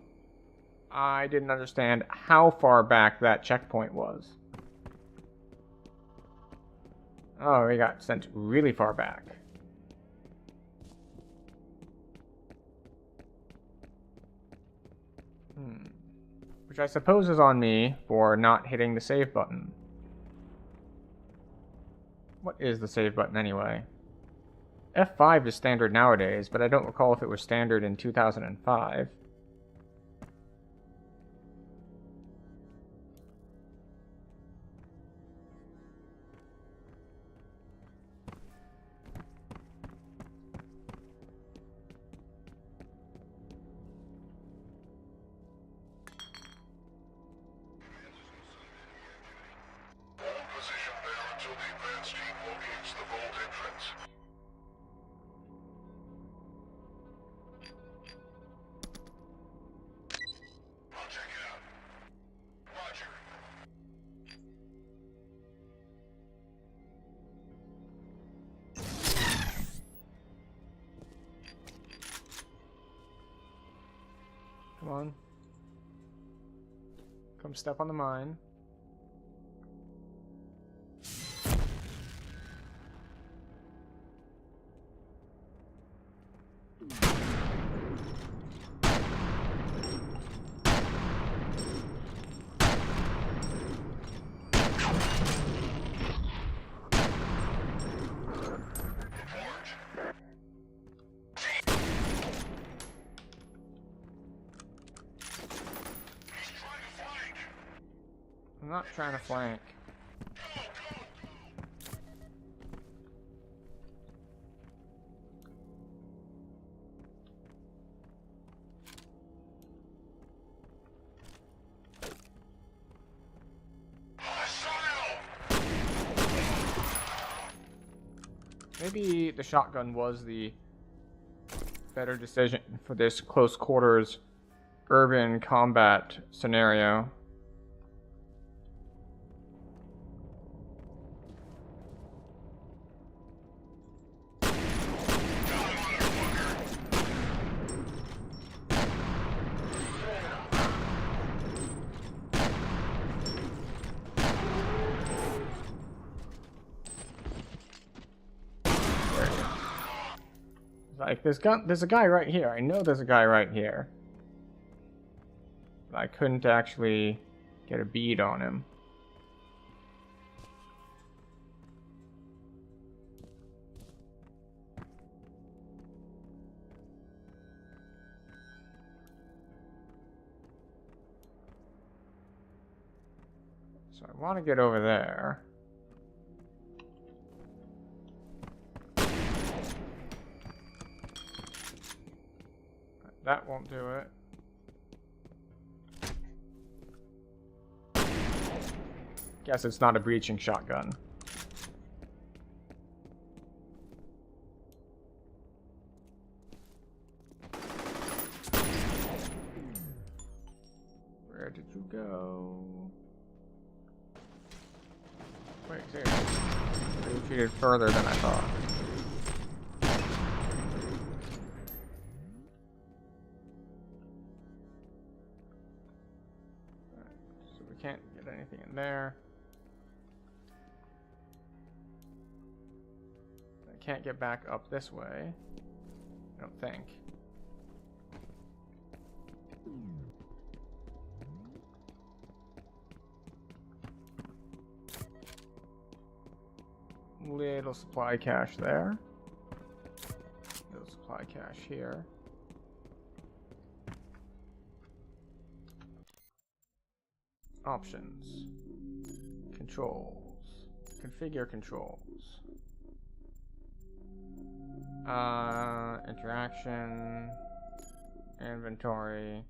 I didn't understand how far back that checkpoint was. Oh, we got sent really far back. Which I suppose is on me for not hitting the save button. What is the save button anyway? F5 is standard nowadays, but I don't recall if it was standard in 2005. Come on. Come step on the mine. I'm not trying to flank. Maybe the shotgun was the better decision for this close quarters urban combat scenario. Like, there's a guy right here. I know there's a guy right here. But I couldn't actually get a bead on him. So I want to get over there. That won't do it. Guess it's not a breaching shotgun. Where did you go? Wait, seriously. You retreated further than I thought. Can't get anything in there. I can't get back up this way. I don't think. Little supply cache there. Little supply cache here. Options. Controls. Configure controls. Interaction. Inventory.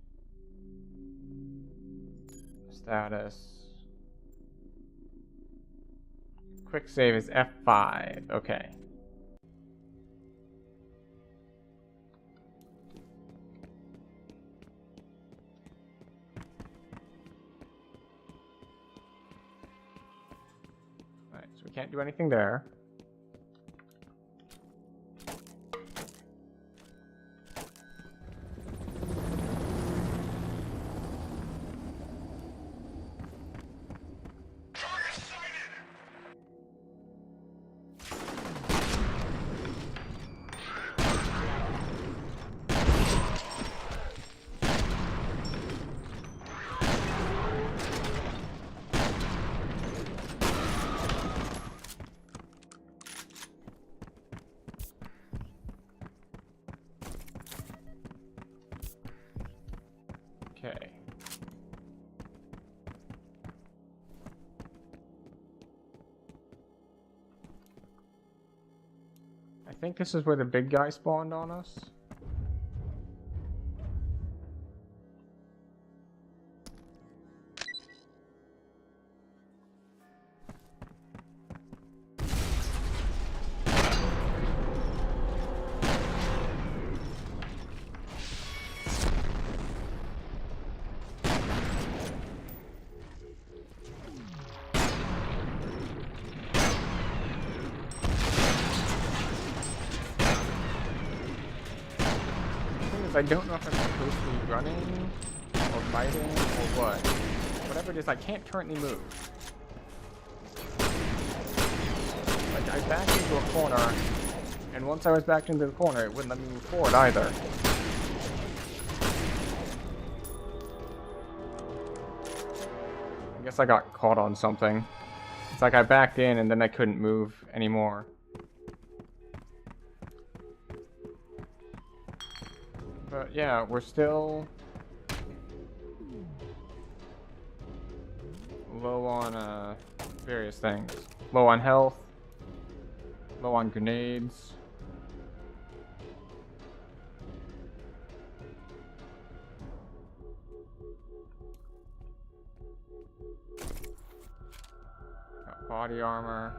Status. Quick save is F5. Okay. So we can't do anything there. Okay. I think this is where the big guy spawned on us. I don't know if I'm supposed to be running or fighting or what. Whatever it is, I can't currently move. Like, I backed into a corner, and once I was backed into the corner, it wouldn't let me move forward either. I guess I got caught on something. It's like I backed in and then I couldn't move anymore. But yeah, we're still low on various things. Low on health, low on grenades. Got body armor.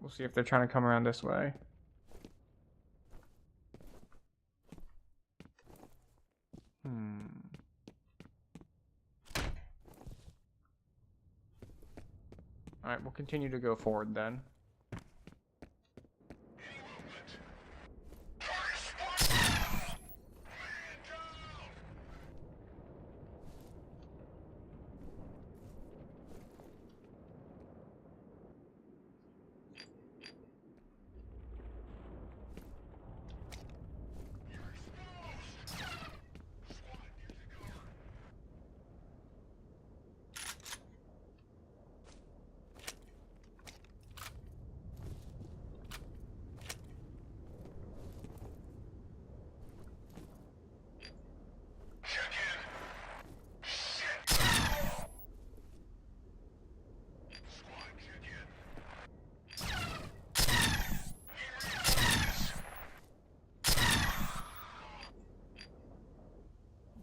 We'll see if they're trying to come around this way. Alright, we'll continue to go forward then.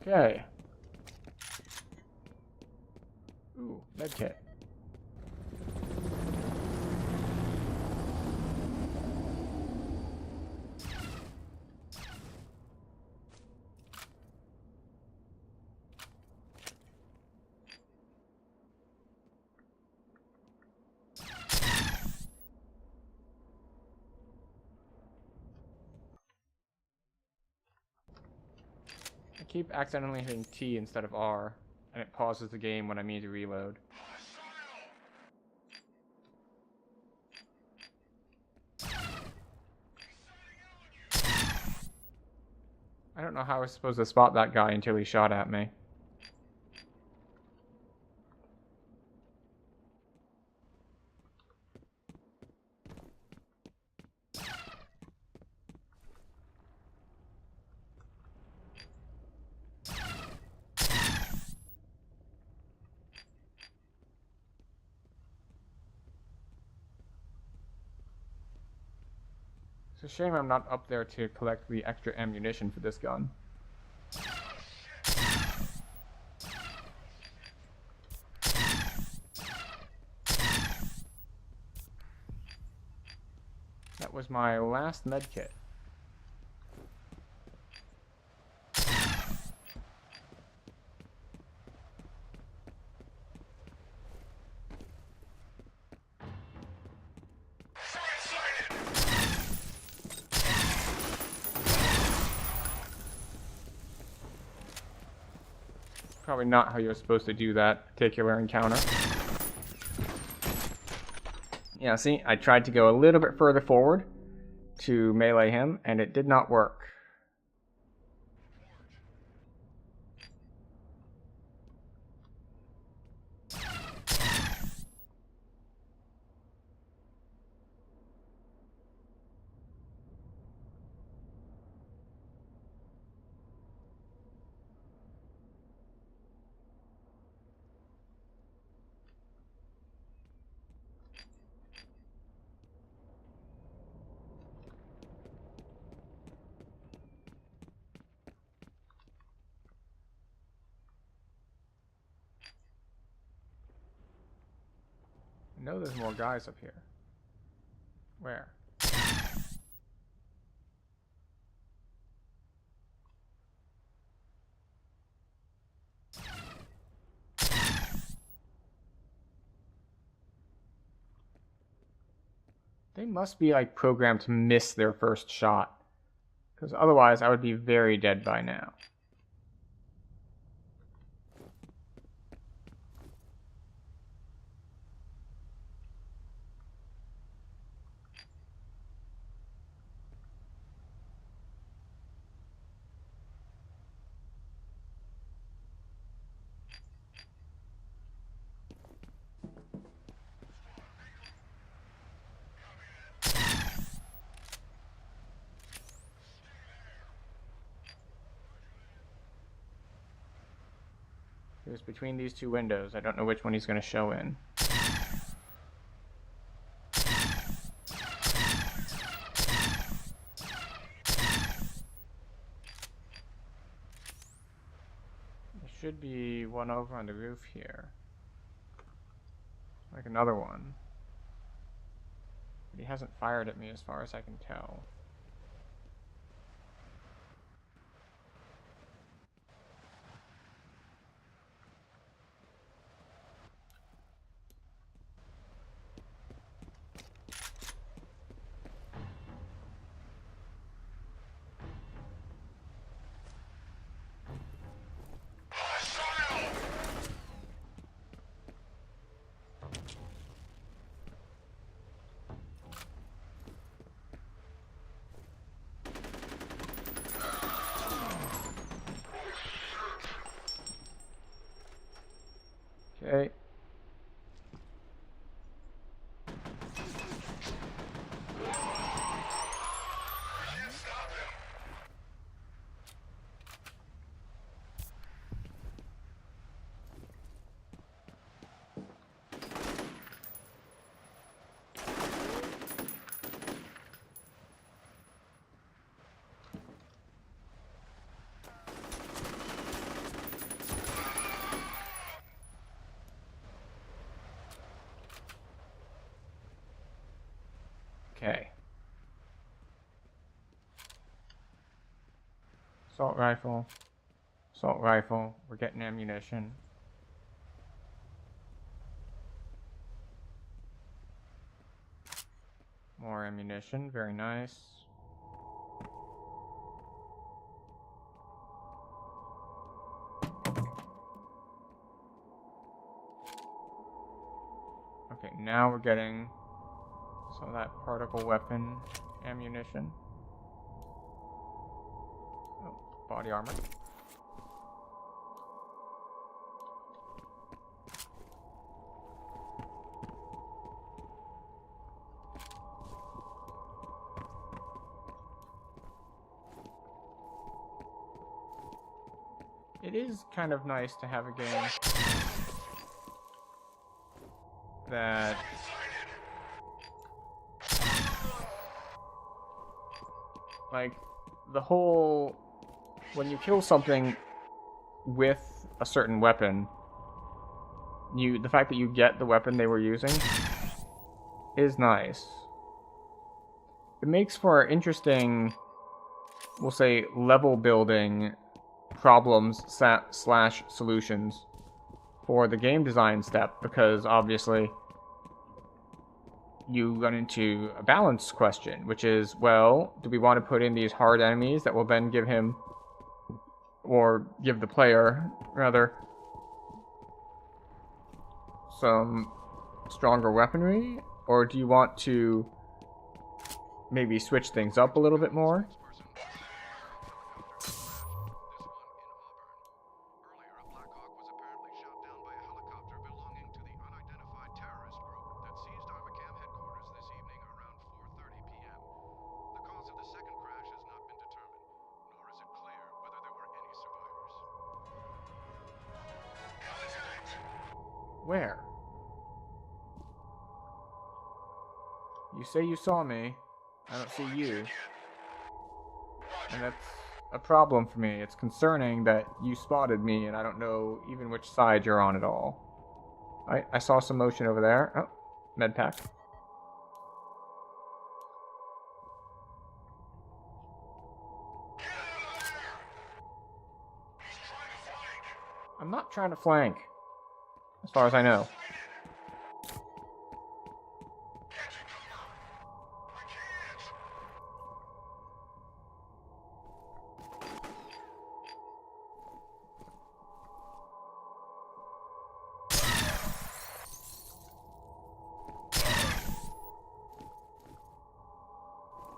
Okay. Ooh, medkit. I keep accidentally hitting T instead of R, and it pauses the game when I mean to reload. I don't know how I was supposed to spot that guy until he shot at me. It's a shame I'm not up there to collect the extra ammunition for this gun. That was my last medkit. Probably not how you're supposed to do that particular encounter. Yeah, see, I tried to go a little bit further forward to melee him, and it did not work. I know there's more guys up here. Where? They must be like programmed to miss their first shot, because otherwise I would be very dead by now. It was between these two windows. I don't know which one he's going to show in. There should be one over on the roof here. Like another one. But he hasn't fired at me as far as I can tell. Okay. Okay. Assault rifle. Assault rifle. We're getting ammunition. More ammunition. Very nice. Okay, now we're getting some of that particle weapon ammunition. Oh, body armor. It is kind of nice to have a game that like the whole when you kill something with a certain weapon, the fact that you get the weapon they were using is nice. It makes for interesting, we'll say, level building problems slash solutions for the game design step, because obviously you run into a balance question, which is, well, do we want to put in these hard enemies that will then give him, or give the player, rather, some stronger weaponry? Or do you want to maybe switch things up a little bit more? Where? You say you saw me. I don't see you. And that's a problem for me. It's concerning that you spotted me and I don't know even which side you're on at all. I saw some motion over there. Oh, med pack. I'm not trying to flank, as far as I know.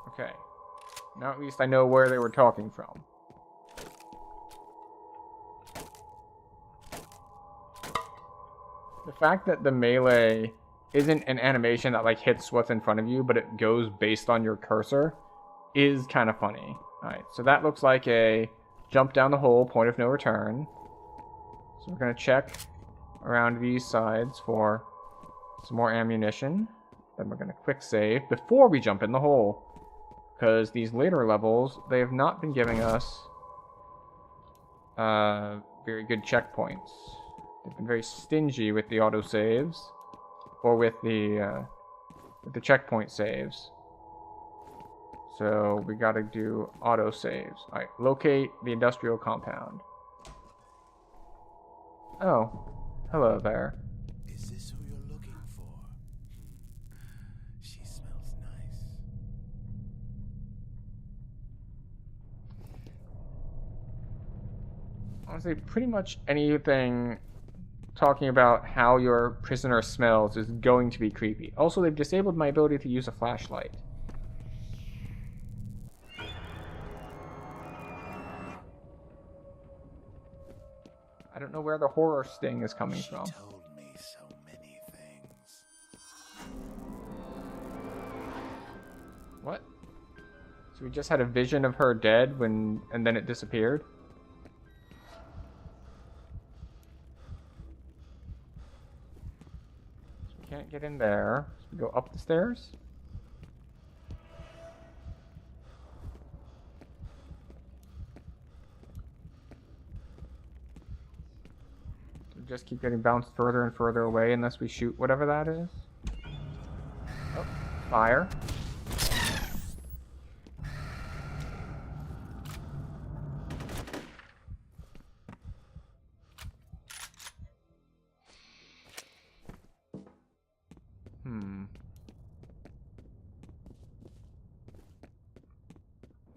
Okay. Now at least I know where they were talking from. The fact that the melee isn't an animation that like hits what's in front of you, but it goes based on your cursor is kind of funny. Alright, so that looks like a jump down the hole, point of no return. So we're going to check around these sides for some more ammunition. Then we're going to quick save before we jump in the hole. Because these later levels, they have not been giving us very good checkpoints. They've been very stingy with the autosaves, or with the with the checkpoint saves. So we gotta do auto saves. Alright, locate the industrial compound. Oh, hello there. Is this who you're looking for? She smells nice. Honestly, pretty much anything talking about how your prisoner smells is going to be creepy. Also, they've disabled my ability to use a flashlight. I don't know where the horror sting is coming from. She told me so many things. What? So we just had a vision of her dead and then it disappeared? So we can't get in there. So we go up the stairs? Just keep getting bounced further and further away unless we shoot whatever that is. Oh, fire.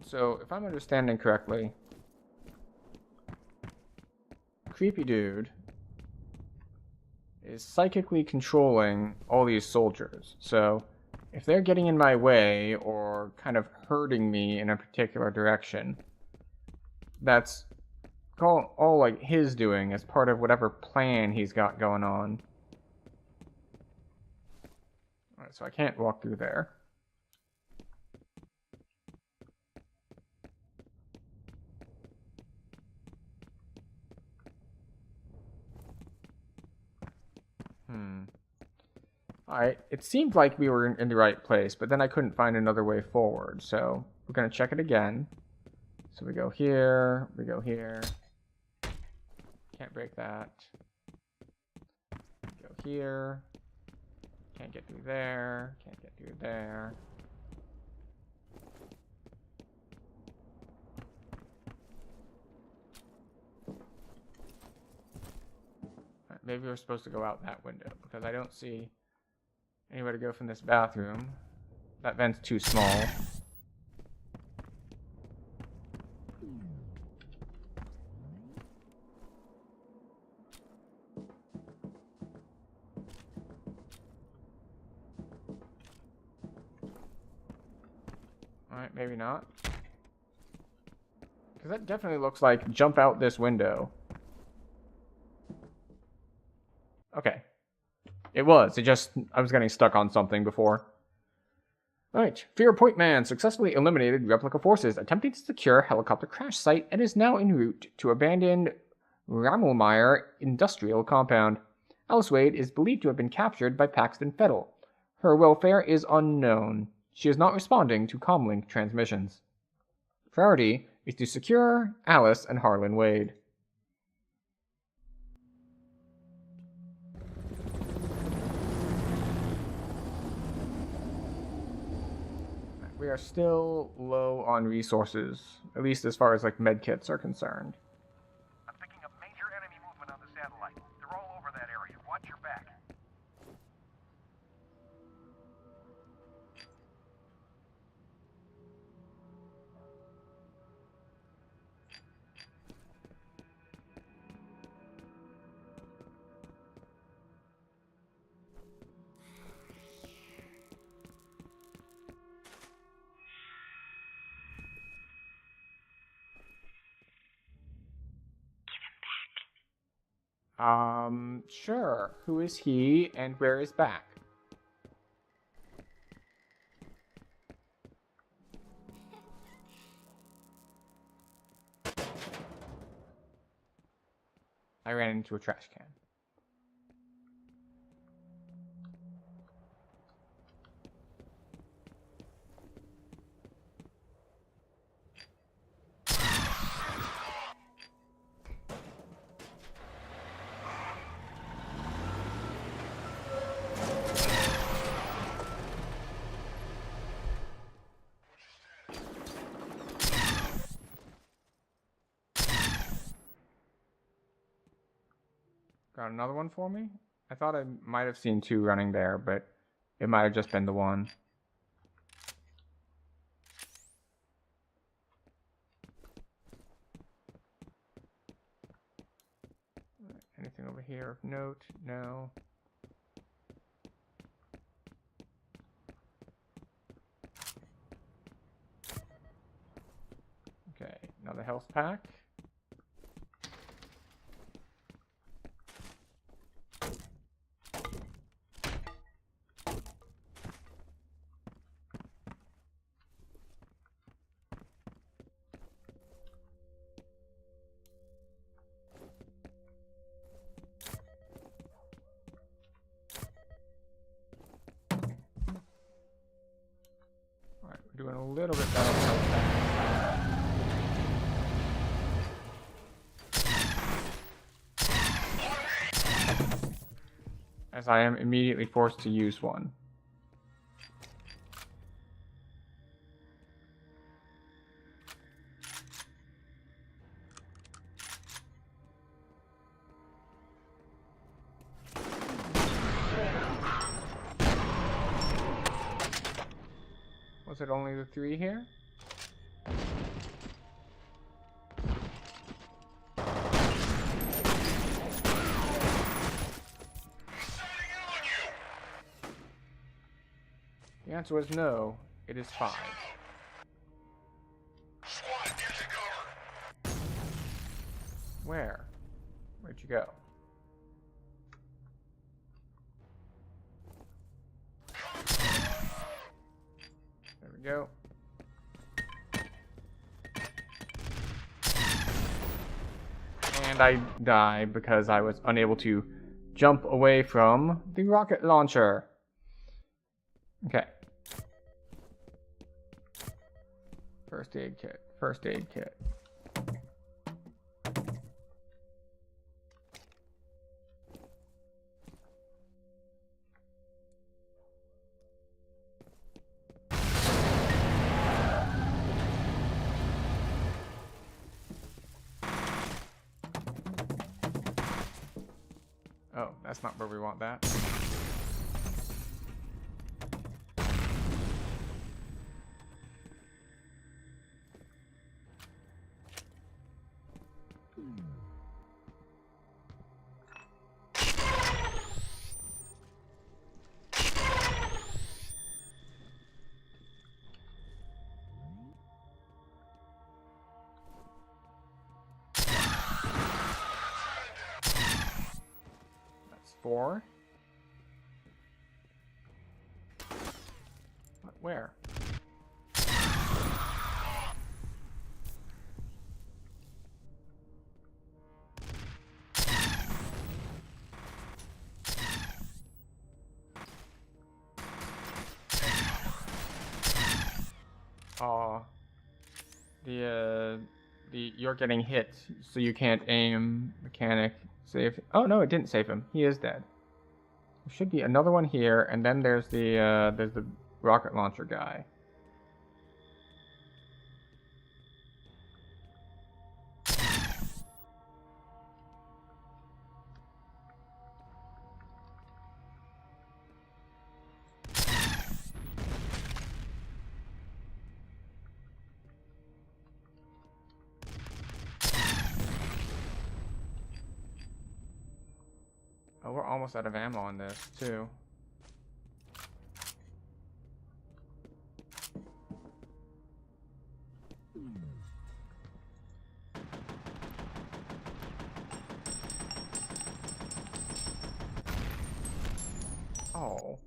So, if I'm understanding correctly, creepy dude is psychically controlling all these soldiers. So if they're getting in my way or kind of hurting me in a particular direction, that's all like his doing as part of whatever plan he's got going on. Alright, so I can't walk through there. Alright, it seemed like we were in the right place, but then I couldn't find another way forward, so we're going to check it again. So we go here, we go here. Can't break that. Go here. Can't get through there, can't get through there. Right, maybe we're supposed to go out that window, because I don't see anywhere to go from this bathroom. That vent's too small. Alright, maybe not. Because that definitely looks like jump out this window. Okay. It was. I was getting stuck on something before. Alright. F.E.A.R. Point Man successfully eliminated replica forces attempting to secure helicopter crash site and is now en route to abandoned Rammelmeyer industrial compound. Alice Wade is believed to have been captured by Paxton Fettel. Her welfare is unknown. She is not responding to comlink transmissions. Priority is to secure Alice and Harlan Wade. We are still low on resources, at least as far as like medkits are concerned. I'm picking up major enemy movement on the satellite. They're all over that area. Watch your back. Sure. Who is he and where is back? I ran into a trash can. Got another one for me? I thought I might have seen 2 running there, but it might have just been the one. Anything over here of note? No. Okay, another health pack. Alright, we're doing a little bit better with health packs. As I am immediately forced to use one. Was it only the 3 here? The answer was no. It is 5. Where? Where'd you go? There we go. And I died because I was unable to jump away from the rocket launcher. Okay. First aid kit. First aid kit. Oh, that's not where we want that. That's 4. Where? Aw. You're getting hit, so you can't aim mechanic. Save. Oh no, it didn't save him. He is dead. There should be another one here, and then there's the rocket launcher guy. Oh, we're almost out of ammo on this, too. Oh.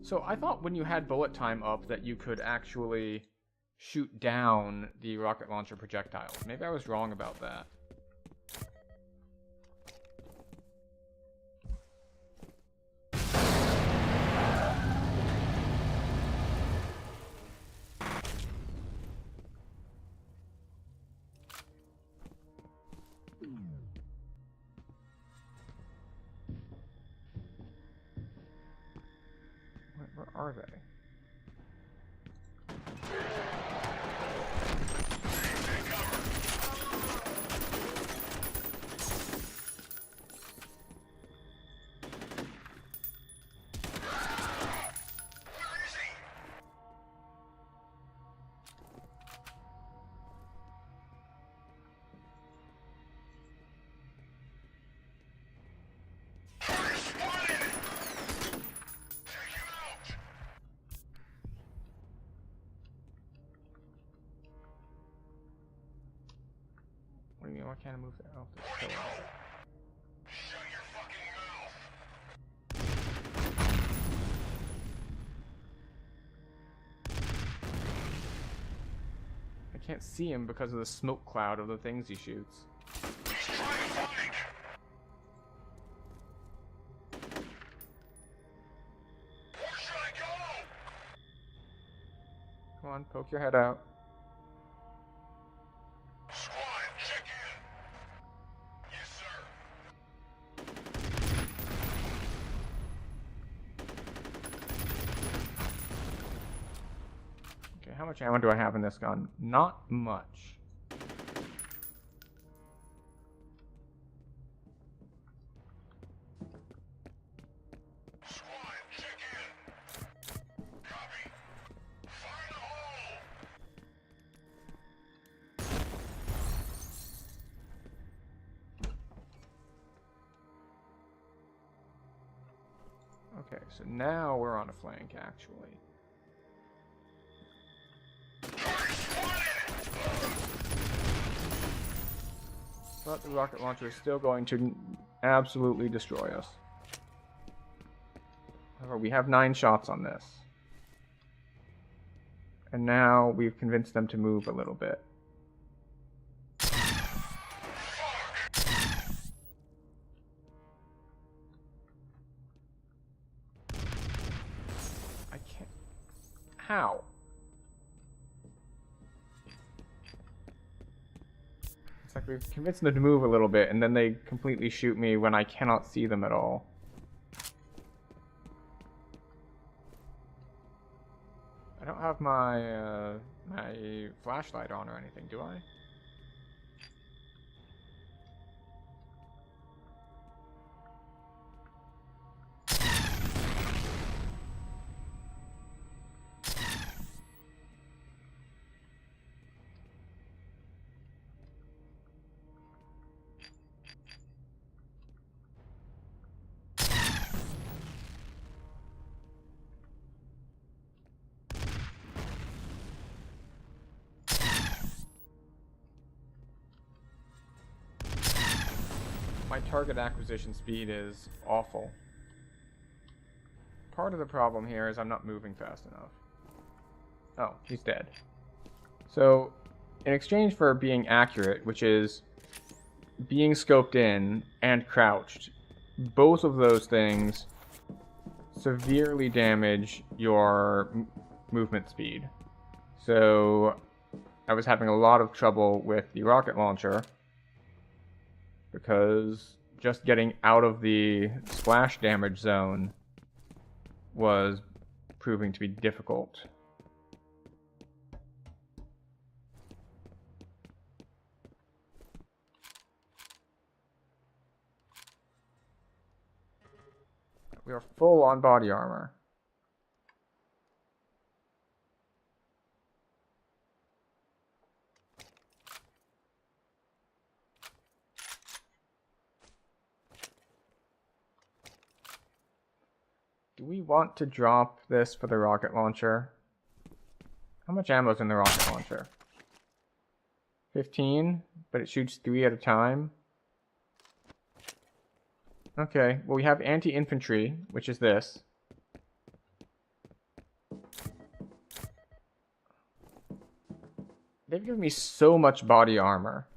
So I thought when you had bullet time up that you could actually shoot down the rocket launcher projectiles. Maybe I was wrong about that. Where are they? why can't I move there? Oh, there's a pillar. Shut your fucking mouth! I can't see him because of the smoke cloud of the things he shoots. He's trying to fight! Where should I go? Come on, poke your head out. Squad, check in! Yes, sir. Okay, how much ammo do I have in this gun? Not much. Squad, check in! Copy! Fire in the hole! Okay, so now we're on a flank, actually. But the rocket launcher is still going to absolutely destroy us. However, we have 9 shots on this. And now we've convinced them to move a little bit. I can't... How? It's like we've convinced them to move a little bit, and then they completely shoot me when I cannot see them at all. I don't have my my flashlight on or anything, do I? My target acquisition speed is awful. Part of the problem here is I'm not moving fast enough. Oh, he's dead. So, in exchange for being accurate, which is being scoped in and crouched, both of those things severely damage your movement speed. So, I was having a lot of trouble with the rocket launcher, because just getting out of the splash damage zone was proving to be difficult. We are full on body armor. Do we want to drop this for the rocket launcher? How much ammo is in the rocket launcher? 15, but it shoots 3 at a time. Okay, well we have anti-infantry, which is this. They've given me so much body armor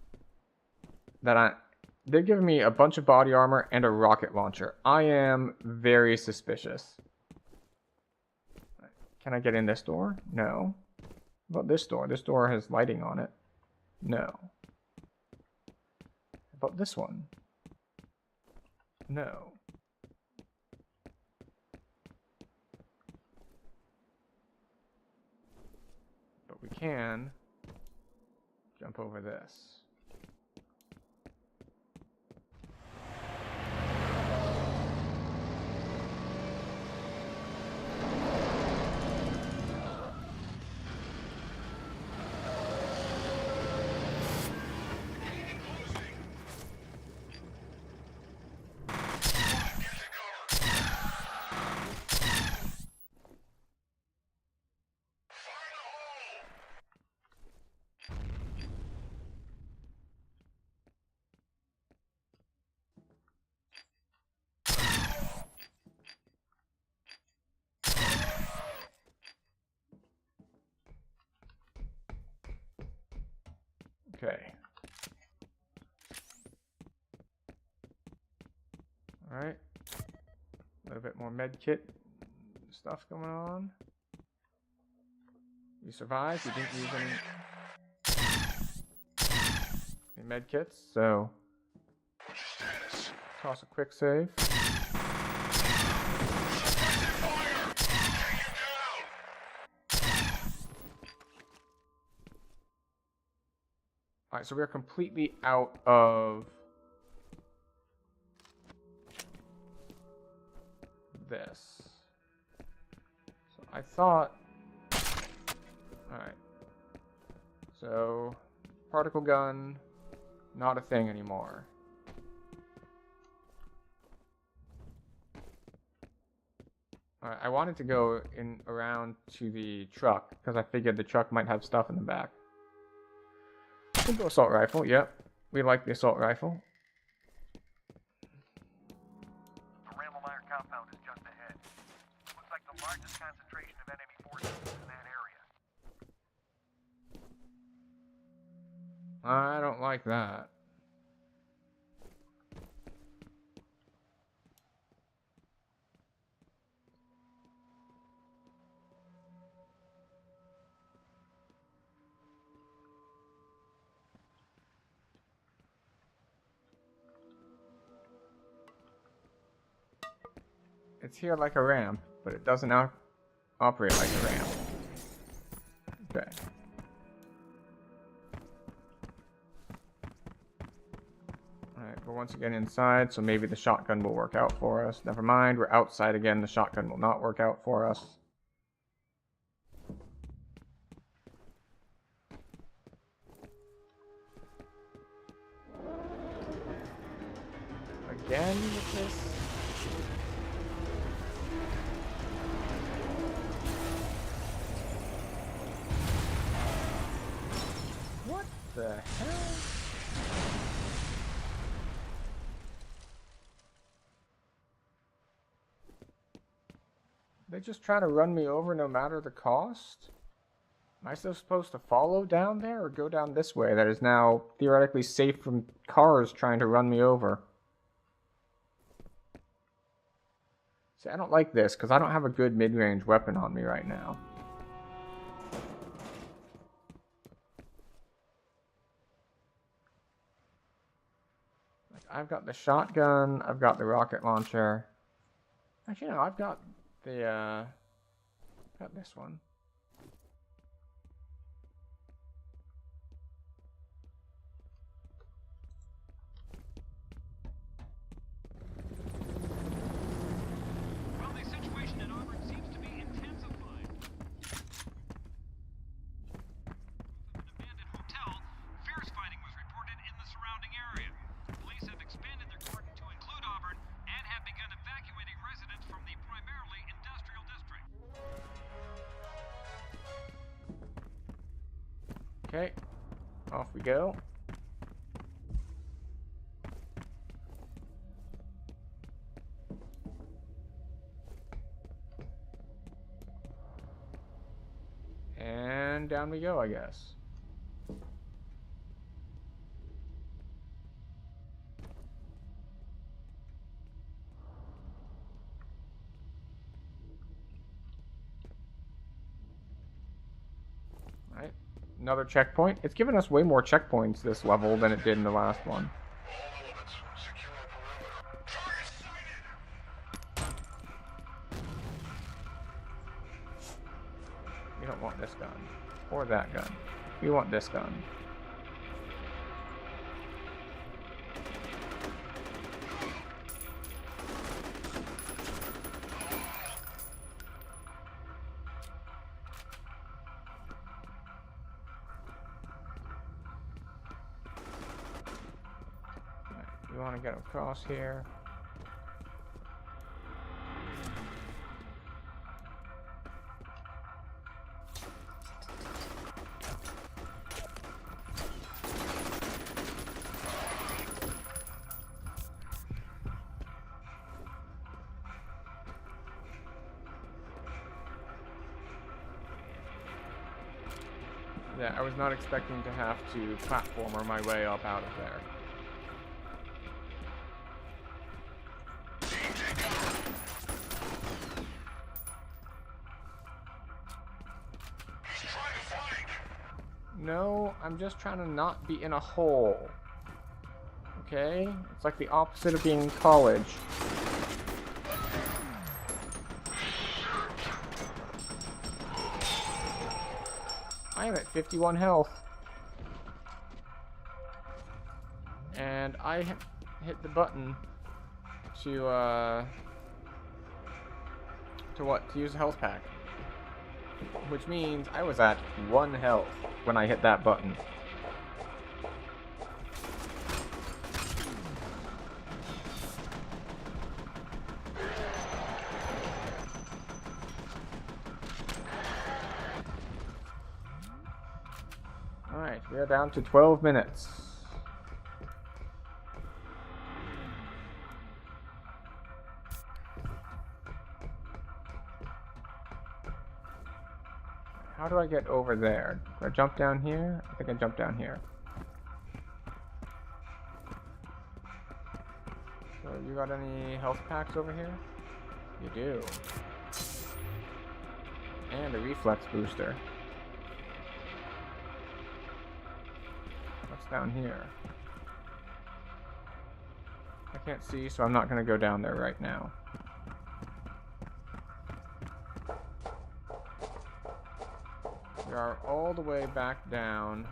that they've given me a bunch of body armor and a rocket launcher. I am very suspicious. Can I get in this door? No. What about this door? This door has lighting on it. No. How about this one? No. But we can jump over this. Alright. A little bit more med kit stuff going on. You survived. You didn't use any med kits, so toss a quick save. Alright, so we're completely out of this. So I thought... Alright. So, particle gun, not a thing anymore. Alright, I wanted to go in around to the truck, because I figured the truck might have stuff in the back. We'll go assault rifle, yep. We like the assault rifle. The Rammelmeyer compound is just ahead. Looks like the largest concentration of enemy forces in that area. I don't like that. It's here like a ramp, but it doesn't operate like a ramp. Okay. Alright, we're once again inside, so maybe the shotgun will work out for us. Never mind, we're outside again, the shotgun will not work out for us. Again with this? What the hell? They just try to run me over no matter the cost? Am I still supposed to follow down there or go down this way that is now theoretically safe from cars trying to run me over? See, I don't like this because I don't have a good mid-range weapon on me right now. I've got the shotgun, I've got the rocket launcher. Actually, no, I've got the, got this one. Well, the situation in Auburn seems to be intensifying. An abandoned hotel, fierce fighting was reported in the surrounding area. Police have expanded their cordon to include Auburn and have begun evacuating residents from the primarily industrial district. Okay, off we go. And down we go, I guess. Alright, another checkpoint. It's given us way more checkpoints this level than it did in the last one. We don't want this gun. Or that gun. We want this gun. Right, we want to get across here. Yeah, I was not expecting to have to platformer my way up out of there. No, I'm just trying to not be in a hole. Okay? It's like the opposite of being in college. I am at 51 health. And I hit the button to what? To use a health pack. Which means I was at 1 health when I hit that button. Alright, we are down to 12 minutes. How do I get over there? Do I jump down here? I think I jump down here. So you got any health packs over here? You do. And a reflex booster. What's down here? I can't see, so I'm not going to go down there right now. We are all the way back down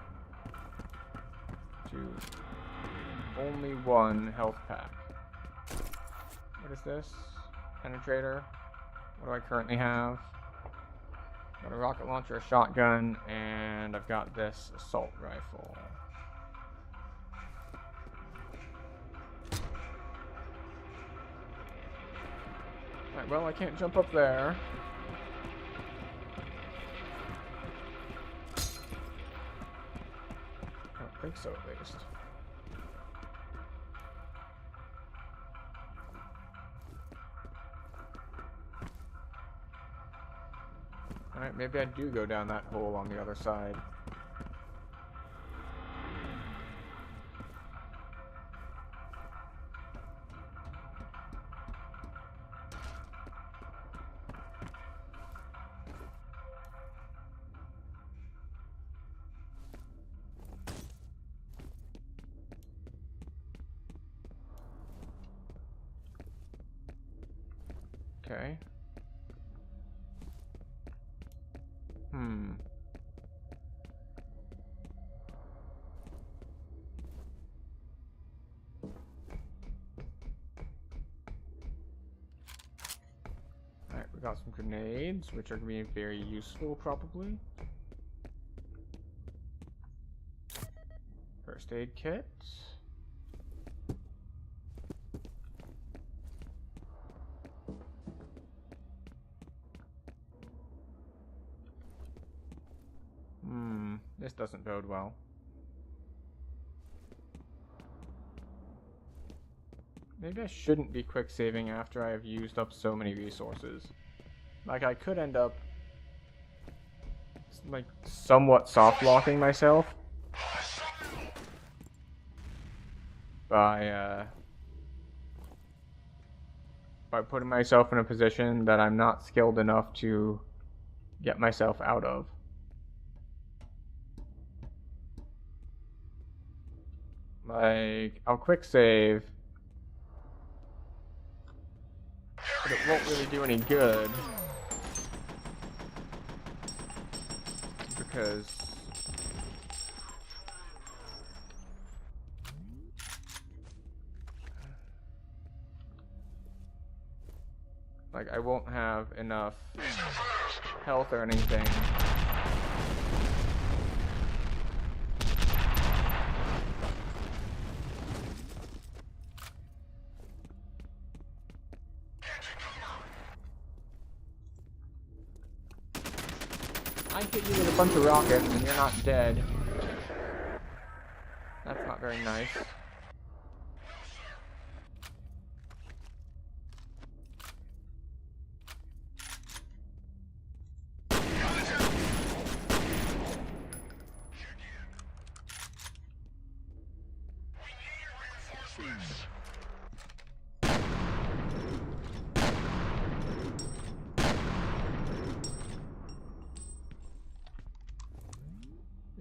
to only 1 health pack. What is this? Penetrator. What do I currently have? Got a rocket launcher, a shotgun, and I've got this assault rifle. Alright, well, I can't jump up there. I don't think so, at least. Alright, maybe I do go down that hole on the other side. Okay. Alright, we got some grenades, which are going to be very useful, probably. First aid kit. This doesn't bode well. Maybe I shouldn't be quick saving after I have used up so many resources. Like, I could end up like somewhat soft locking myself by putting myself in a position that I'm not skilled enough to get myself out of. Like, I'll quick save, but it won't really do any good because like I won't have enough health or anything. I hit you with a bunch of rockets and you're not dead. That's not very nice.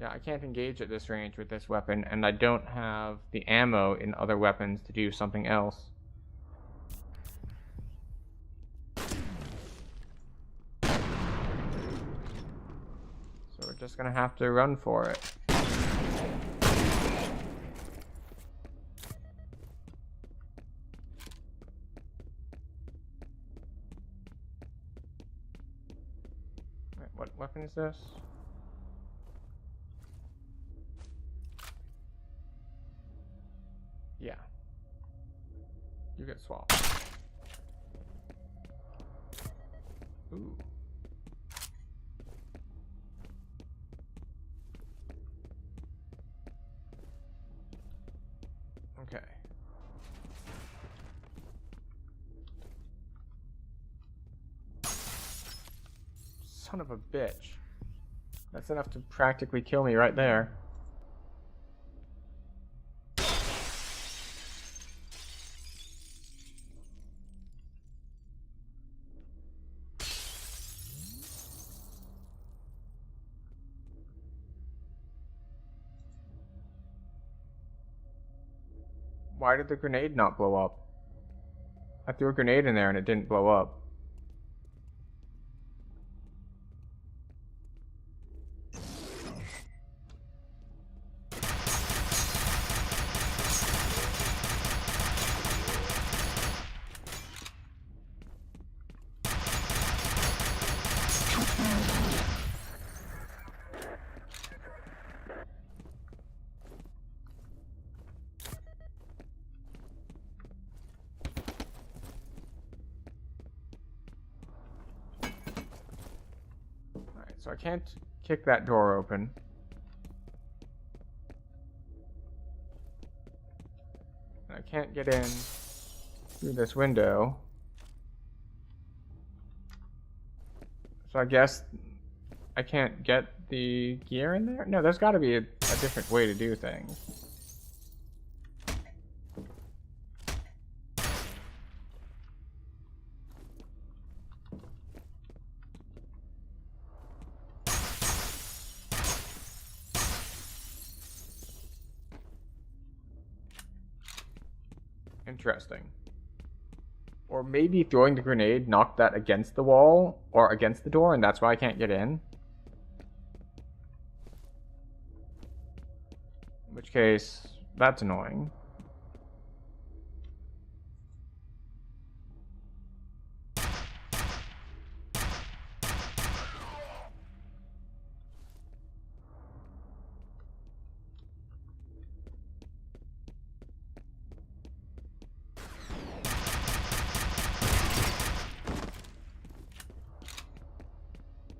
Yeah, I can't engage at this range with this weapon, and I don't have the ammo in other weapons to do something else. So we're just gonna have to run for it. Wait, what weapon is this? Yeah. You get swapped. Ooh. Okay. Son of a bitch. That's enough to practically kill me right there. Why did the grenade not blow up? I threw a grenade in there and it didn't blow up. So I can't kick that door open. And I can't get in through this window. So I guess I can't get the gear in there? No, there's got to be a different way to do things. Interesting. Or maybe throwing the grenade knocked that against the wall or against the door, and that's why I can't get in. In which case, that's annoying.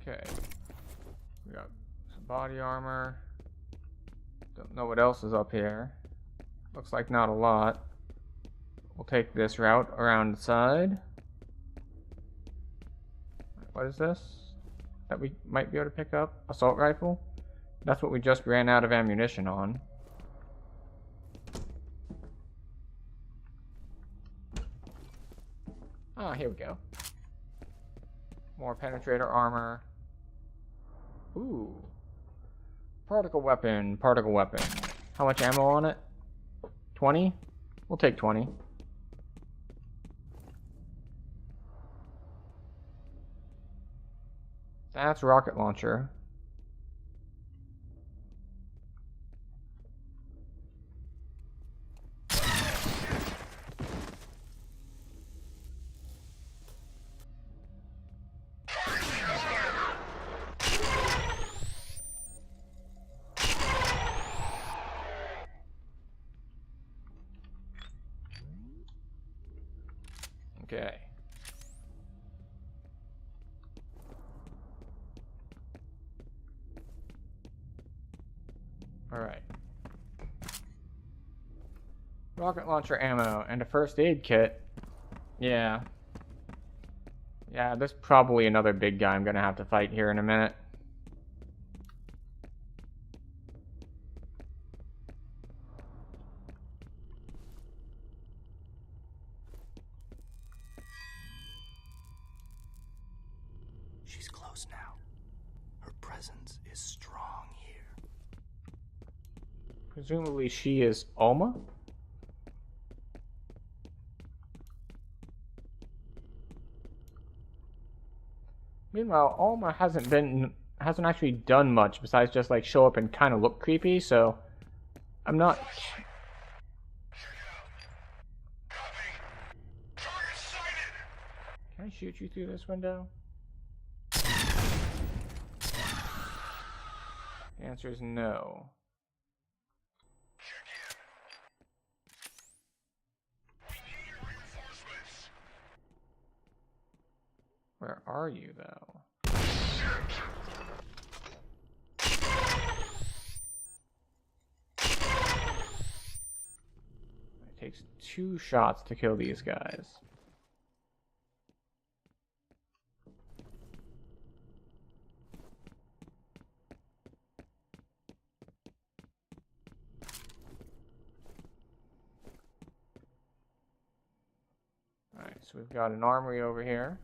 Okay. We got some body armor. Don't know what else is up here. Looks like not a lot. We'll take this route around the side. What is this? That we might be able to pick up? Assault rifle? That's what we just ran out of ammunition on. Ah, here we go. More penetrator armor. Ooh. Particle weapon, particle weapon. How much ammo on it? 20? We'll take 20. That's rocket launcher. Okay. Alright. Rocket launcher ammo and a first aid kit. Yeah. Yeah, there's probably another big guy I'm gonna have to fight here in a minute. She's close now. Her presence is strong here. Presumably she is Alma? Meanwhile, Alma hasn't actually done much besides just like show up and kind of look creepy, so I'm not. Can I shoot you through this window? The answer is no. Where are you, though? It takes 2 shots to kill these guys. Alright, so we've got an armory over here.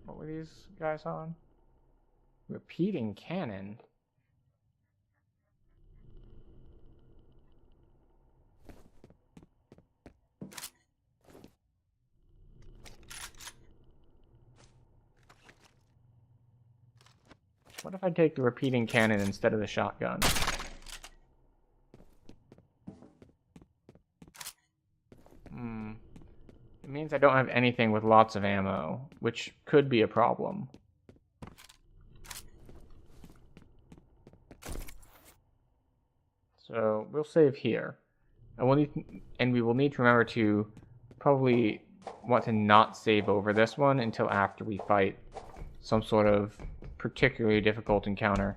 What were these guys on? Repeating cannon. What if I take the repeating cannon instead of the shotgun? It means I don't have anything with lots of ammo, which could be a problem. So we'll save here. And we will need to remember to probably want to not save over this one until after we fight some sort of particularly difficult encounter.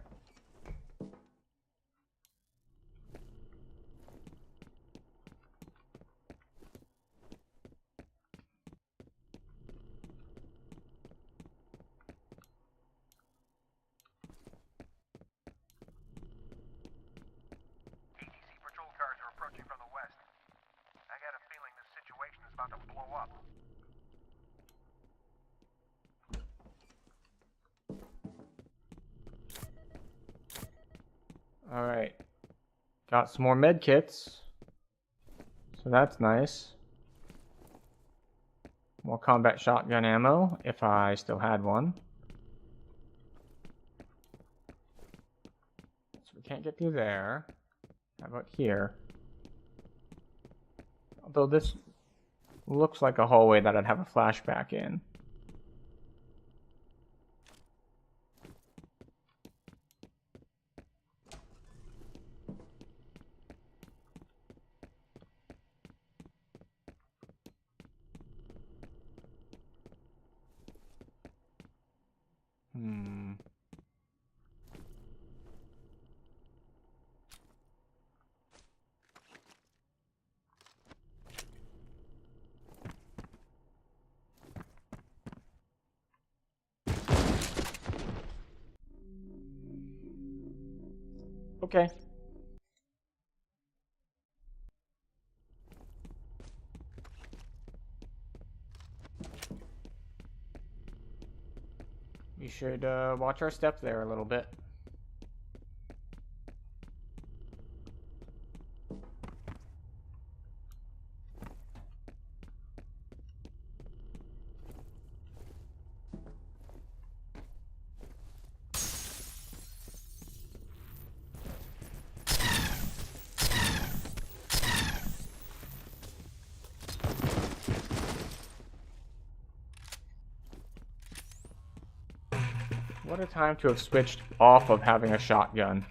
Alright. Got some more med kits. So that's nice. More combat shotgun ammo, if I still had one. So we can't get through there. How about here? Although this looks like a hallway that I'd have a flashback in. Okay. We should watch our step there a little bit. What a time to have switched off of having a shotgun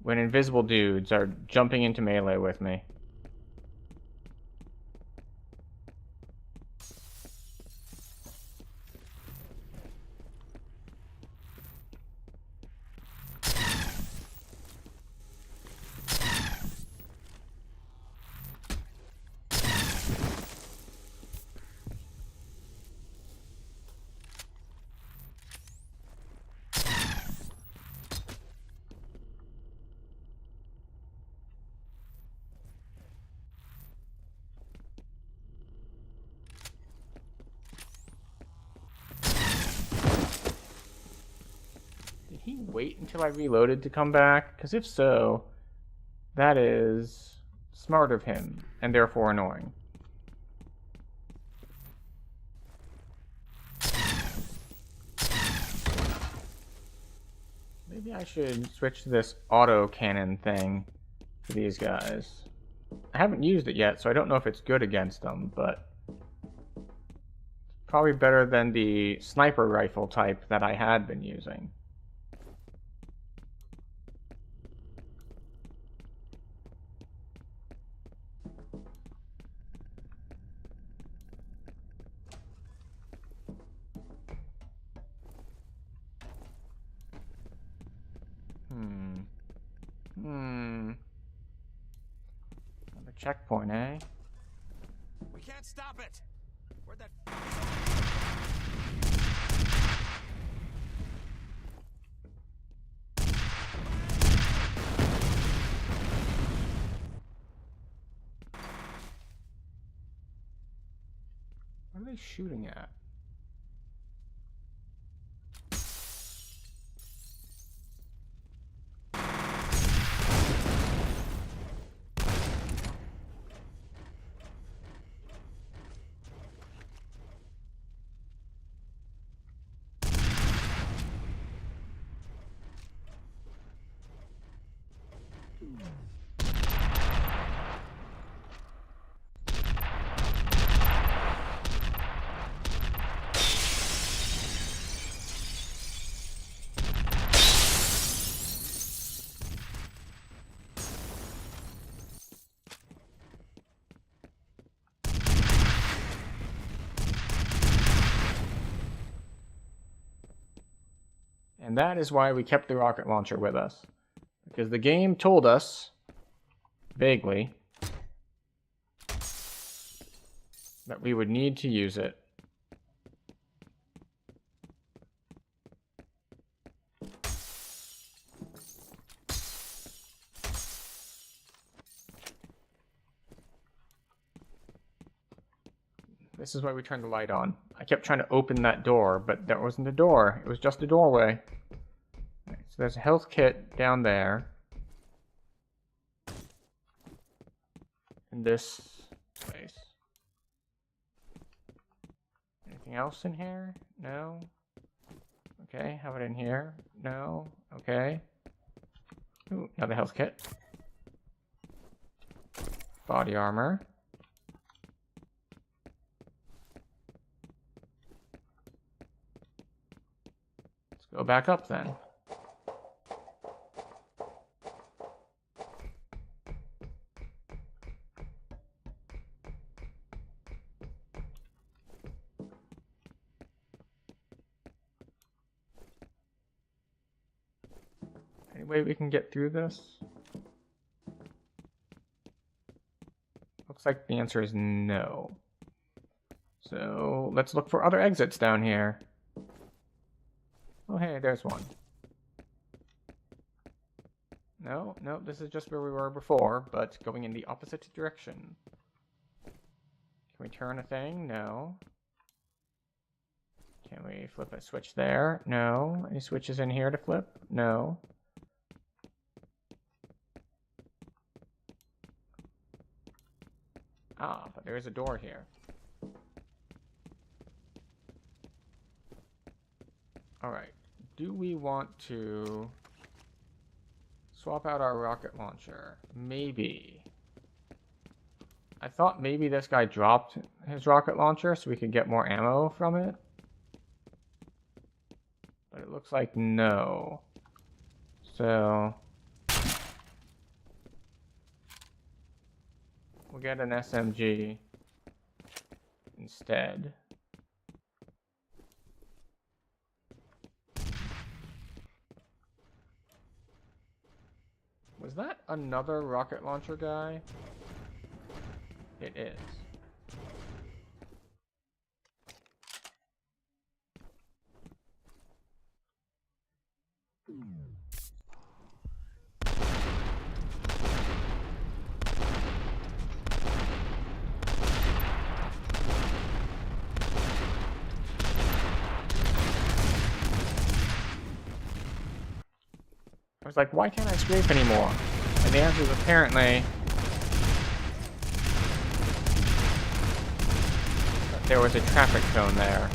when invisible dudes are jumping into melee with me. wait until I reloaded to come back? Because if so, that is smart of him, and therefore annoying. Maybe I should switch to this auto cannon thing for these guys. I haven't used it yet, so I don't know if it's good against them, but probably better than the sniper rifle type that I had been using. Another checkpoint, eh? We can't stop it! Where'd that... What are they shooting at? And that is why we kept the rocket launcher with us. Because the game told us, vaguely, that we would need to use it. This is why we turned the light on. I kept trying to open that door, but that wasn't a door. It was just a doorway. Right, so there's a health kit down there. In this place. Anything else in here? No? Okay, have it in here. No? Okay. Ooh, another health kit. Body armor. Let's go back up then. Any way we can get through this? Looks like the answer is no. So let's look for other exits down here. Oh hey, there's one. No, this is just where we were before, but going in the opposite direction. Can we turn a thing? No. Can we flip a switch there? No. Any switches in here to flip? No. Ah, but there is a door here. Alright. Do we want to swap out our rocket launcher? Maybe. I thought maybe this guy dropped his rocket launcher so we could get more ammo from it. But it looks like no. So we'll get an SMG instead. Was that another rocket launcher guy? It is. was like, why can't I scrape anymore? And the answer is apparently that there was a traffic cone there.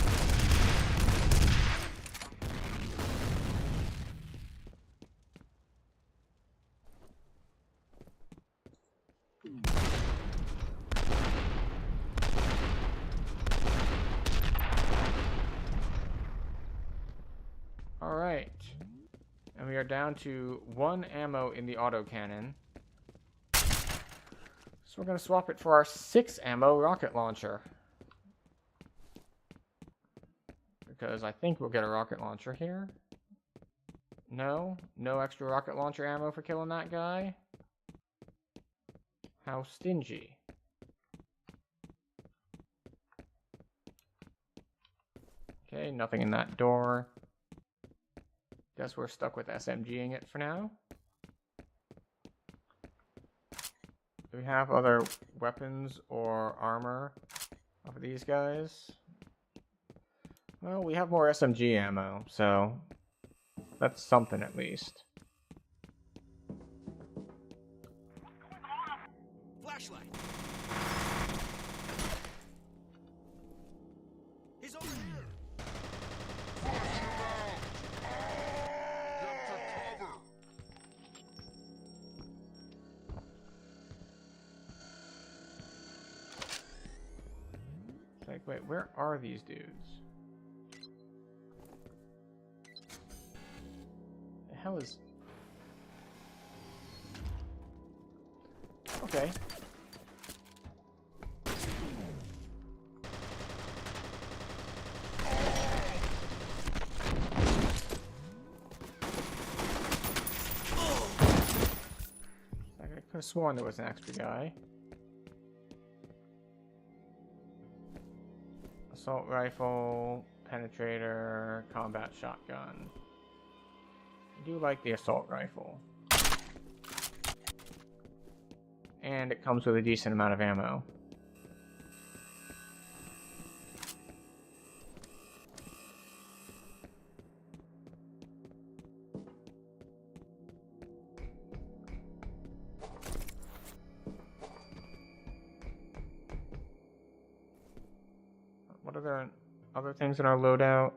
Alright. And we are down to 1 ammo in the autocannon. So we're going to swap it for our 6 ammo rocket launcher. Because I think we'll get a rocket launcher here. No? No extra rocket launcher ammo for killing that guy? How stingy. Okay, nothing in that door. Guess we're stuck with SMGing it for now. Do we have other weapons or armor of these guys? Well, we have more SMG ammo, so that's something at least. Flashlight. He's over here. It's like, wait, where are these dudes? The hell is... Okay. I could have sworn there was an extra guy. Assault rifle, penetrator, combat shotgun. I do like the assault rifle. And it comes with a decent amount of ammo. What are the other things in our loadout?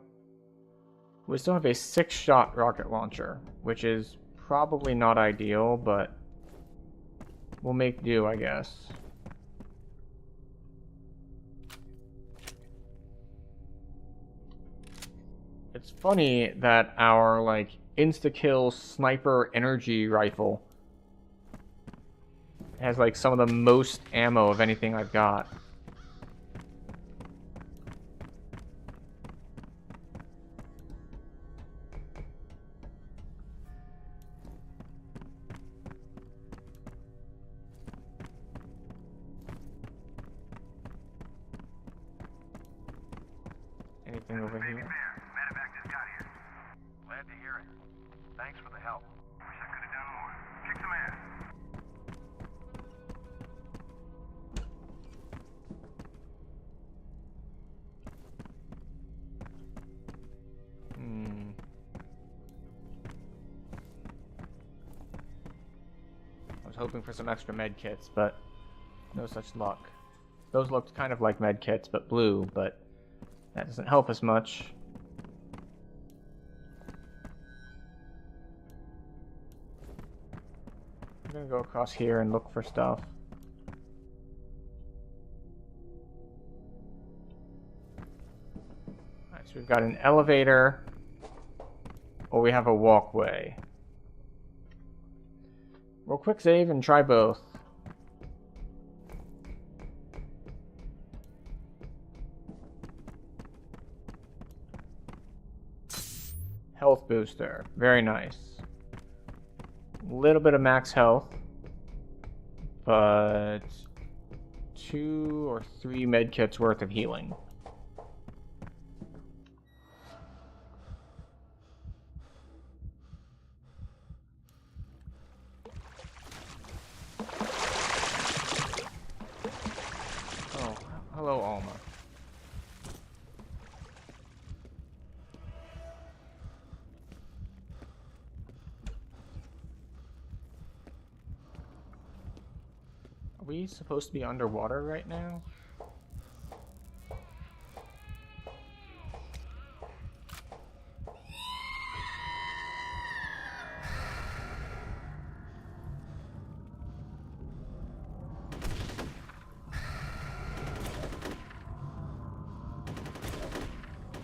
We still have a 6-shot rocket launcher, which is probably not ideal, but we'll make do, I guess. It's funny that our, like, insta-kill sniper energy rifle has, like, some of the most ammo of anything I've got. Anything over here? Medevac just got here. Glad to hear it. Thanks for the help. Wish I could have done more. Kick some ass. I was hoping for some extra med kits, but no such luck. Those looked kind of like med kits, but blue, but that doesn't help us much. I'm gonna go across here and look for stuff. Alright, so we've got an elevator, or we have a walkway. We'll quick save and try both. Health booster, very nice. A little bit of max health, but 2 or 3 medkits worth of healing. Oh, hello, Alma. we supposed to be underwater right now?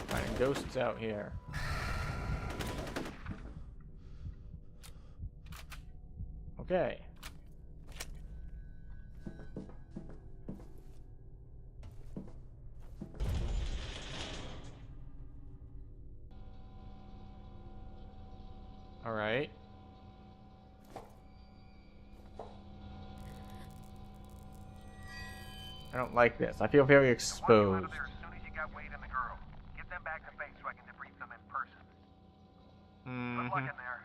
Finding ghosts out here. Okay. All right. I don't like this. I feel very exposed. Out of there as soon as you got Wade and the girl. Get them back to base so I can debrief them in person. Good luck in there.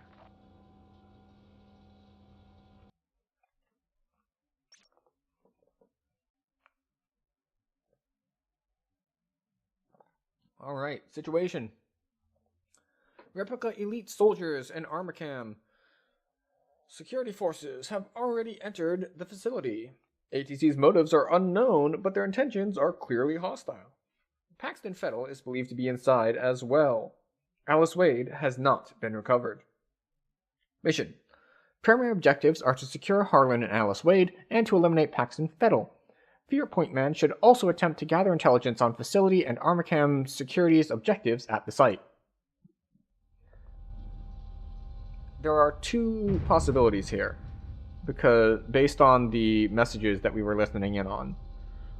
All right, situation. Replica elite soldiers and Armacam security forces have already entered the facility. ATC's motives are unknown, but their intentions are clearly hostile. Paxton Fettel is believed to be inside as well. Alice Wade has not been recovered. Mission. Primary objectives are to secure Harlan and Alice Wade and to eliminate Paxton Fettel. F.E.A.R. Point Man should also attempt to gather intelligence on facility and Armacam security's objectives at the site. There are two possibilities here, because based on the messages that we were listening in on.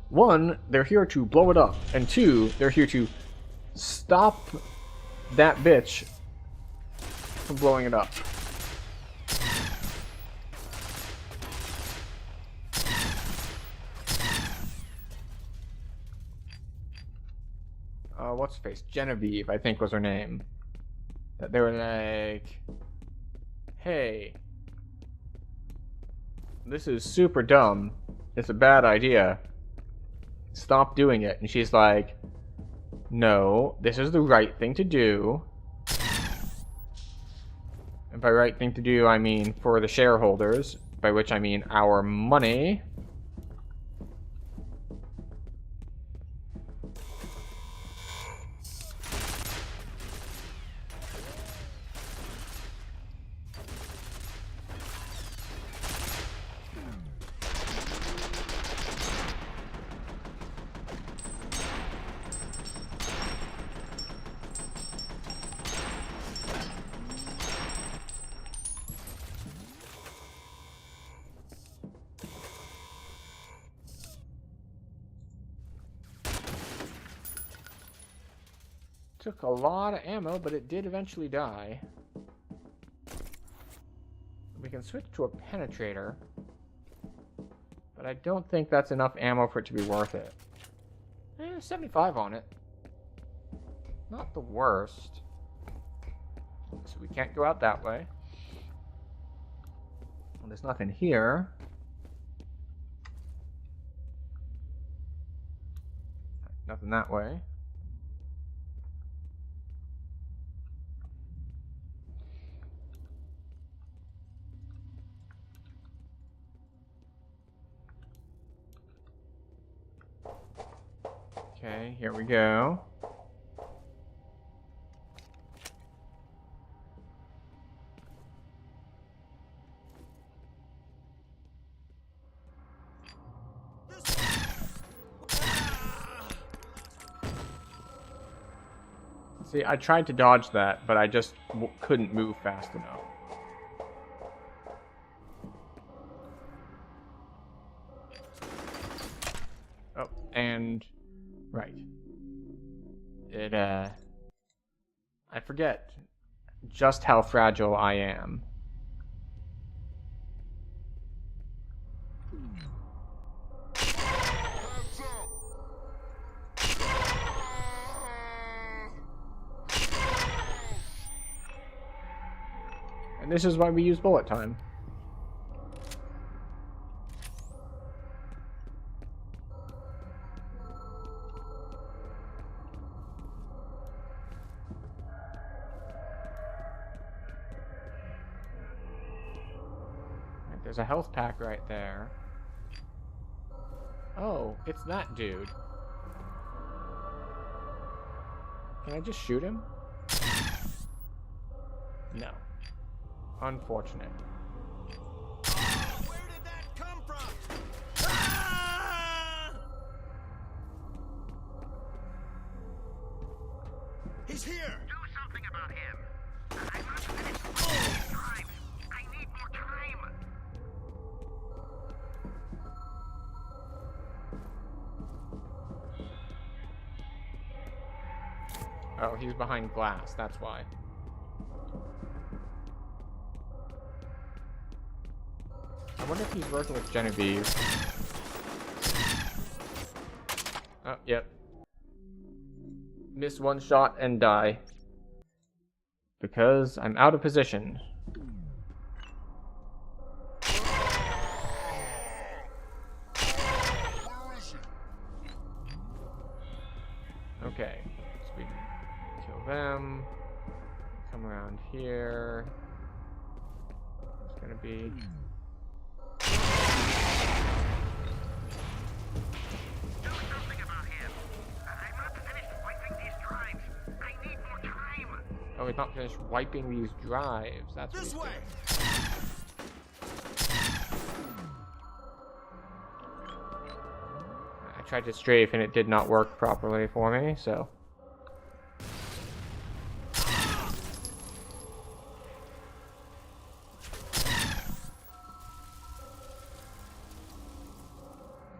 One, they're here to blow it up, and two, they're here to stop that bitch from blowing it up. What's her face? Genevieve, I think was her name. That they were like, hey, this is super dumb. It's a bad idea. Stop doing it. And she's like, no, this is the right thing to do. And by right thing to do, I mean for the shareholders, by which I mean our money. Took a lot of ammo, but it did eventually die. We can switch to a penetrator, but I don't think that's enough ammo for it to be worth it. 75 on it. Not the worst. So we can't go out that way. Well, there's nothing here. Nothing that way. Okay, here we go. See, I tried to dodge that, but I just couldn't move fast enough. Oh, and... right. I forget just how fragile I am. And this is why we use bullet time. There's a health pack right there. Oh, it's that dude. Can I just shoot him? No. Unfortunate. Where did that come from? Ah! He's here! Do something about him. I must finish these drives. I need more time. Oh, he's behind glass, that's why. I wonder if he's working with Genevieve. Oh, yep. Miss one shot and die. Because I'm out of position. Okay. So we can kill them. Come around here. It's gonna be... Do something about him. I must finish wiping these drives. I need more time. Oh, he's not finished wiping these drives. That's what This he's way! doing. I tried to strafe and it did not work properly for me, so...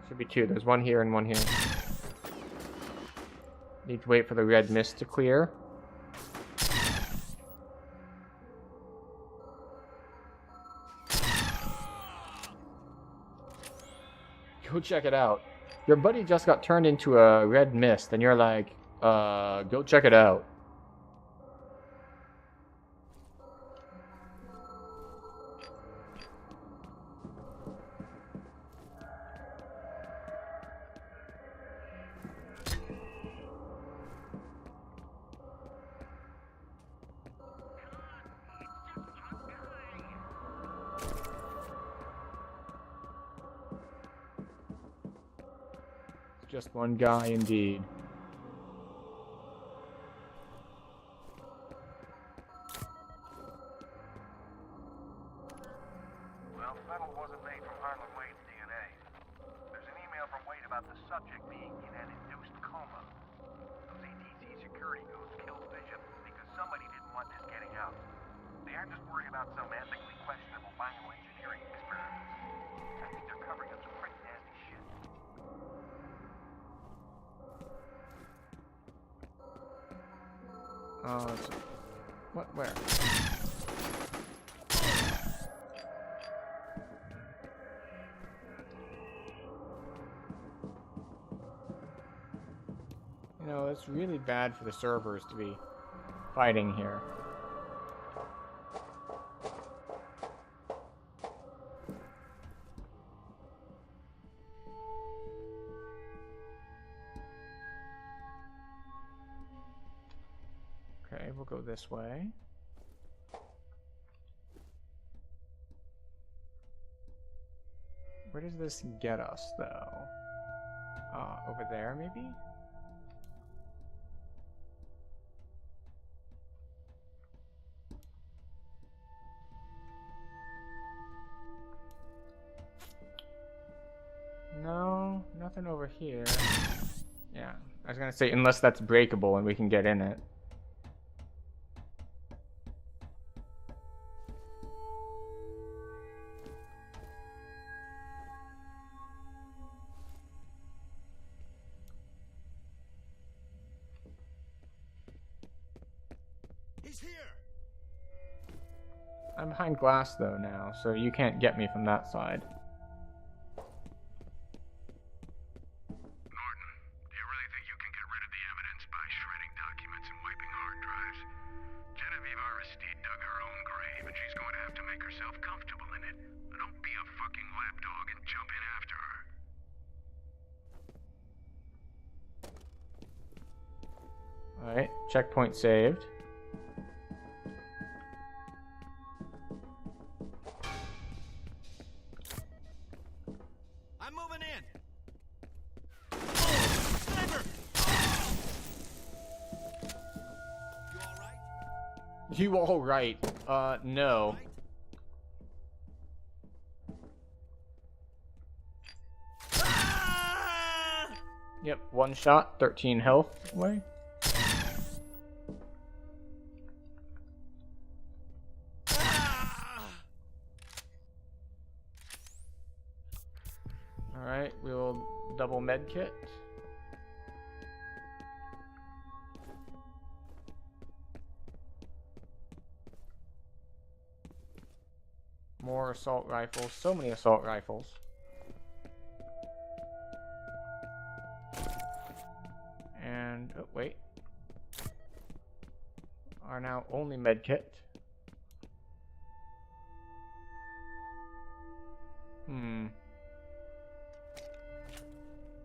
Should be two. There's one here and one here. Need to wait for the red mist to clear. Go check it out. Your buddy just got turned into a red mist, and you're like, go check it out. Just one guy indeed. Well, the metal wasn't made from Harlan Wade's DNA. There's an email from Wade about the subject being in an induced coma. Those ATC security codes killed Bishop because somebody didn't want this getting out. They aren't just worried about some ethically questionable bioengineering experiments. I think they're covering up some pretty nasty shit. What? Where? You know, it's really bad for the servers to be fighting here. Okay, we'll go this way. Where does this get us, though? Over there, maybe? No, nothing over here. Yeah, I was gonna say, unless that's breakable and we can get in it. He's here! I'm behind glass, though, now, so you can't get me from that side. Norton, do you really think you can get rid of the evidence by shredding documents and wiping hard drives? Genevieve Aristide dug her own grave, and she's going to have to make herself comfortable in it. Don't be a fucking lapdog and jump in after her. Alright, checkpoint saved. I'm moving in! You all right? No. Yep, one shot, 13 health away. Alright, we'll double med kit. More assault rifles, so many assault rifles. And, oh wait. Are now only med kit.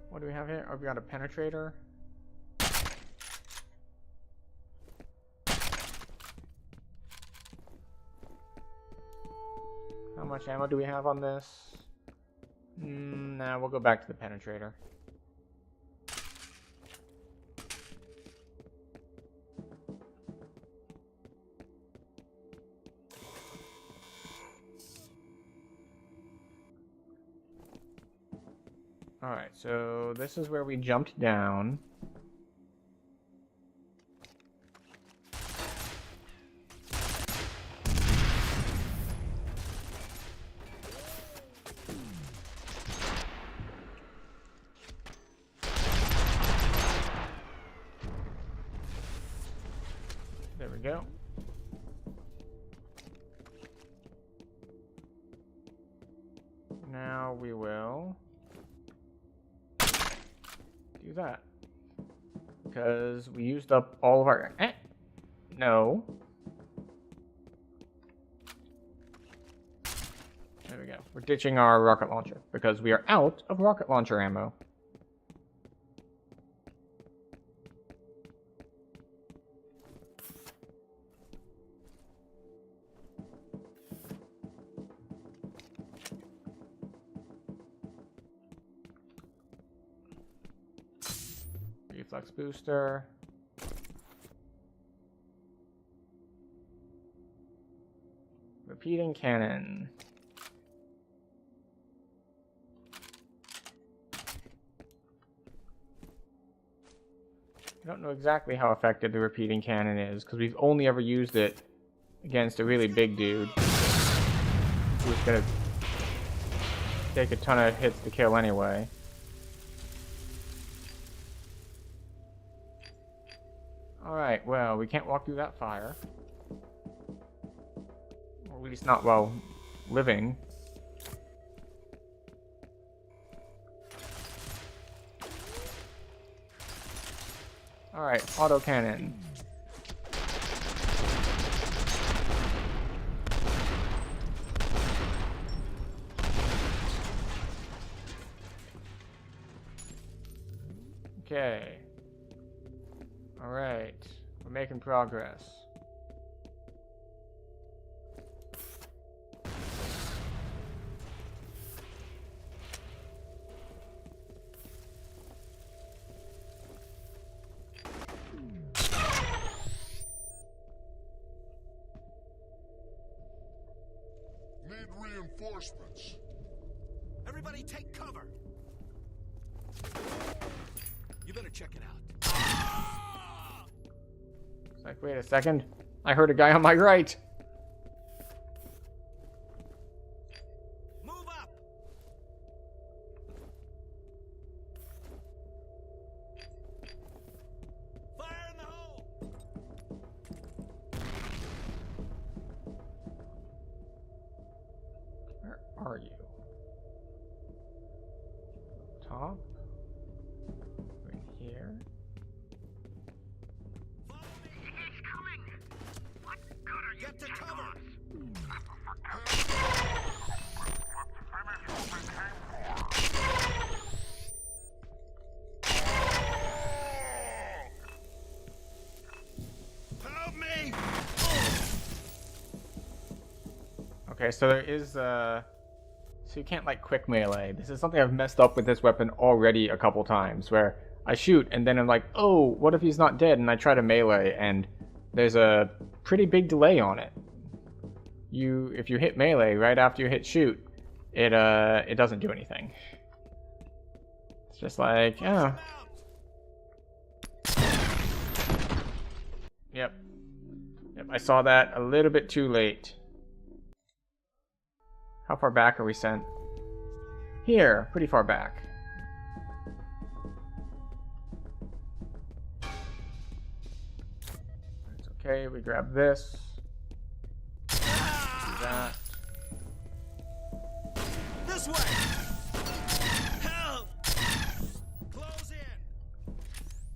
What do we have here? Oh, we got a penetrator. How much ammo do we have on this? Nah, we'll go back to the penetrator. Alright, so this is where we jumped down. There we go. Now we will do that. Because we used up all of our... No. There we go. We're ditching our rocket launcher because we are out of rocket launcher ammo. Reflex booster. Repeating cannon. I don't know exactly how effective the repeating cannon is because we've only ever used it against a really big dude who's gonna take a ton of hits to kill anyway. Alright, well, we can't walk through that fire. Or at least not while living. Alright, autocannon. Okay. Alright, we're making progress. Need reinforcements. Everybody take cover. You better check it out. It's like, wait a second. I heard a guy on my right. Move up. Fire in the hole. Where are you? Top? Right here? Get to cover. Help me. Okay, so there is so you can't like quick melee. This is something I've messed up with this weapon already a couple times where I shoot and then I'm like, oh, what if he's not dead? And I try to melee and there's a pretty big delay on it. If you hit melee right after you hit shoot, it doesn't do anything. It's just like, oh. Yep, I saw that a little bit too late. How far back are we sent? Here, pretty far back. It's okay, we grab this. Do that. This way! Help! Close in!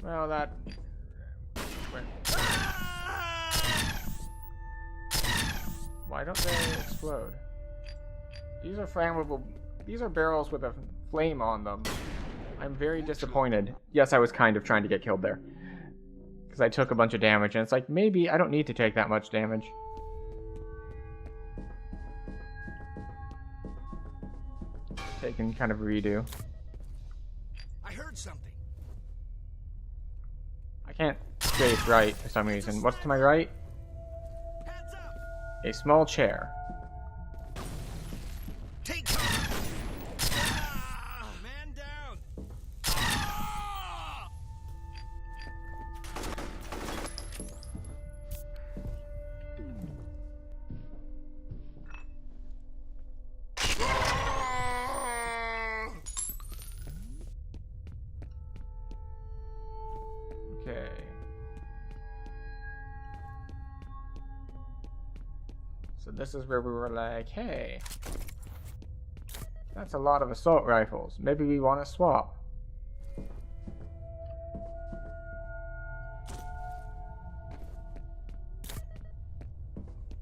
Well, that... Why don't they explode? These are flammable... These are barrels with a flame on them. I'm very disappointed. Yes, I was kind of trying to get killed there. Because I took a bunch of damage, and it's like, maybe I don't need to take that much damage. Taking kind of redo. I heard something. I can't face right for some reason. What's to my right? Heads up! A small chair. Take cover! Man down! Okay. So this is where we were like, hey, that's a lot of assault rifles. Maybe we want to swap.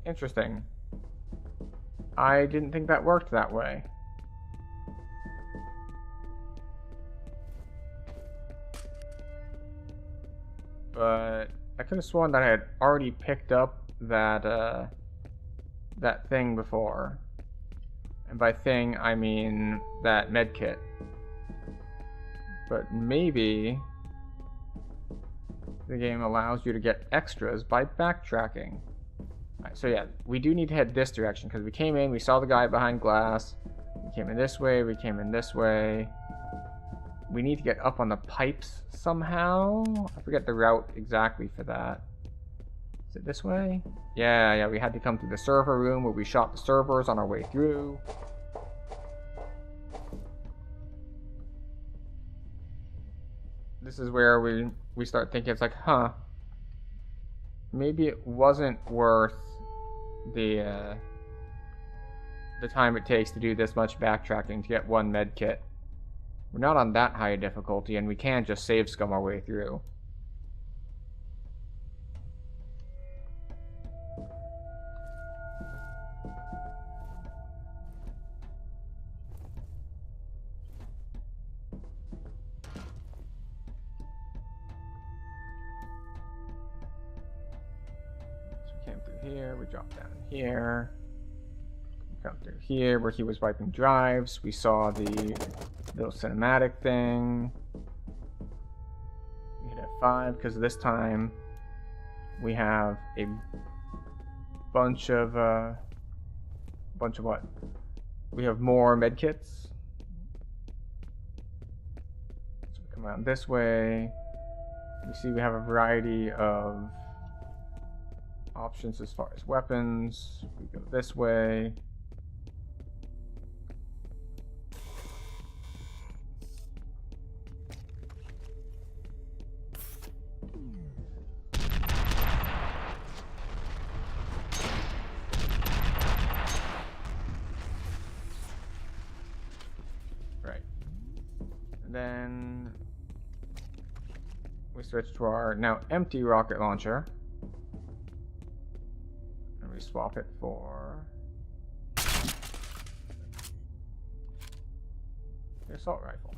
Interesting. I didn't think that worked that way. But I could have sworn that I had already picked up that that thing before. And by thing, I mean that medkit. But maybe the game allows you to get extras by backtracking. Alright, so yeah, we do need to head this direction because we came in, we saw the guy behind glass. We came in this way, we came in this way. We need to get up on the pipes somehow. I forget the route exactly for that. Is it this way? Yeah, we had to come through the server room where we shot the servers on our way through. This is where we start thinking, it's like, huh, maybe it wasn't worth the time it takes to do this much backtracking to get one med kit. We're not on that high a difficulty, and we can't just save scum our way through. So we came through here, we dropped down here. We come through here where he was wiping drives. We saw the little cinematic thing. We hit F5 because this time we have a bunch of what? We have more medkits. So we come around this way. We see we have a variety of options as far as weapons. We go this way. Then we switch to our now empty rocket launcher, and we swap it for the assault rifle.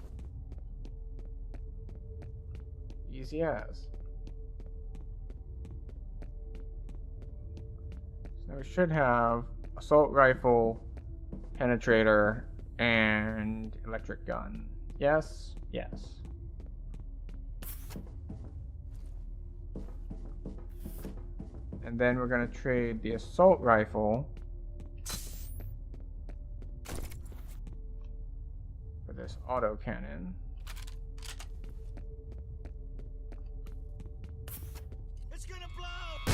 Easy as. So now we should have assault rifle, penetrator, and electric gun. Yes, yes. And then we're going to trade the assault rifle for this autocannon. It's gonna blow!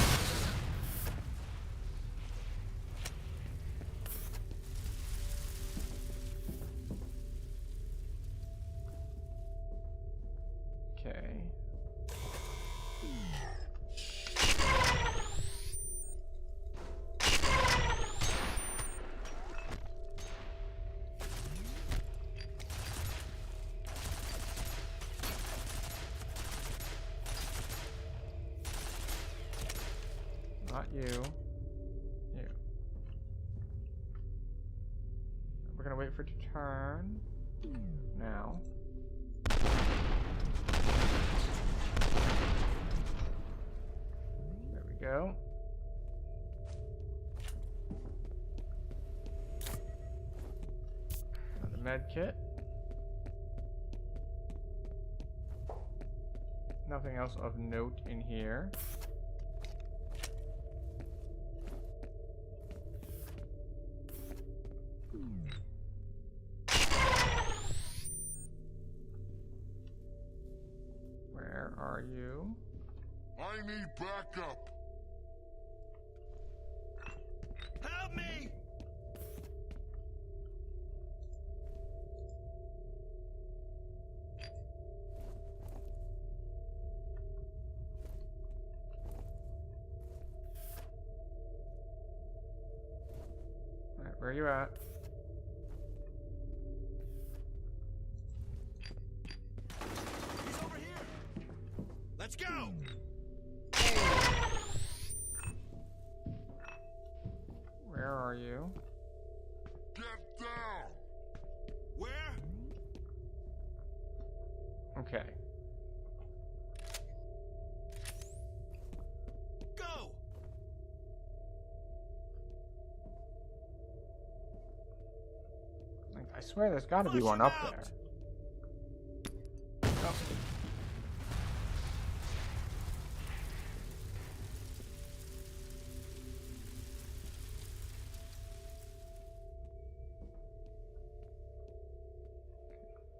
Okay. Not you. You. We're gonna wait for it to turn. Now. There we go. Another med kit. Nothing else of note in here. Where are you? I need backup. Help me! Alright, where are you at? He's over here! Let's go! Where are you? Get down. Where? Okay. Go! Like, I swear there's gotta be Flush one him up out! there. Oh.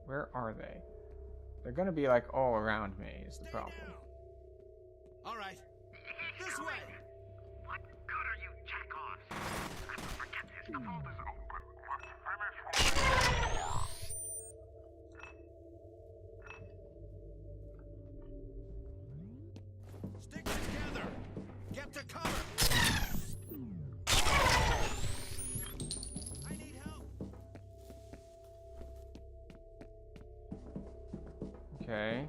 Where are they? They're gonna be like all around me is the Stay problem. down. All right. This way! What good are you jack-offs? Forget this. The vault is open. Let's finish what Stick together! Get to cover! I need help! Okay.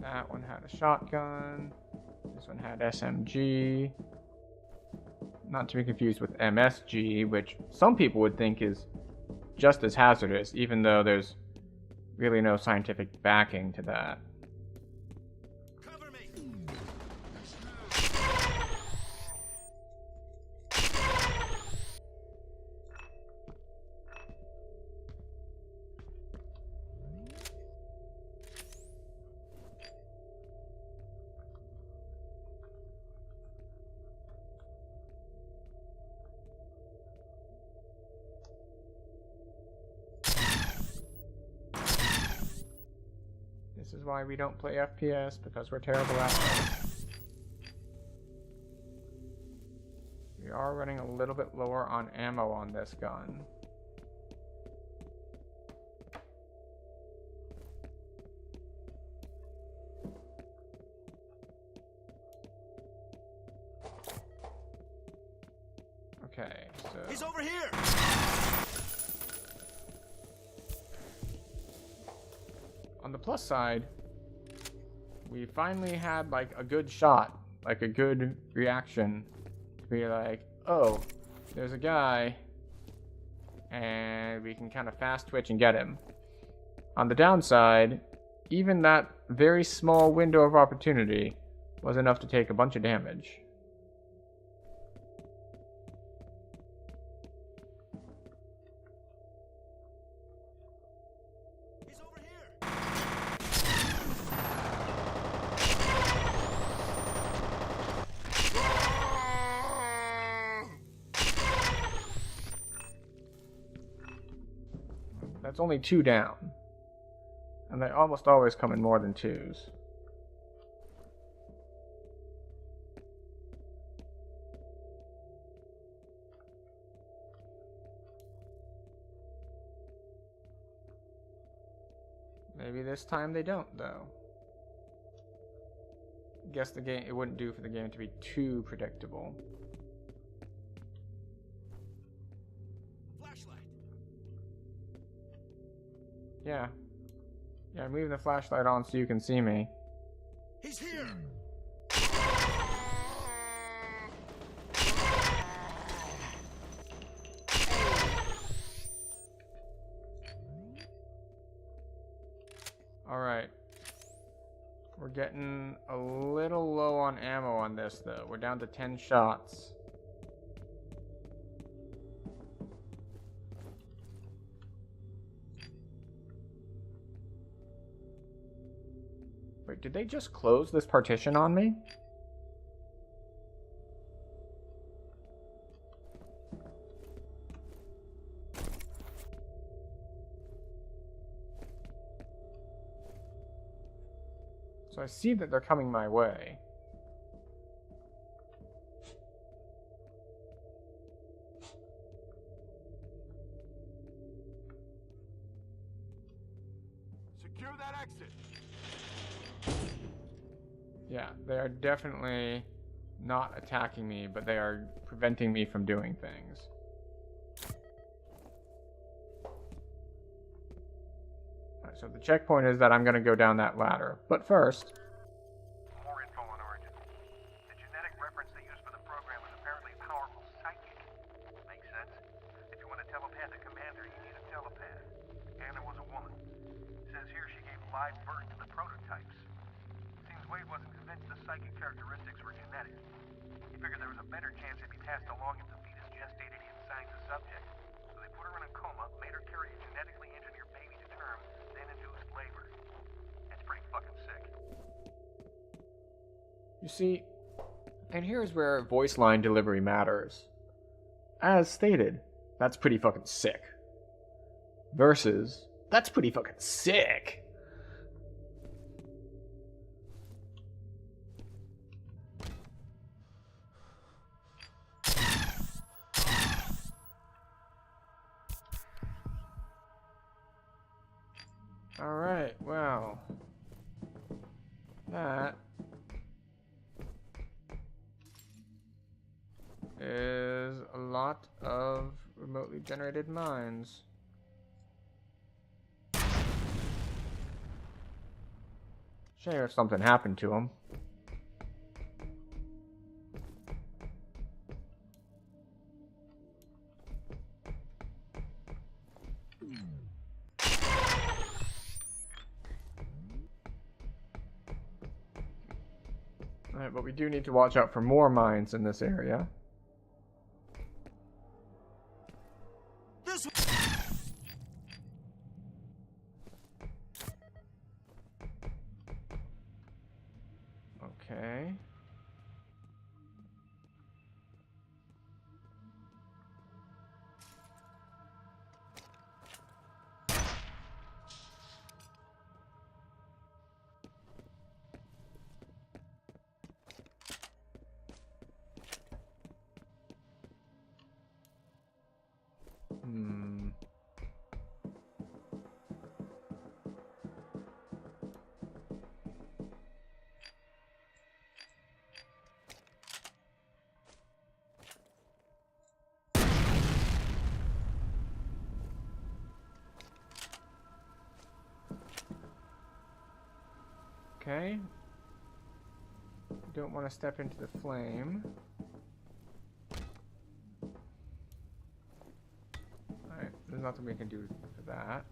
That one had a shotgun. This one had SMG. Not to be confused with MSG, which some people would think is just as hazardous, even though there's really no scientific backing to that. Cover me! This is why we don't play FPS, because we're terrible at it. We are running a little bit lower on ammo on this gun. Okay, so... He's over here! On the plus side, we finally had like a good shot, like a good reaction to be like, oh, there's a guy, and we can kind of fast twitch and get him. On the downside, even that very small window of opportunity was enough to take a bunch of damage. That's only 2 down. And they almost always come in more than 2s. Maybe this time they don't, though. Guess the game, it wouldn't do for the game to be too predictable. Flashlight. Yeah. Yeah, I'm leaving the flashlight on so you can see me. He's here. Alright. We're getting a little low on ammo on this, though. We're down to 10 shots. Wait, did they just close this partition on me? So I see that they're coming my way. Secure that exit. Yeah, they are definitely not attacking me, but they are preventing me from doing things. Alright, so the checkpoint is that I'm going to go down that ladder. But first... More info on Origin. The genetic reference they used for the program was apparently a powerful psychic. Makes sense. If you want a telepathic commander, you need a telepath. Anna was a woman. Says here she gave live birth to the prototypes. Seems Wade wasn't convinced the psychic characteristics were genetic. He figured there was a better chance they'd be passed along if the fetus gestated inside the subject. So they put her in a coma, made her carry a genetically engineered baby to term, then induced labor. That's pretty fucking sick. You see, and here's where voice line delivery matters. As stated, that's pretty fucking sick. Versus, that's pretty fucking sick. Alright, well. That is a lot of remotely generated mines. Shame if something happened to them. Alright, but we do need to watch out for more mines in this area. This. Okay. Hmm. Okay. Don't want to step into the flame. Alright, there's nothing we can do for that.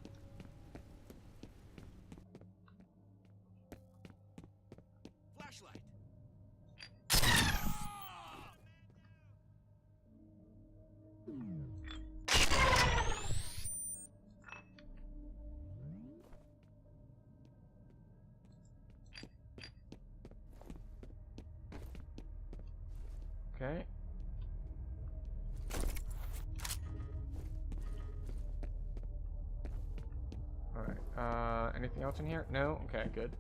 Flashlight. Okay. Anything else in here? No? Okay, good.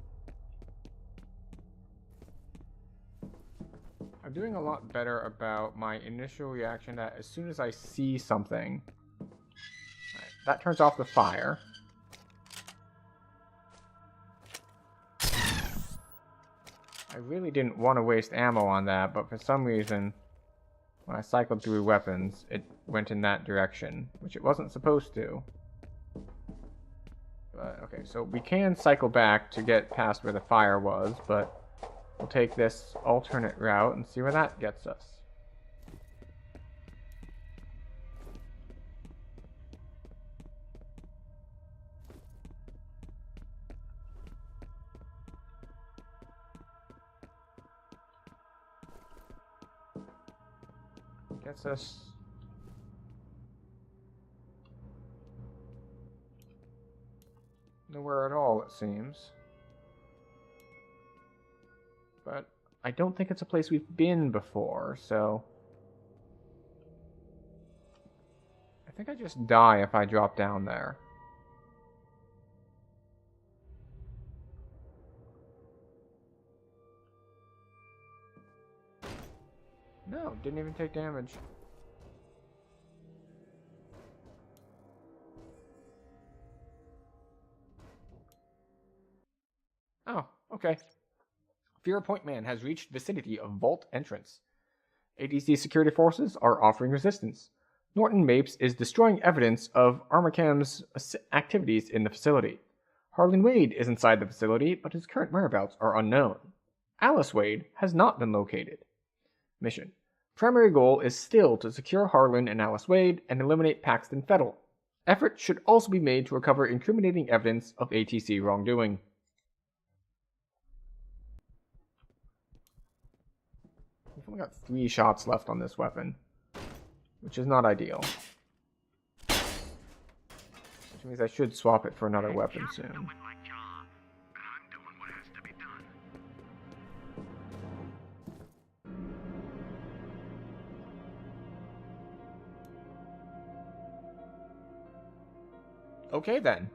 I'm doing a lot better about my initial reaction that as soon as I see something... Right, that turns off the fire. I really didn't want to waste ammo on that, but for some reason, when I cycled through weapons, it went in that direction, which it wasn't supposed to. But, okay, so we can cycle back to get past where the fire was, but we'll take this alternate route and see where that gets us. Gets us... nowhere at all, it seems. But I don't think it's a place we've been before, so... I think I just die if I drop down there. No, didn't even take damage. Oh, okay. F.E.A.R. Point Man has reached vicinity of vault entrance. ADC security forces are offering resistance. Norton Mapes is destroying evidence of Armacham's activities in the facility. Harlan Wade is inside the facility, but his current whereabouts are unknown. Alice Wade has not been located. Mission. Primary goal is still to secure Harlan and Alice Wade and eliminate Paxton Fettel. Effort should also be made to recover incriminating evidence of ATC wrongdoing. We've only got 3 shots left on this weapon, which is not ideal. Which means I should swap it for another weapon soon. Okay then.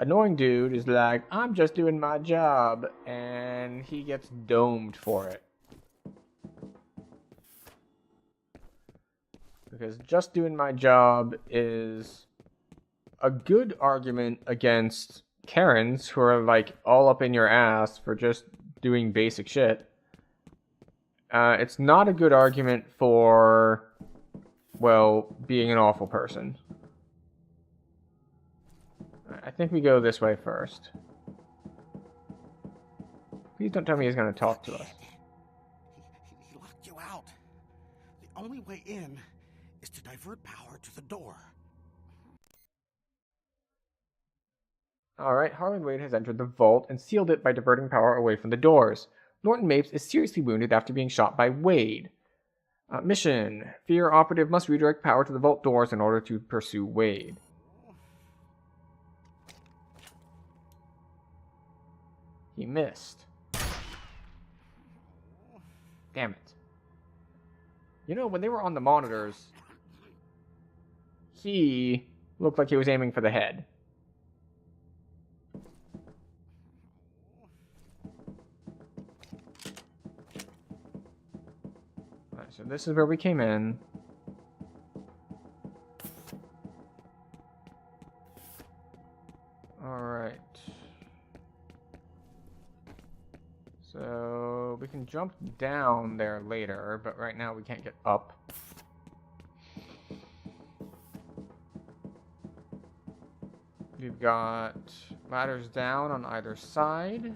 Annoying dude is like, I'm just doing my job, and he gets domed for it. Because just doing my job is a good argument against Karens who are like all up in your ass for just doing basic shit. It's not a good argument for, well, being an awful person. I think we go this way first. Please don't tell me he's going to talk to us. He locked you out. The only way in is to divert power to the door. Alright, Harlan Wade has entered the vault and sealed it by diverting power away from the doors. Norton Mapes is seriously wounded after being shot by Wade. Mission. F.E.A.R. operative must redirect power to the vault doors in order to pursue Wade. He missed. Damn it. You know, when they were on the monitors, he looked like he was aiming for the head. Alright, so this is where we came in. Alright. So we can jump down there later, but right now we can't get up. We've got ladders down on either side.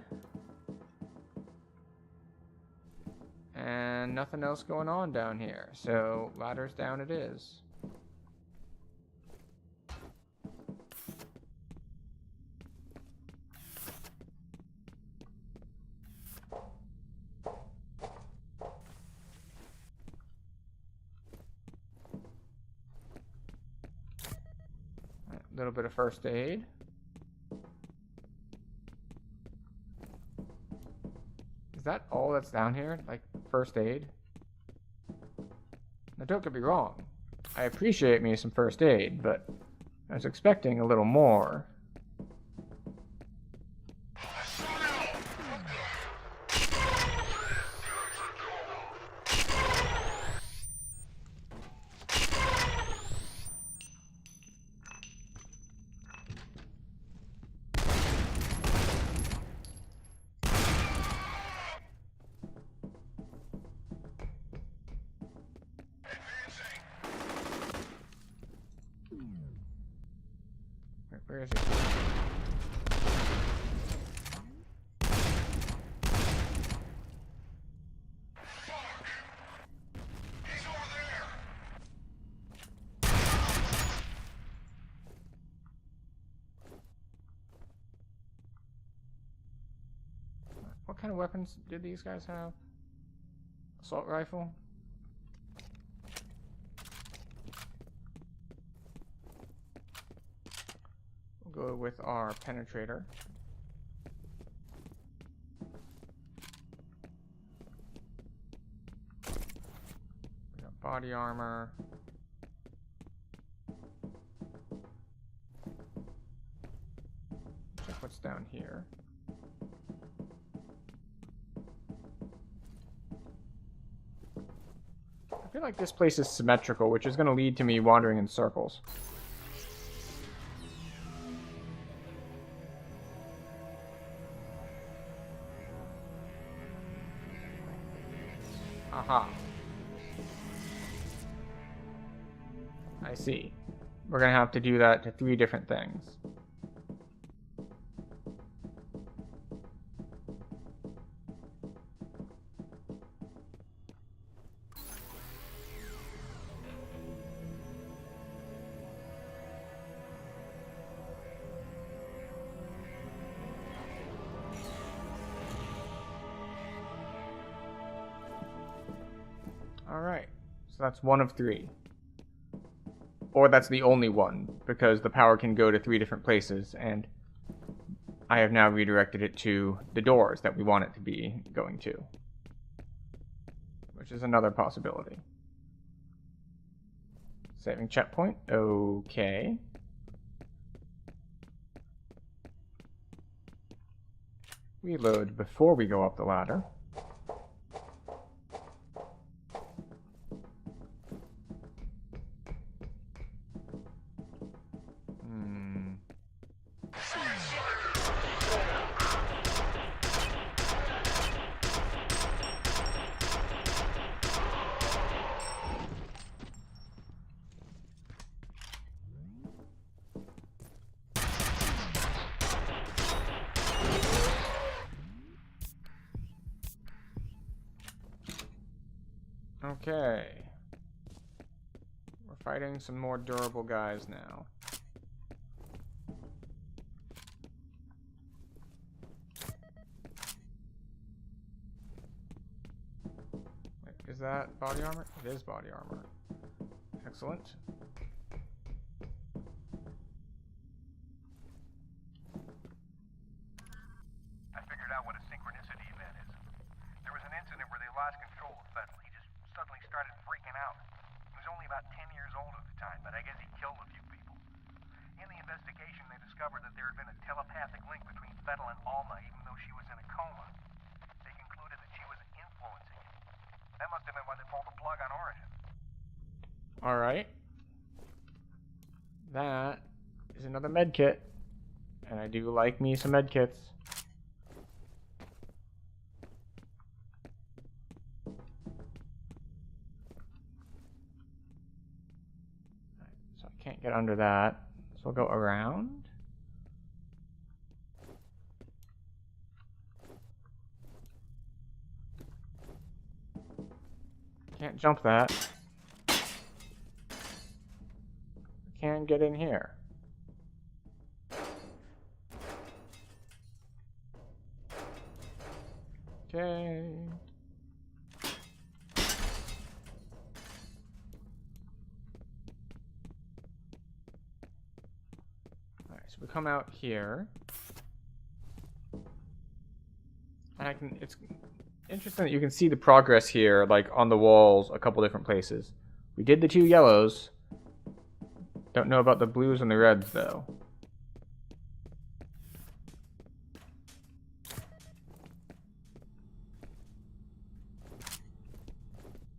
And nothing else going on down here. So ladders down it is. A little bit of first aid. Is that all that's down here? Like, first aid? Now, don't get me wrong. I appreciate me some first aid, but I was expecting a little more. Where is he? What kind of weapons did these guys have? Assault rifle? We'll go with our penetrator. We got body armor. Check what's down here. I feel like this place is symmetrical, which is going to lead to me wandering in circles. Aha. I see. We're going to have to do that to 3 different things. Alright, so that's 1 of 3. Or that's the only one, because the power can go to 3 different places, and I have now redirected it to the doors that we want it to be going to. Which is another possibility. Saving checkpoint, okay. Reload before we go up the ladder. Okay. We're fighting some more durable guys now. Wait, is that body armor? It is body armor. Excellent. I figured out what a synchronicity event is. There was an incident where they lost control of Fettel. He just suddenly started freaking out. He was only about 10 years old at the time, but I guess he killed a few people. In the investigation, they discovered that there had been a telepathic link between Fettel and Alma, even though she was in a coma. They concluded that she was influencing him. That must have been why they pulled the plug on Origin. Alright. That is another med kit. And I do like me some med kits. So I can't get under that. So we'll go around. Can't jump that. Can get in here. Okay. Alright, so we come out here. And I can, it's interesting that you can see the progress here, like on the walls, a couple different places. We did the 2 yellows. Don't know about the blues and the reds, though.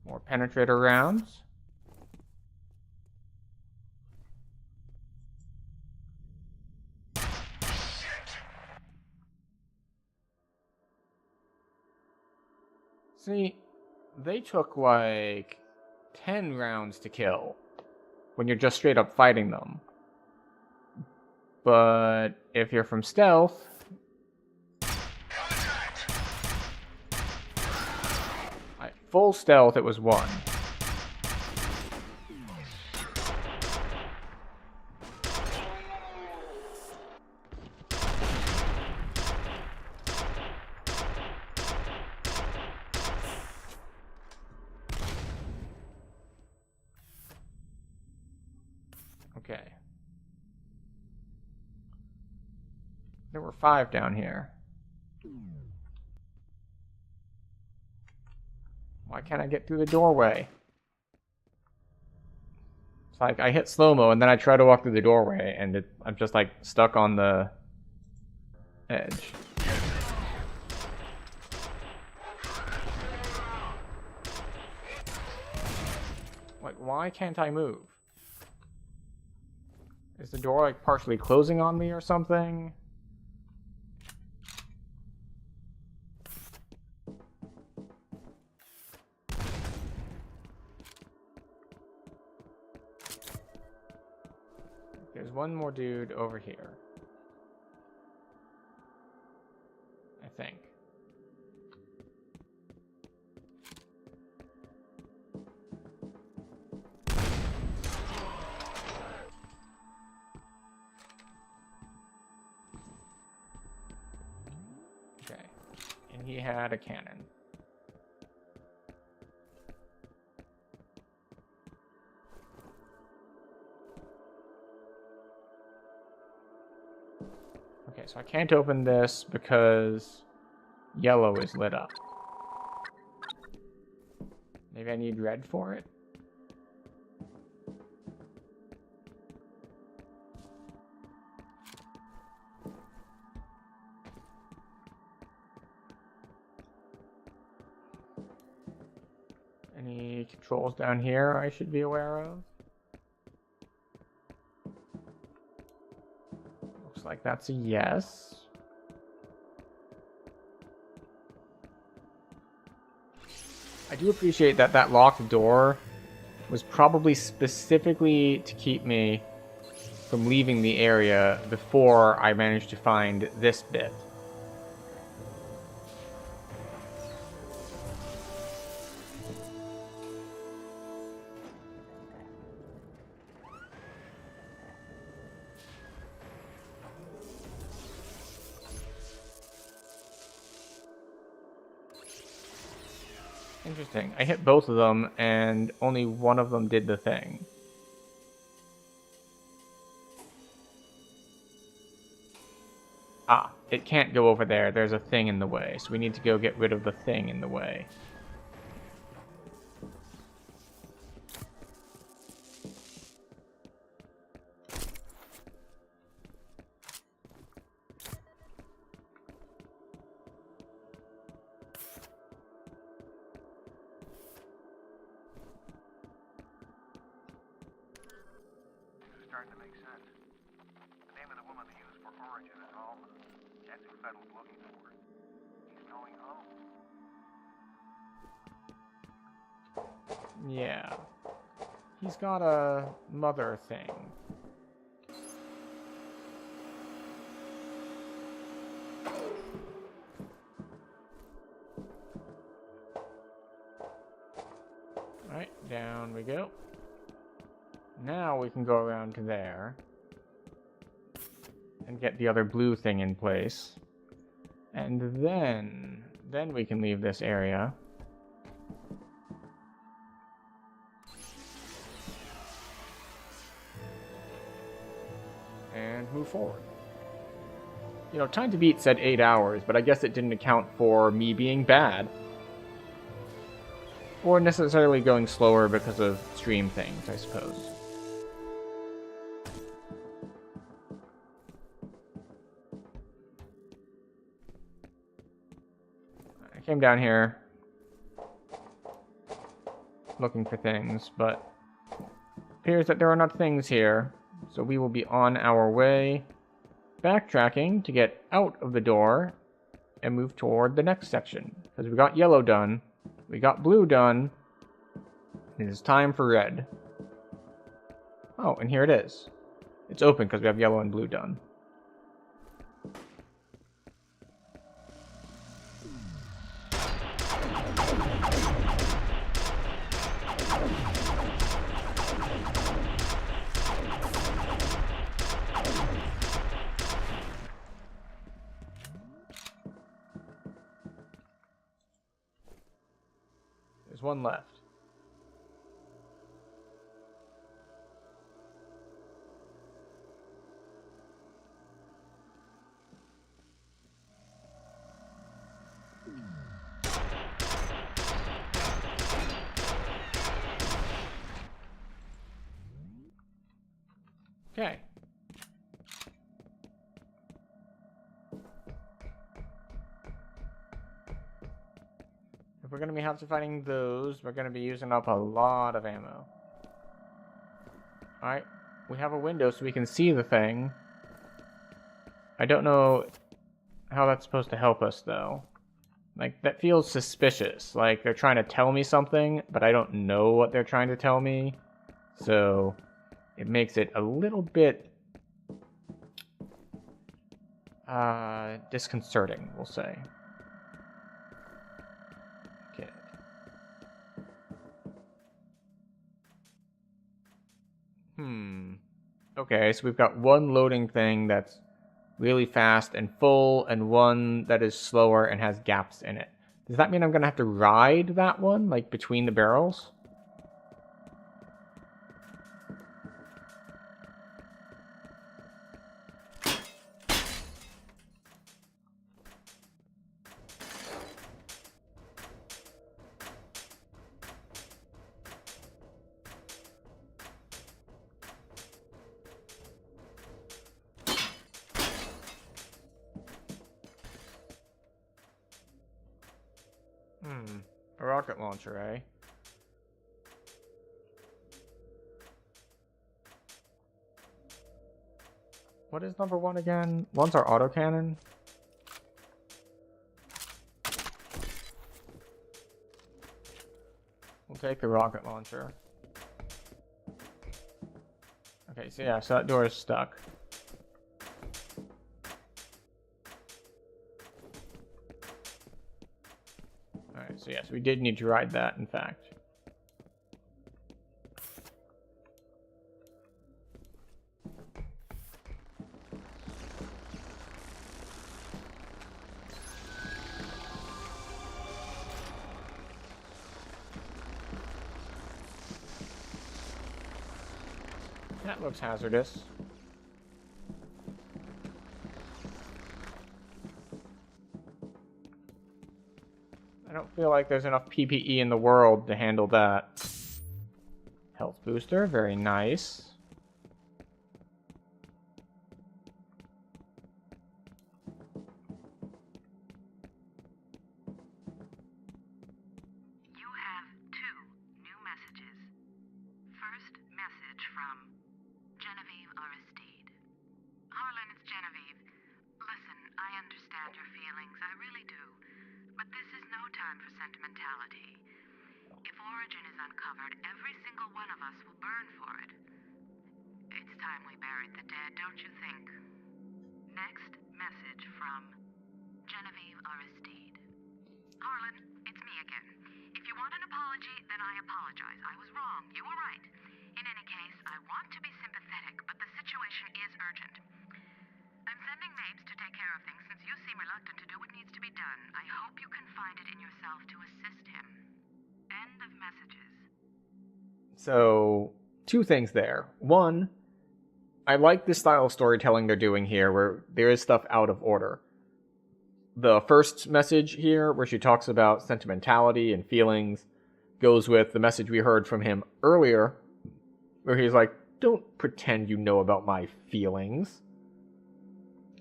More penetrator rounds. See, they took like 10 rounds to kill when you're just straight up fighting them. but if you're from stealth... Full stealth, it was 1. Okay. There were 5 down here. Why can't I get through the doorway? It's like I hit slow-mo and then I try to walk through the doorway and I'm just like stuck on the edge. Like, why can't I move? Is the door like partially closing on me or something? There's one more dude over here. I think. Okay. And he had a cannon. Okay, so I can't open this because yellow is lit up. Maybe I need red for it? Any controls down here I should be aware of? Looks like that's a yes. I do appreciate that that locked door was probably specifically to keep me from leaving the area before I managed to find this bit. Interesting. I hit both of them, and only one of them did the thing. Ah, it can't go over there. There's a thing in the way, so we need to go get rid of the thing in the way. Starting to make sense. The name of the woman they used for origin is Alma. That's who Fed was looking for. He's going home. Yeah. He's got a mother thing. Alright, down we go. Now we can go around to there and get the other blue thing in place. And then we can leave this area. And move forward. You know, Time to Beat said 8 hours, but I guess it didn't account for me being bad. Or necessarily going slower because of stream things, I suppose. I came down here looking for things, but it appears that there are not things here, so we will be on our way, backtracking to get out of the door and move toward the next section. Because we got yellow done, we got blue done, it is time for red. Oh, and here it is. It's open because we have yellow and blue done. one left. Okay. If we're going to have to fighting those, we're going to be using up a lot of ammo. Alright, we have a window so we can see the thing. I don't know how that's supposed to help us, though. Like, that feels suspicious. Like, they're trying to tell me something, but I don't know what they're trying to tell me. So, it makes it a little bit disconcerting, we'll say. Okay. Okay, so we've got one loading thing that's really fast and full, and one that is slower and has gaps in it. Does that mean I'm gonna have to ride that one, like, between the barrels? A rocket launcher, eh? What is number one again? One's our autocannon. We'll take the rocket launcher. Okay, so yeah, so that door is stuck. Alright, so yes, we did need to ride that, in fact. That looks hazardous. I don't feel like there's enough PPE in the world to handle that. Health booster, very nice. You have 2 new messages. First message from Genevieve Aristide. Harlan, it's Genevieve. Listen, I understand your feelings, I really do. But this is no time for sentimentality. If Origin is uncovered, every single one of us will burn for it. It's time we buried the dead, don't you think? Next message from Genevieve Aristide. Harlan, it's me again. If you want an apology, then I apologize. I was wrong. You were right. In any case, I want to be sympathetic, but the situation is urgent. I'm sending Mapes to take care of things since you seem reluctant to do what needs to be done. I hope you can find it in yourself to assist him. End of messages. So, 2 things there. One, I like the style of storytelling they're doing here, where there is stuff out of order. The first message here, where she talks about sentimentality and feelings, goes with the message we heard from him earlier, where he's like, don't pretend you know about my feelings.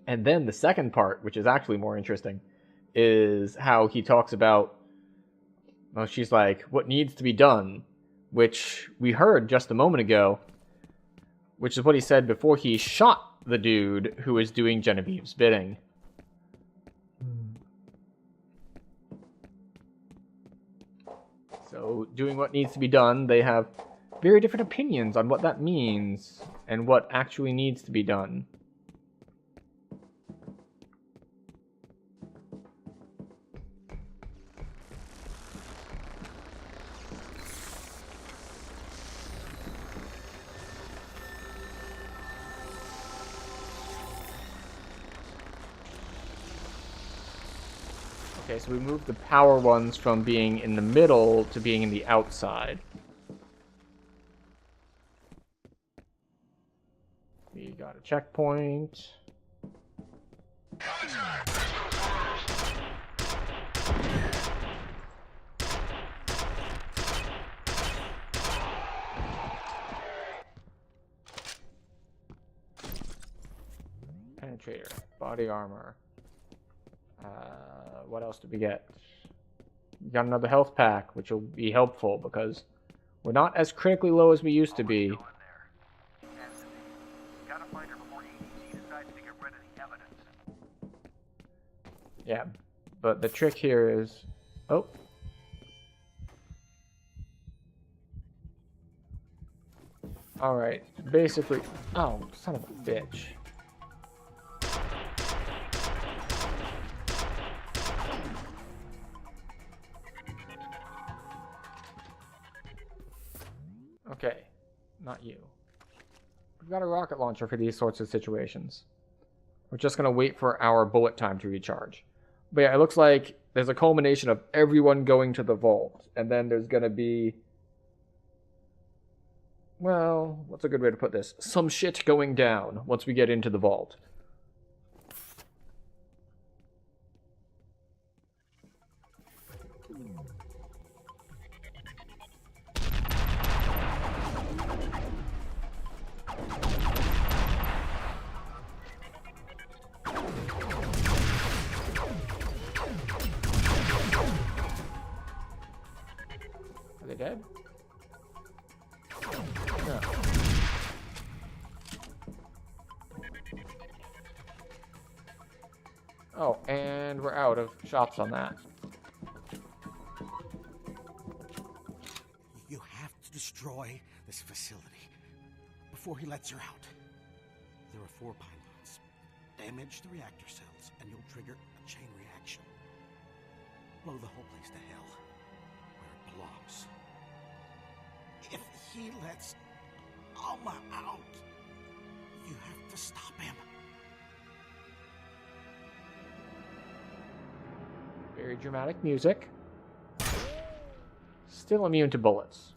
And then the second part, which is actually more interesting, is how he talks about, well, she's like, what needs to be done, which we heard just a moment ago, which is what he said before he shot the dude who was doing Genevieve's bidding. So, doing what needs to be done, they have very different opinions on what that means and what actually needs to be done. Okay, so we moved the power ones from being in the middle to being in the outside. We got a checkpoint. Penetrator, body armor. What else did we get? We got another health pack, which will be helpful because we're not as critically low as we used to be. Yeah, but the trick here is... Oh. Alright, basically... Oh, son of a bitch. Okay, not you. We've got a rocket launcher for these sorts of situations. We're just going to wait for our bullet time to recharge. But yeah, it looks like there's a culmination of everyone going to the vault. And then there's going to be... Well, what's a good way to put this? Some shit going down once we get into the vault. Are they dead? No. Oh, and we're out of shots on that. You have to destroy this facility before he lets you out. There are 4 pylons. Damage the reactor cells, and you'll trigger a chain reaction. Blow the whole place to hell, where it belongs. If he lets Alma out, you have to stop him. Very dramatic music. Still immune to bullets.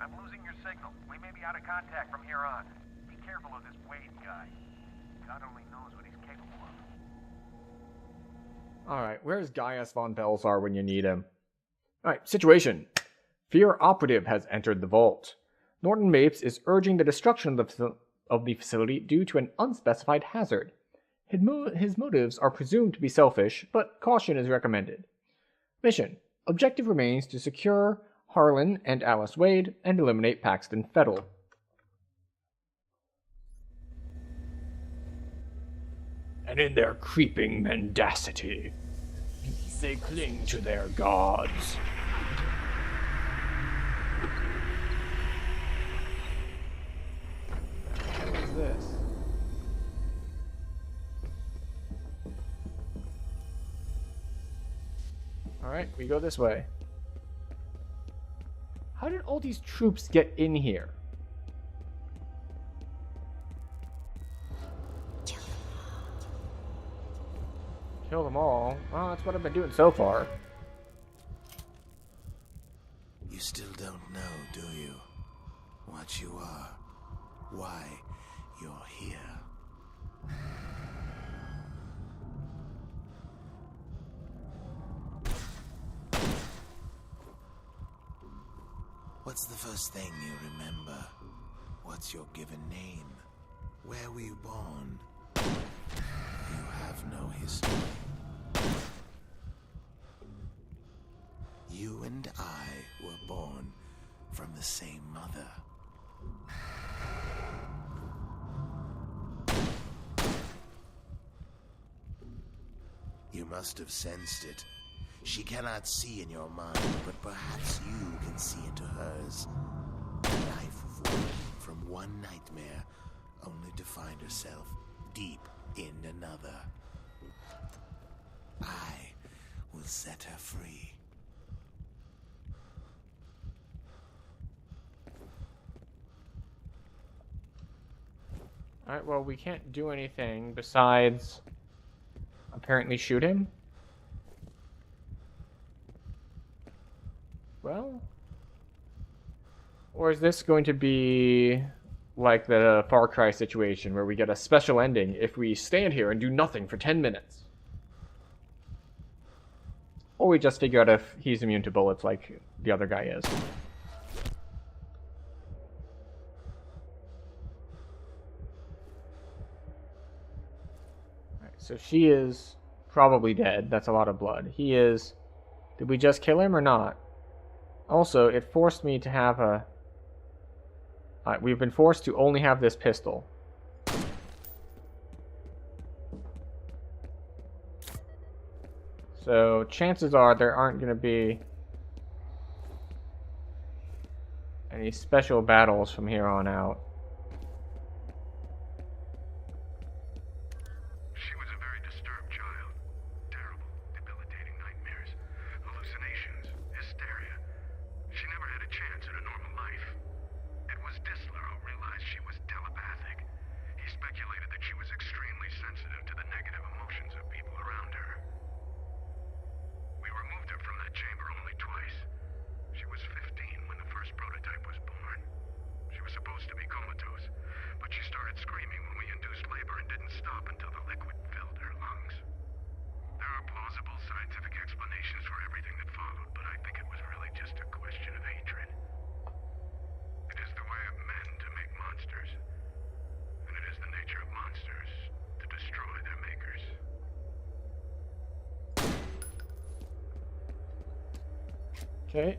I'm losing your signal. We may be out of contact from here on. Be careful of this Wade guy. God only knows what he's capable of. Alright, where's Gaius von Belsar when you need him? Alright, situation. F.E.A.R. operative has entered the vault. Norton Mapes is urging the destruction of the facility due to an unspecified hazard. His motives are presumed to be selfish, but caution is recommended. Mission. Objective remains to secure Harlan and Alice Wade and eliminate Paxton Fettel. And in their creeping mendacity, they cling to their gods. What is this? Alright, we go this way. How did all these troops get in here? Kill them all. Well, that's what I've been doing so far. You still don't know, do you? What you are. Why you're here. What's the first thing you remember? What's your given name? Where were you born? You have no history. You and I were born from the same mother. You must have sensed it. She cannot see in your mind, but perhaps you can see into hers. A life formed from one nightmare, only to find herself deep in another. I will set her free. Alright, well, we can't do anything besides apparently shoot him. Well, or is this going to be like the Far Cry situation where we get a special ending if we stand here and do nothing for 10 minutes? Or we just figure out if he's immune to bullets like the other guy is. Alright, so she is probably dead. That's a lot of blood. He is... Did we just kill him or not? Also, it forced me to have a... we've been forced to only have this pistol. So, chances are there aren't going to be any special battles from here on out. She was a very disturbed child. Terrible, debilitating nightmares, hallucinations, hysteria. She never had a chance at a normal life. It was Disler who realized she was telepathic. He speculated that she was extremely sensitive to the negative emotions of people around her. We removed her from that chamber only twice. She was 15 when the first prototype was born. She was supposed to be comatose, but she started screaming when we induced labor and didn't stop until the liquid filled her lungs. There are plausible scientific explanations for everything that followed, but I think it was really just a question of hatred. It is the way of men to make monsters, and it is the nature of monsters to destroy their makers. Okay.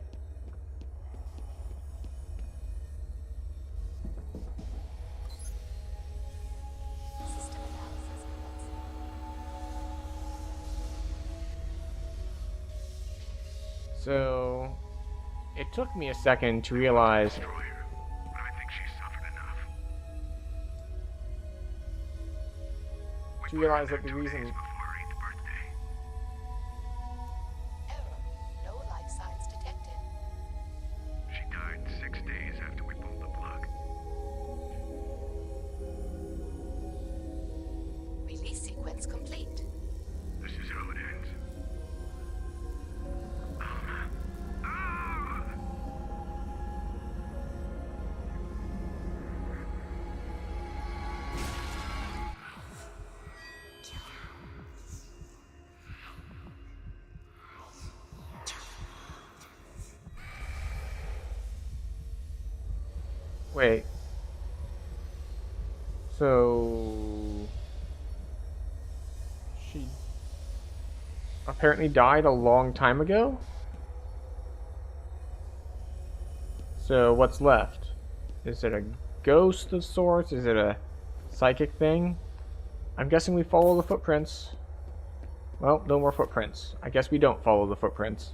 So, it took me a second to realize... Destroy her, but I think she suffered enough. To realize that the reason... Before her 8th birthday. Error. No life signs detected. She died 6 days after we pulled the plug. Release sequence complete. This is how it ends. Alma. Ah! Wait. So... She... apparently died a long time ago? So what's left? Is it a ghost of sorts? Is it a psychic thing? I'm guessing we follow the footprints. Well, no more footprints. I guess we don't follow the footprints.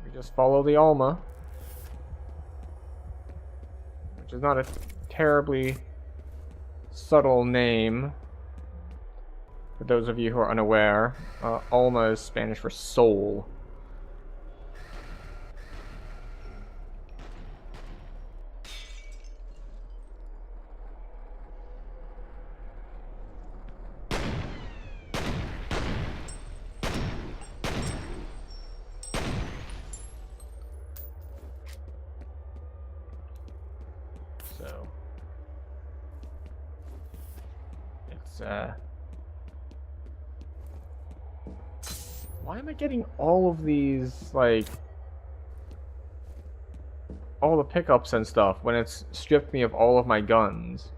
We just follow the Alma. Which is not a terribly subtle name. For those of you who are unaware, Alma is Spanish for soul. So it's why am I getting all of these, like, all the pickups and stuff when it's stripped me of all of my guns?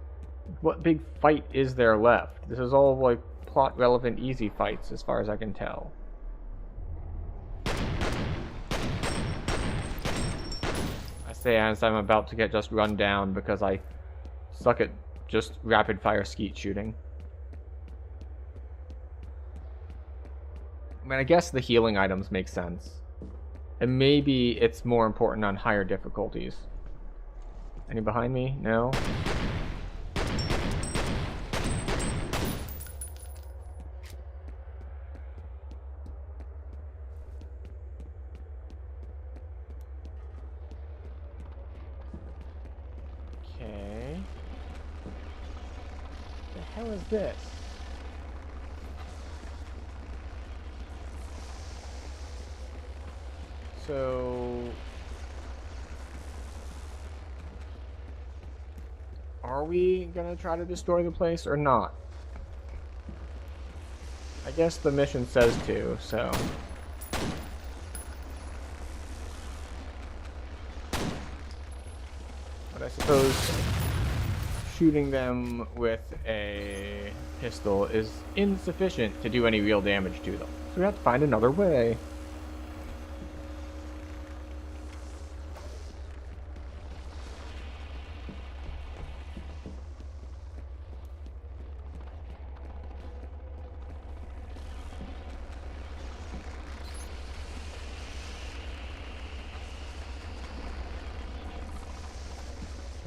What big fight is there left? This is all, like, plot relevant easy fights as far as I can tell. I say as I'm about to get just run down because I suck at just rapid fire skeet shooting. I mean, I guess the healing items make sense. And maybe it's more important on higher difficulties. Any behind me? No? Okay. The hell is this? So... Are we gonna try to destroy the place or not? I guess the mission says to, so... But I suppose shooting them with a pistol is insufficient to do any real damage to them. So we have to find another way.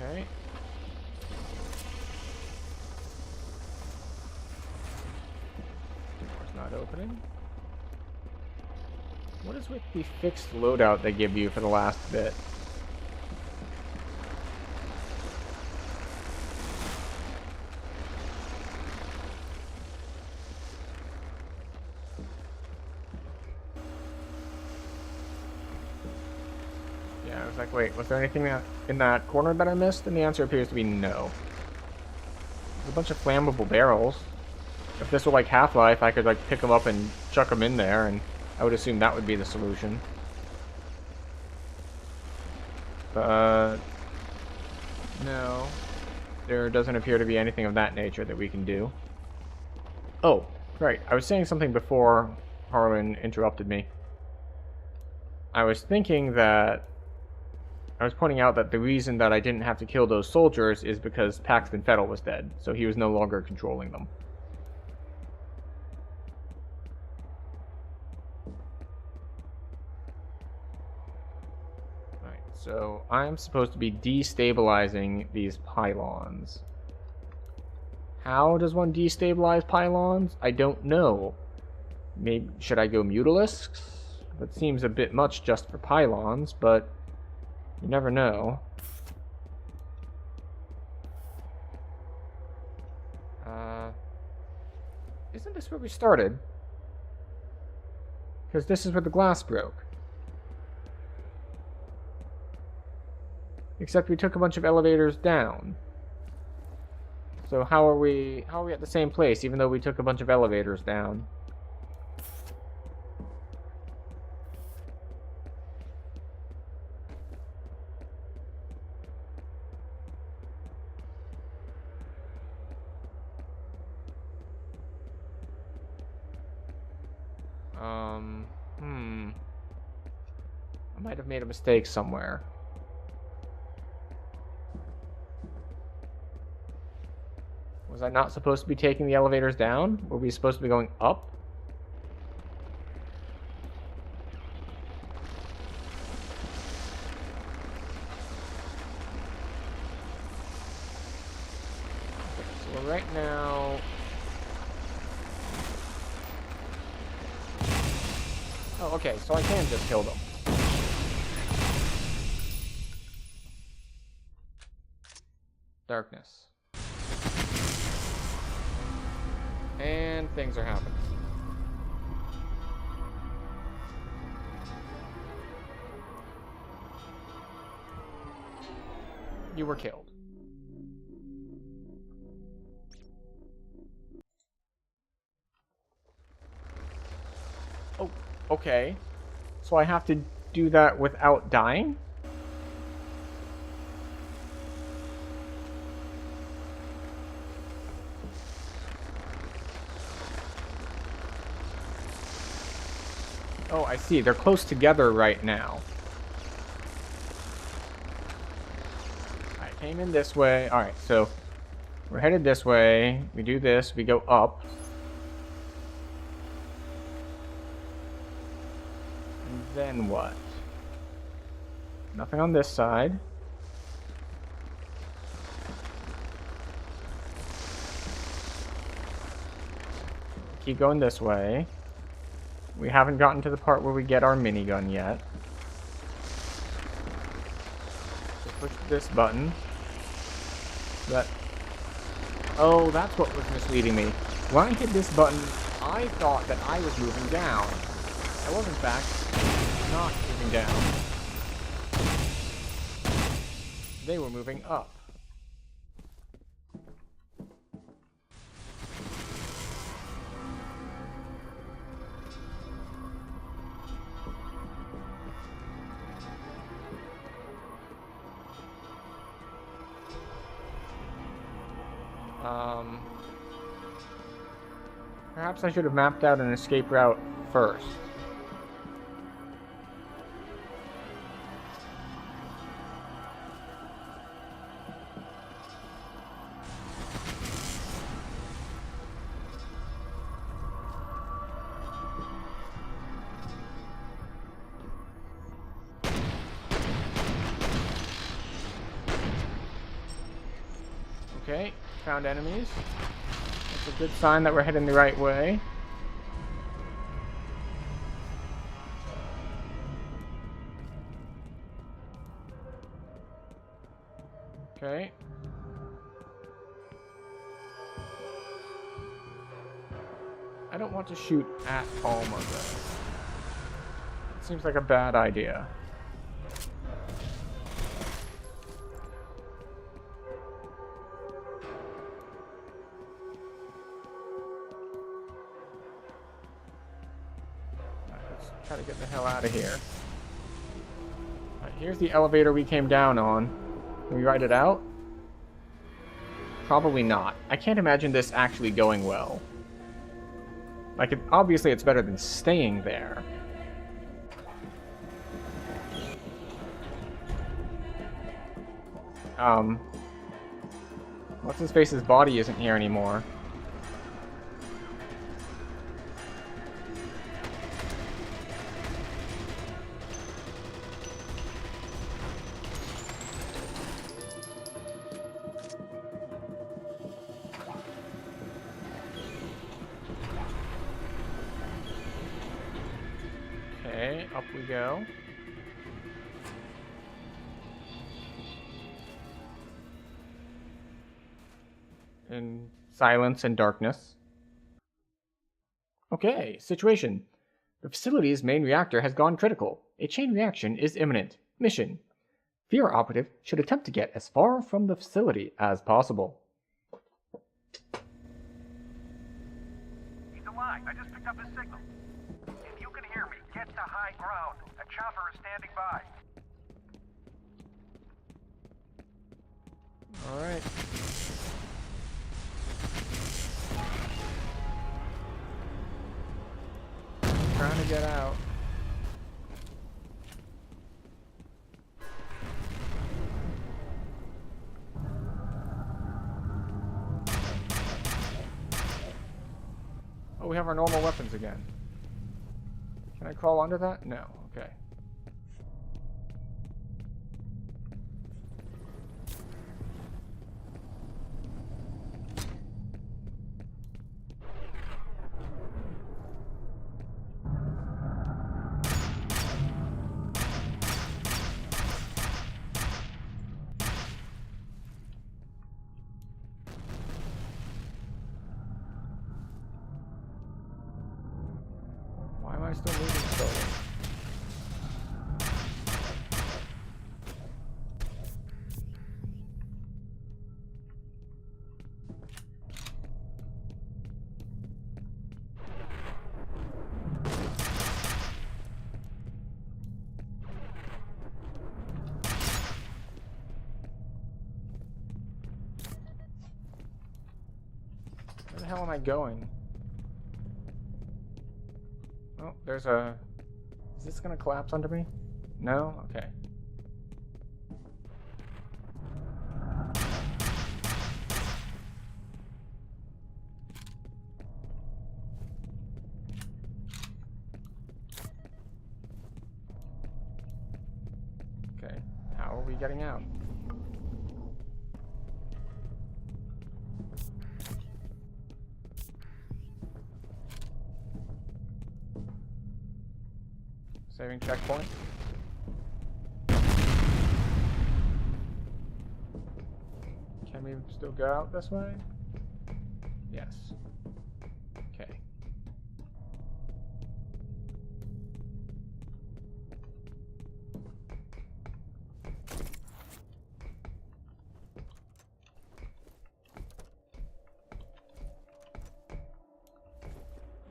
Okay. Door's not opening. What is with the fixed loadout they give you for the last bit? Yeah, I was like, wait, was there anything in that corner that I missed? And the answer appears to be no. There's a bunch of flammable barrels. If this were like Half-Life, I could like pick them up and chuck them in there, and I would assume that would be the solution. But no, there doesn't appear to be anything of that nature that we can do. Oh, right. I was saying something before Harlan interrupted me. I was thinking that I was pointing out that the reason that I didn't have to kill those soldiers is because Paxton Fettel was dead, so he was no longer controlling them. Right, so I'm supposed to be destabilizing these pylons. How does one destabilize pylons? I don't know. Maybe should I go Mutalisks? That seems a bit much just for pylons, but you never know. Isn't this where we started? Because this is where the glass broke. Except we took a bunch of elevators down. So how are we at the same place even though we took a bunch of elevators down? I might have made a mistake somewhere. Was I not supposed to be taking the elevators down? Were we supposed to be going up? Okay, so right now... Oh, okay, so I can just kill them. Darkness. And things are happening. You were killed. Oh, okay. So I have to do that without dying? Oh, I see. They're close together right now. I came in this way. Alright, so we're headed this way. We do this. We go up. And then what? Nothing on this side. Keep going this way. We haven't gotten to the part where we get our minigun yet. So push this button. That... Oh, that's what was misleading me. When I hit this button, I thought that I was moving down. I was, in fact, not moving down. They were moving up. Perhaps I should have mapped out an escape route first. Okay, found enemies. That's a good sign that we're heading the right way. Okay. I don't want to shoot at Palmer, though. It seems like a bad idea. Try to get the hell out of here. Alright, here's the elevator we came down on. Can we ride it out? Probably not. I can't imagine this actually going well. Like, obviously it's better than staying there. What's-his-face's body isn't here anymore. Okay, up we go. In silence and darkness. Okay, situation. The facility's main reactor has gone critical. A chain reaction is imminent. Mission. F.E.A.R operative should attempt to get as far from the facility as possible. He's alive. I just picked up his signal. If you can hear me, get to high ground. A chopper is standing by. Alright. Trying to get out. Oh, we have our normal weapons again. Can I crawl under that? No. Okay. Why am I still moving slowly? Where the hell am I going? Oh, there's a... Is this gonna collapse under me? No? Okay. Okay, how are we getting out? Saving checkpoint. Can Can we still go out this way? Yes. Okay.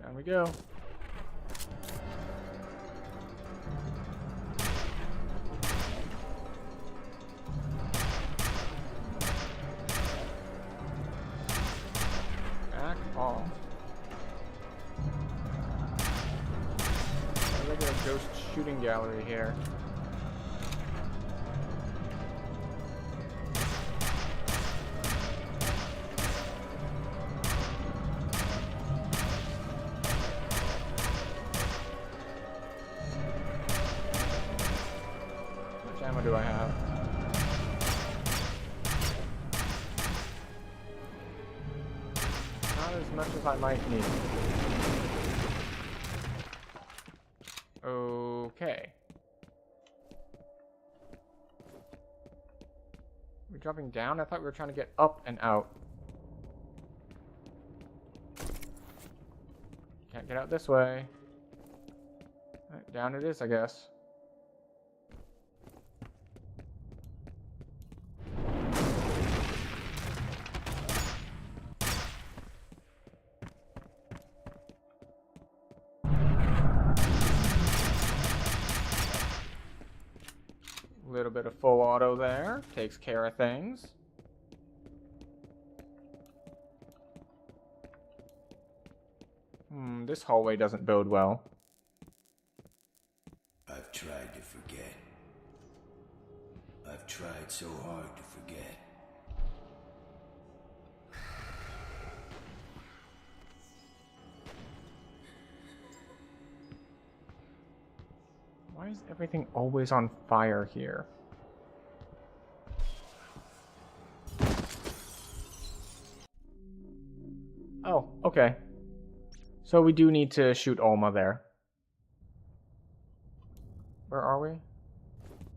Down we go. Back off. Look at a ghost shooting gallery here. How much ammo do I have? Not as much as I might need. Okay. We're dropping down? I thought we were trying to get up and out. Can't get out this way. Alright, down it is, I guess. Little bit of full auto there. Takes care of things. This hallway doesn't bode well. I've tried to forget. I've tried so hard to forget. Why is everything always on fire here? Oh, okay. So we do need to shoot Alma there. Where are we?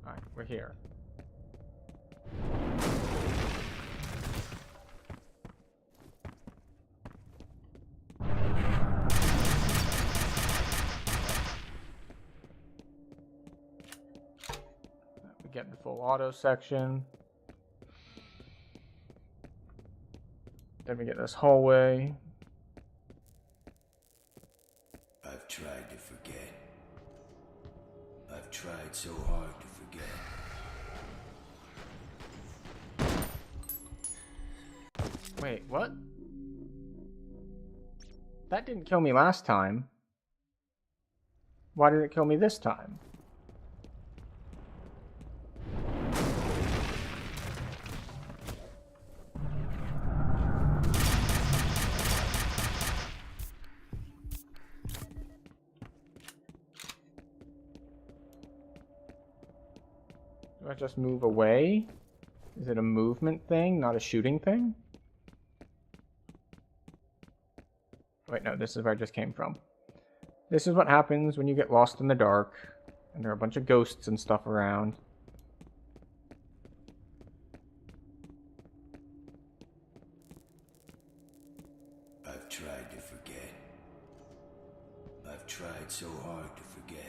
Alright, we're here. We get the full auto section. Then we get this hallway. I've tried to forget. I've tried so hard to forget. Wait, what? That didn't kill me last time. Why did it kill me this time? Do I just move away? Is it a movement thing, not a shooting thing? Wait, no, this is where I just came from. This is what happens when you get lost in the dark, and there are a bunch of ghosts and stuff around. I've tried to forget. I've tried so hard to forget.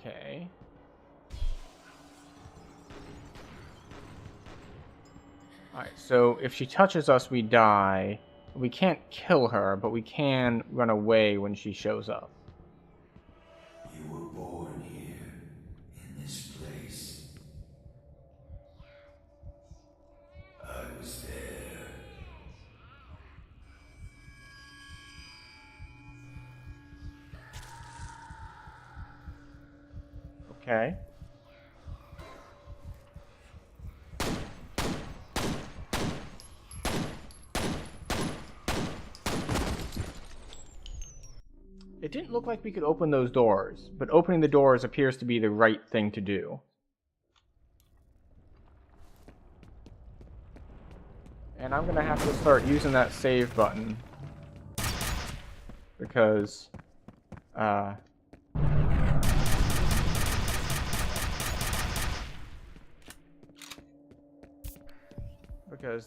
Okay. Alright, so if she touches us, we die. We can't kill her, but we can run away when she shows up. You were born here, in this place. I was there. Okay. It didn't look like we could open those doors, but opening the doors appears to be the right thing to do. And I'm gonna have to start using that save button because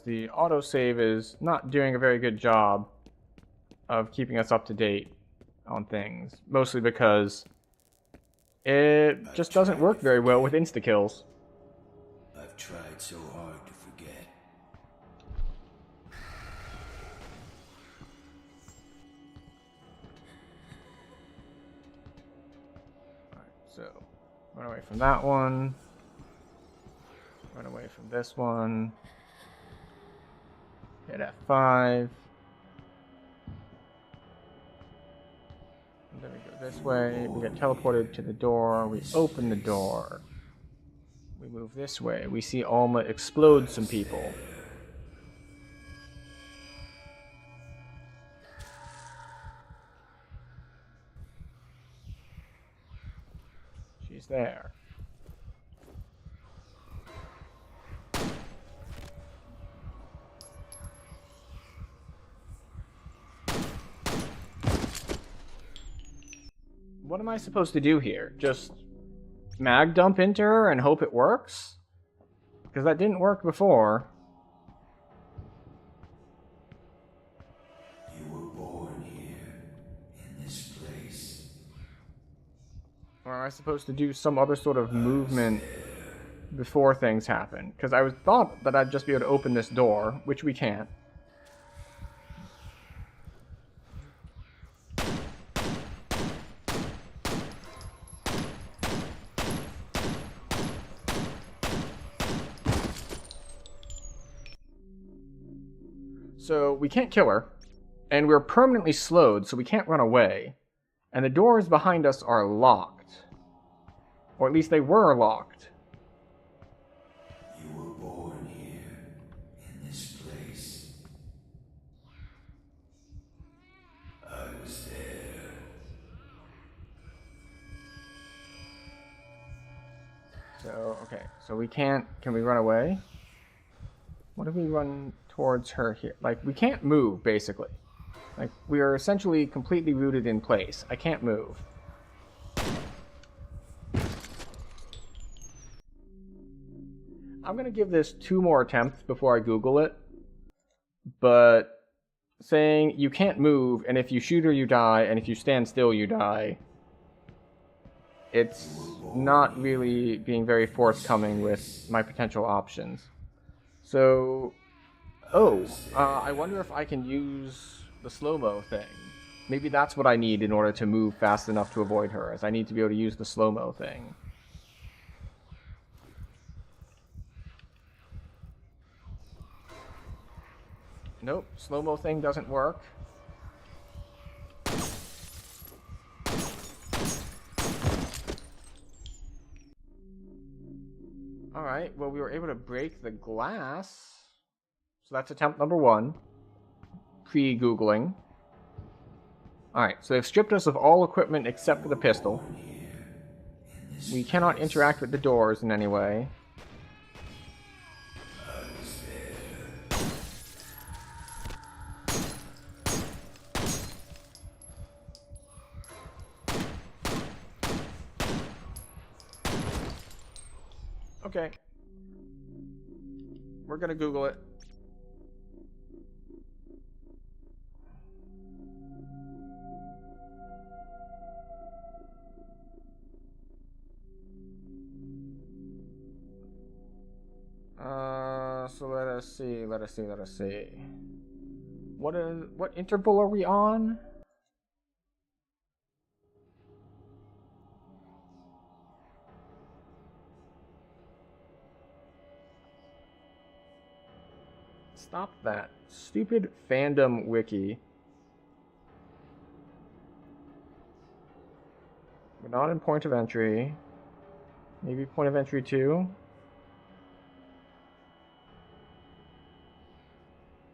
the autosave is not doing a very good job of keeping us up to date on things. Mostly because it just doesn't work very well with insta-kills. I've tried so hard to forget. Alright, so run away from that one. Run away from this one. Hit F5. And then we go this way. We get teleported to the door. We open the door. We move this way. We see Alma explode some people. She's there. What am I supposed to do here? Just mag dump into her and hope it works? Because that didn't work before. You were born here, in this place. Or am I supposed to do some other sort of movement before things happen? Because I thought that I'd just be able to open this door, which we can't. So we can't kill her, and we're permanently slowed, so we can't run away. And the doors behind us are locked. Or at least they were locked. You were born here, in this place. I was there. So, okay, so we can't, can we run away? What if we run towards her here? Like, we can't move, basically. Like, we are essentially completely rooted in place. I can't move. I'm gonna give this 2 more attempts before I Google it. But saying you can't move, and if you shoot her, you die, and if you stand still, you die. It's not really being very forthcoming with my potential options. So, I wonder if I can use the slow-mo thing. Maybe that's what I need in order to move fast enough to avoid her, is I need to be able to use the slow-mo thing. Nope, slow-mo thing doesn't work. Alright, well, we were able to break the glass. So that's attempt number 1. Pre-Googling. Alright, so they've stripped us of all equipment except for the pistol. We cannot interact with the doors in any way. Okay. We're gonna Google it. So let us see. What interval are we on? Stop that. Stupid fandom wiki. We're not in point of entry. Maybe point of entry 2?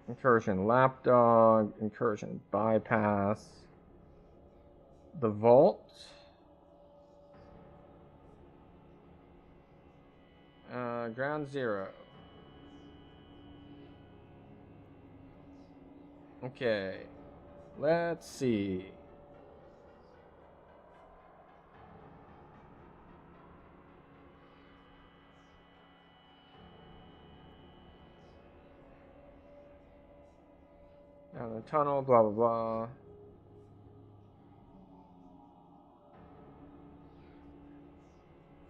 Incursion lapdog, incursion bypass. The vault. Ground 0. Okay. Let's see. Down the tunnel, blah, blah, blah.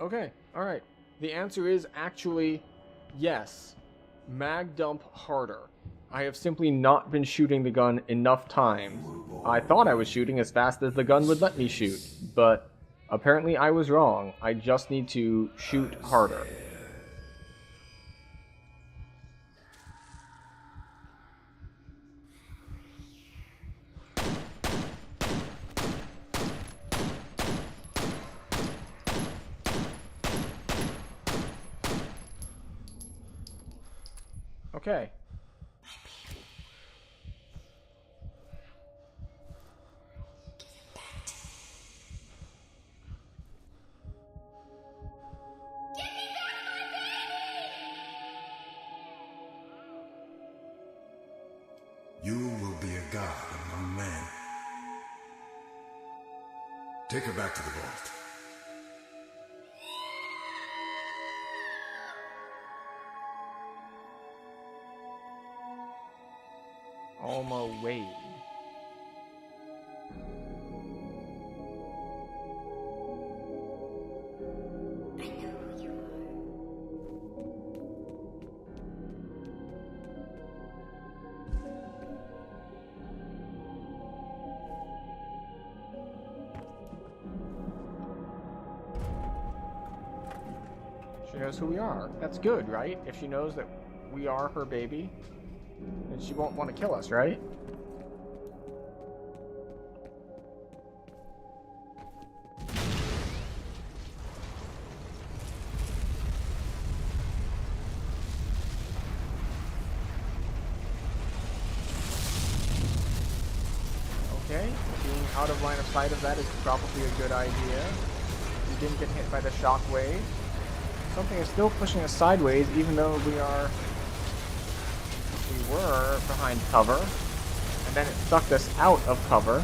Okay, alright. The answer is actually yes. Mag dump harder. I have simply not been shooting the gun enough times. I thought I was shooting as fast as the gun would let me shoot, but apparently I was wrong. I just need to shoot harder. Okay. You will be a god among men. Take her back to the vault. Alma Wade. She knows who we are. That's good, right? If she knows that we are her baby, then she won't want to kill us, right? Okay, being out of line of sight of that is probably a good idea. We didn't get hit by the shockwave. Something is still pushing us sideways, even though we were behind cover, and then it sucked us out of cover.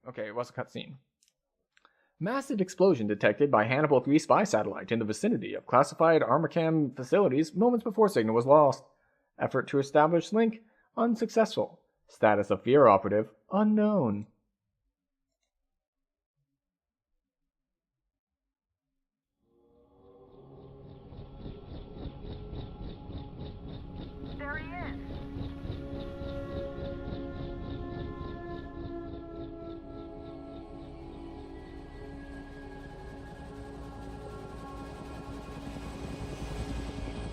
Okay, it was a cutscene. Massive explosion detected by Hannibal 3 spy satellite in the vicinity of classified Armacam facilities moments before signal was lost. Effort to establish link unsuccessful. Status of F.E.A.R operative unknown. There he is.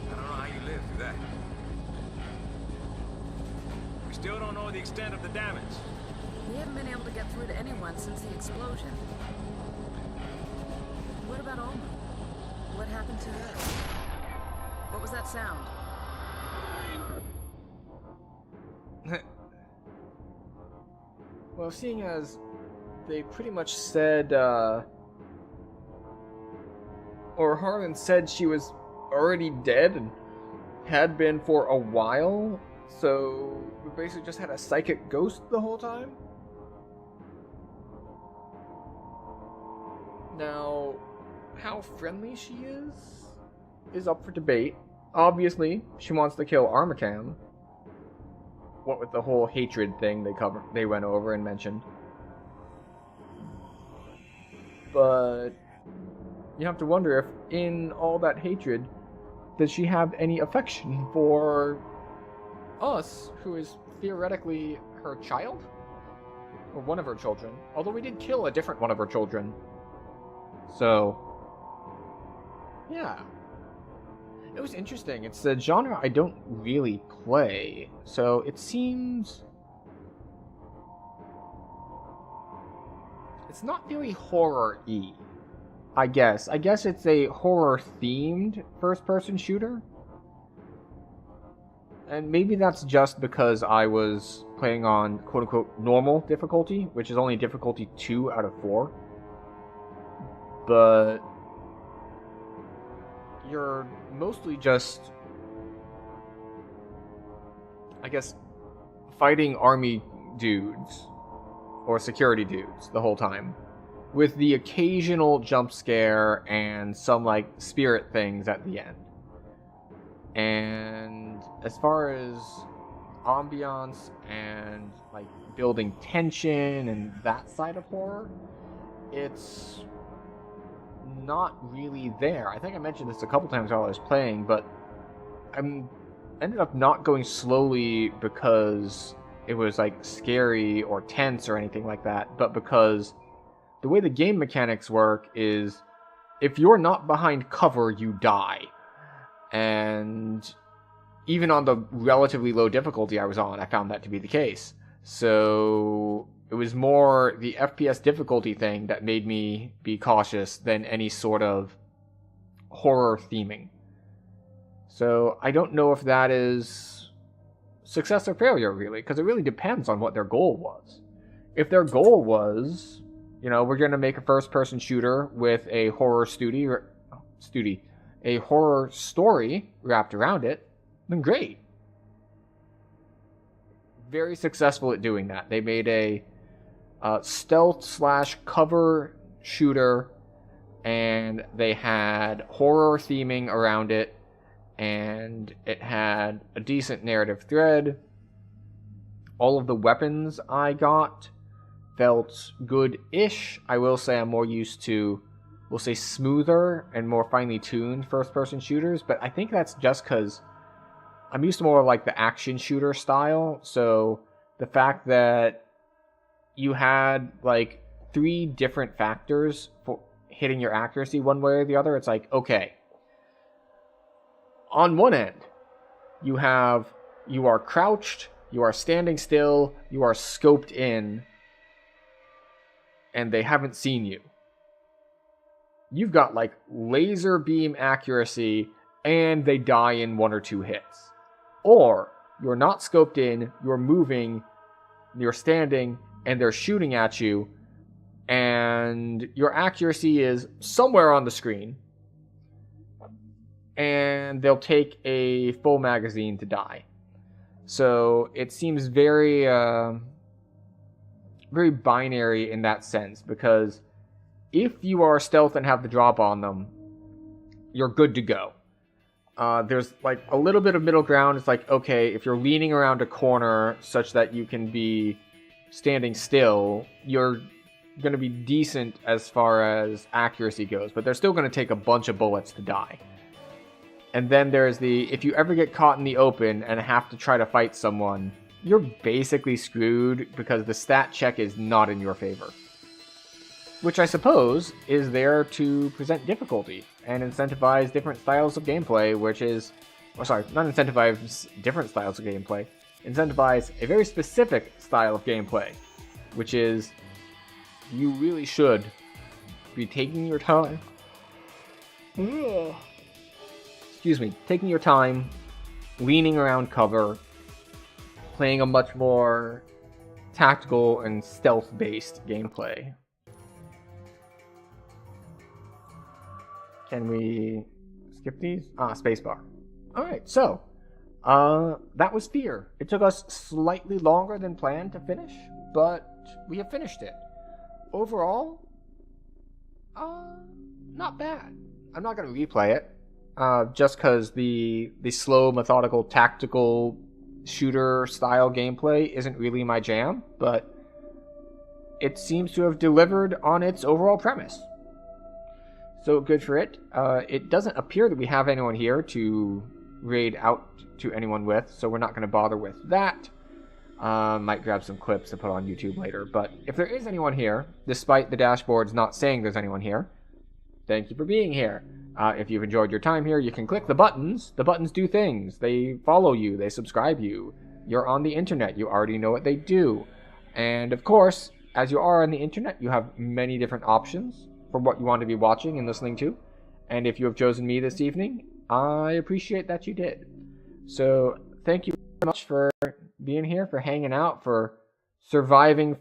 I don't know how you lived through that. We still don't know the extent of the damage. We haven't been able to get through to anyone since the explosion. What about Alma? What happened to her? What was that sound? Well, seeing as they pretty much said, or Harlan said she was already dead and had been for a while, so we basically just had a psychic ghost the whole time? Now, how friendly she is up for debate. Obviously, she wants to kill Armacam. What with the whole hatred thing they went over and mentioned. But you have to wonder if in all that hatred, does she have any affection for us, who is theoretically her child? Or one of her children. Although we did kill a different one of her children. So, yeah. It was interesting. It's a genre I don't really play, so it seems... It's not very horror-y, I guess. I guess it's a horror-themed first-person shooter. And maybe that's just because I was playing on quote-unquote normal difficulty, which is only difficulty 2 out of 4. But you're mostly just, I guess, fighting army dudes, or security dudes, the whole time, with the occasional jump scare and some, like, spirit things at the end. And as far as ambiance and, like, building tension and that side of horror, it's not really there. I think I mentioned this a couple times while I was playing, but I ended up not going slowly because it was, like, scary or tense or anything like that, but because the way the game mechanics work is if you're not behind cover, you die. And even on the relatively low difficulty I was on, I found that to be the case. So it was more the FPS difficulty thing that made me be cautious than any sort of horror theming. So I don't know if that is success or failure, really, because it really depends on what their goal was. If their goal was, you know, we're going to make a first-person shooter with a horror a horror story wrapped around it, then great. Very successful at doing that. They made a stealth/cover shooter, and they had horror theming around it, and it had a decent narrative thread. All of the weapons I got felt good-ish. I will say I'm more used to, we'll say, smoother and more finely tuned first-person shooters, but I think that's just because I'm used to more like the action shooter style. So the fact that you had like 3 different factors for hitting your accuracy one way or the other, it's like, okay, on one end, you are crouched, you are standing still, you are scoped in, and they haven't seen you. You've got like laser beam accuracy, and they die in 1 or 2 hits. Or you're not scoped in, you're moving, you're standing, and they're shooting at you, and your accuracy is somewhere on the screen, and they'll take a full magazine to die. So it seems very, very binary in that sense, because if you are stealth and have the drop on them, you're good to go. There's like a little bit of middle ground. It's like, okay, if you're leaning around a corner such that you can be standing still, you're going to be decent as far as accuracy goes, but they're still going to take a bunch of bullets to die. And then there's if you ever get caught in the open and have to try to fight someone, you're basically screwed because the stat check is not in your favor. Which I suppose is there to present difficulty and incentivize different styles of gameplay, not incentivize different styles of gameplay, incentivize a very specific style of gameplay, which is you really should be taking your time. Taking your time, leaning around cover, playing a much more tactical and stealth-based gameplay. Can we skip these? Spacebar. Alright, so, that was F.E.A.R. It took us slightly longer than planned to finish, but we have finished it. Overall, not bad. I'm not going to replay it, just because the slow, methodical, tactical shooter-style gameplay isn't really my jam, but it seems to have delivered on its overall premise. So good for it. It doesn't appear that we have anyone here to raid out to anyone with, so we're not going to bother with that. Might grab some clips to put on YouTube later, but if there is anyone here, despite the dashboards not saying there's anyone here, thank you for being here. If you've enjoyed your time here, you can click the buttons. The buttons do things. They follow you. They subscribe you. You're on the internet. You already know what they do. And of course, as you are on the internet, you have many different options for what you want to be watching and listening to. And if you have chosen me this evening, I appreciate that you did. So thank you very much for being here, for hanging out, for surviving